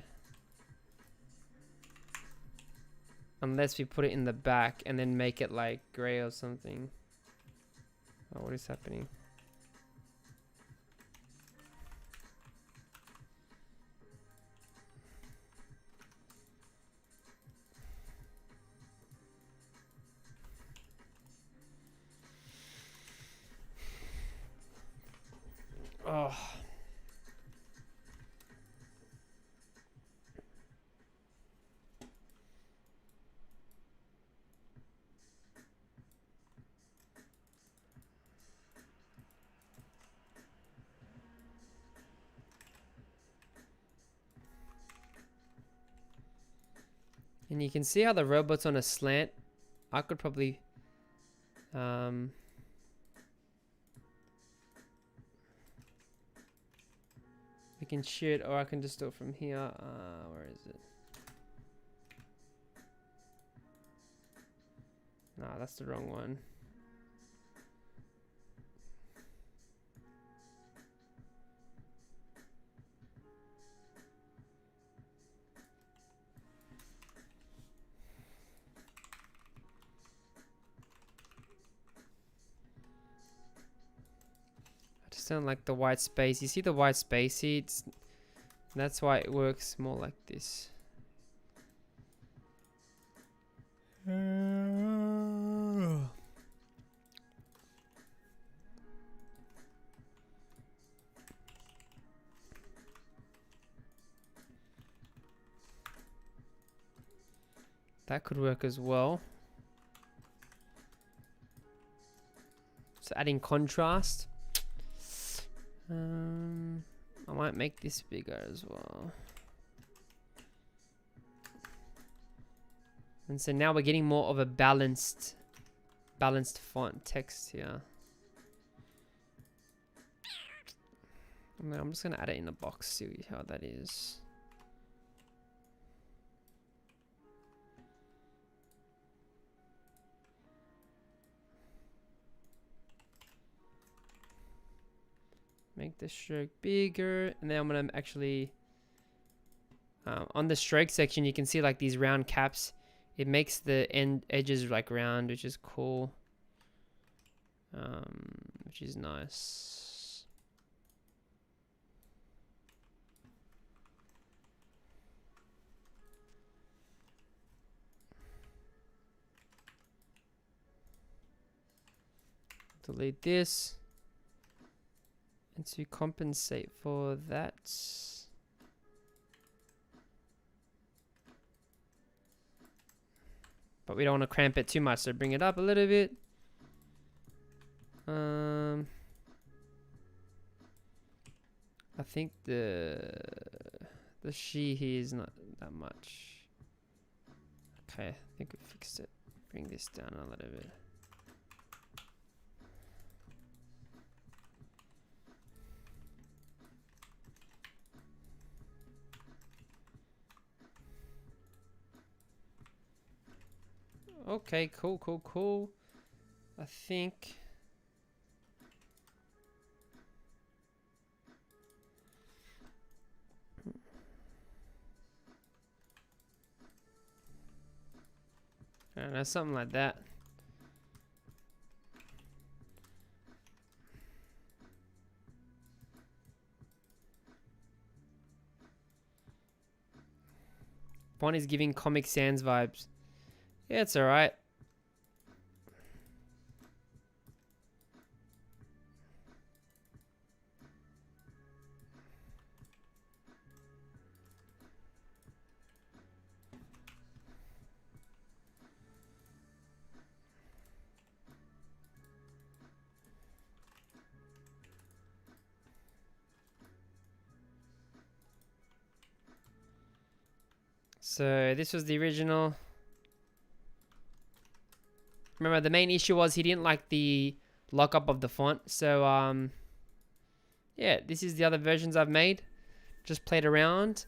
[SPEAKER 1] Unless we put it in the back and then make it like gray or something. Oh, what is happening? Oh. And you can see how the robot's on a slant. I could probably we can shoot, or I can just do it from here. Where is it? Nah, that's the wrong one. I just don't like the white space. You see the white space? See, it's, that's why it works more like this. That could work as well. So adding contrast. I might make this bigger as well. And so now we're getting more of a balanced font text here. I'm just gonna add it in a box, see how that is. Make the stroke bigger, and then I'm gonna actually on the stroke section you can see like these round caps. It makes the edges like round, which is cool, which is nice. Delete this. And to compensate for that, but we don't want to cramp it too much, so bring it up a little bit. I think the she here is not that much. Okay, I think we fixed it. Bring this down a little bit. Okay, cool. I think I don't know, something like that. Font is giving Comic Sans vibes. Yeah, it's alright. So this was the original. Remember, the main issue was he didn't like the lockup of the font. So, yeah, this is the other versions I've made. Just played around.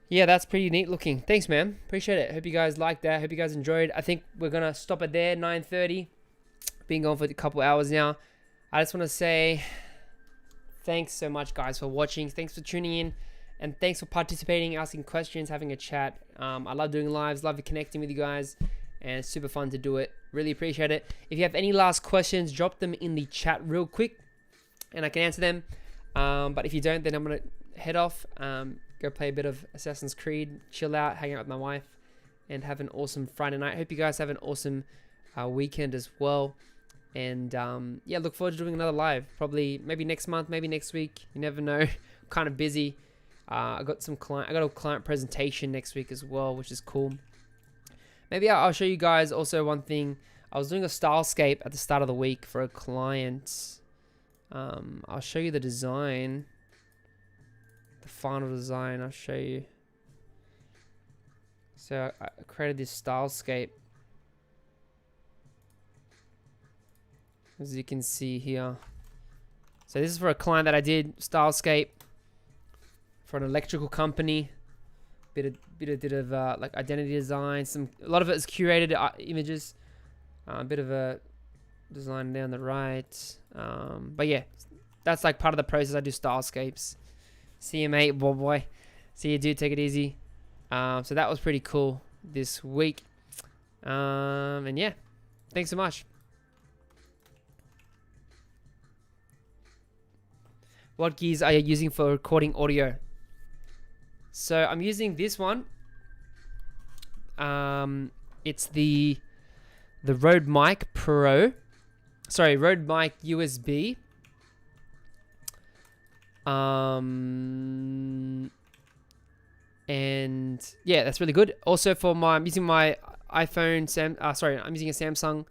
[SPEAKER 1] Yeah, that's pretty neat looking. Thanks, man. Appreciate it. Hope you guys liked that. Hope you guys enjoyed. I think we're going to stop it there, 9:30. Been going for a couple hours now. I just want to say thanks so much, guys, for watching. Thanks for tuning in. And thanks for participating, asking questions, having a chat. I love doing lives. Love connecting with you guys. And it's super fun to do it. Really appreciate it. If you have any last questions, drop them in the chat real quick and I can answer them. But if you don't, then I'm going to head off, go play a bit of Assassin's Creed, chill out, hang out with my wife, and have an awesome Friday night. Hope you guys have an awesome weekend as well. And yeah, look forward to doing another live. Probably maybe next month, maybe next week. You never know. I'm kind of busy. I got a client presentation next week as well, which is cool. Maybe I'll show you guys also one thing. I was doing a stylescape at the start of the week for a client. I'll show you the design. The final design, I'll show you. So I created this stylescape. As you can see here. So this is for a client that I did stylescape for an electrical company. Bit of like identity design. A lot of it is curated images. A bit of a design down the right. But yeah, that's like part of the process. I do stylescapes. See you, mate. Boy. See you, dude. Take it easy. So that was pretty cool this week. And yeah, thanks so much. What keys are you using for recording audio? So I'm using this one. It's the Rode Mic Pro. Sorry, Rode Mic USB. And yeah, that's really good. Also for I'm using my iPhone. I'm using a Samsung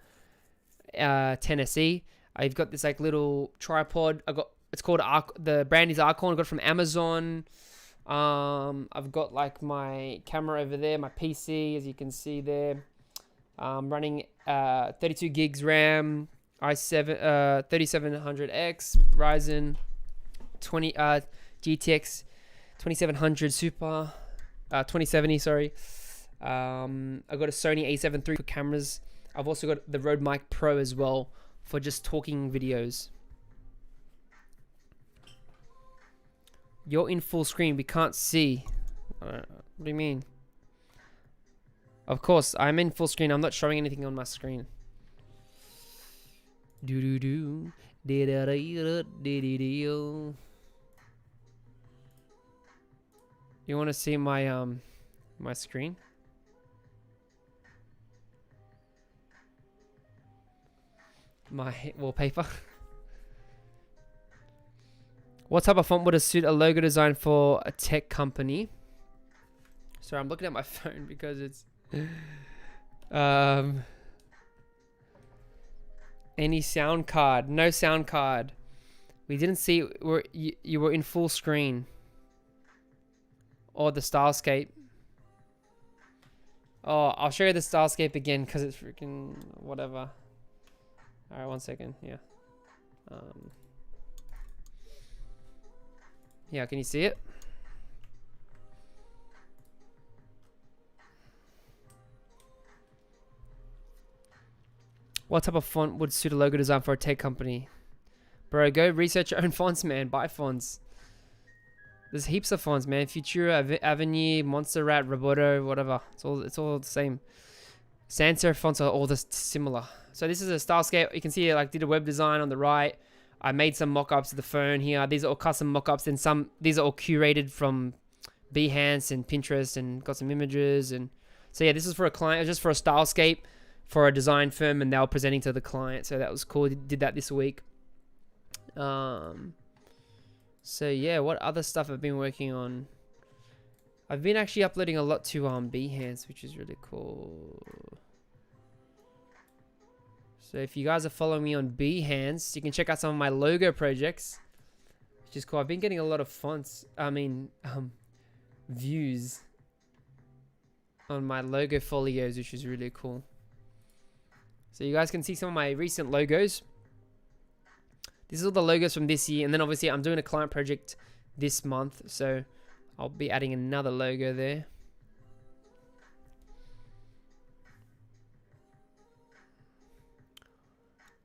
[SPEAKER 1] 10SE. I've got this like little tripod. It's called the brand is Archon. I got it from Amazon. I've got like my camera over there, my PC, as you can see there. Running 32 gigs RAM, i7 3700X Ryzen GTX 2700 Super 2070. Sorry. I've got a Sony A7 III for cameras. I've also got the Rode Mic Pro as well for just talking videos. You're in full screen. We can't see. What do you mean? Of course, I'm in full screen. I'm not showing anything on my screen. Do do do. You want to see my my screen? My wallpaper. What type of font would suit a logo design for a tech company? Sorry, I'm looking at my phone because it's any sound card? No sound card. We didn't see you were in full screen. Or the Stylescape. Oh, I'll show you the Stylescape again because it's freaking whatever. All right, 1 second. Yeah. Yeah, can you see it? What type of font would suit a logo design for a tech company? Bro, go research your own fonts, man. Buy fonts. There's heaps of fonts, man. Futura, Avenue, Montserrat, Roboto, whatever. It's all the same. Sans serif fonts are all just similar. So this is a Stylescape. You can see I did a web design on the right. I made some mock-ups of the phone here. These are all custom mock-ups, and these are all curated from Behance and Pinterest, and got some images. And so yeah, this is for a client, just for a Stylescape for a design firm, and they were presenting to the client. So that was cool. Did that this week. So yeah, what other stuff I've been working on? I've been actually uploading a lot to Behance, which is really cool. So if you guys are following me on Behance, you can check out some of my logo projects, which is cool. I've been getting a lot of views on my logo folios, which is really cool. So you guys can see some of my recent logos. This is all the logos from this year, and then obviously I'm doing a client project this month, so I'll be adding another logo there.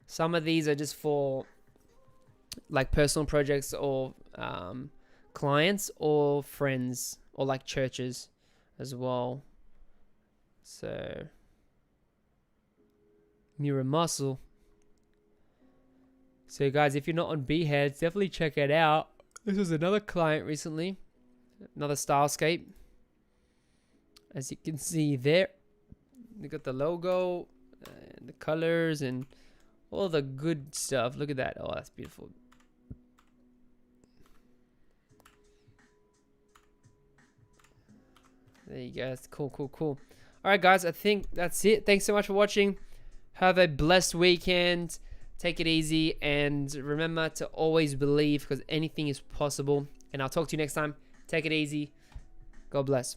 [SPEAKER 1] Some of these are just for like personal projects or clients or friends or like churches as well. So Mirror Muscle. So guys, if you're not on Behance, definitely check it out. This was another client recently. Another Stylescape. As you can see there, they got the logo and the colors and all the good stuff. Look at that. Oh, that's beautiful. There you go. That's cool, cool, cool. All right, guys. I think that's it. Thanks so much for watching. Have a blessed weekend. Take it easy. And remember to always believe, because anything is possible. And I'll talk to you next time. Take it easy. God bless.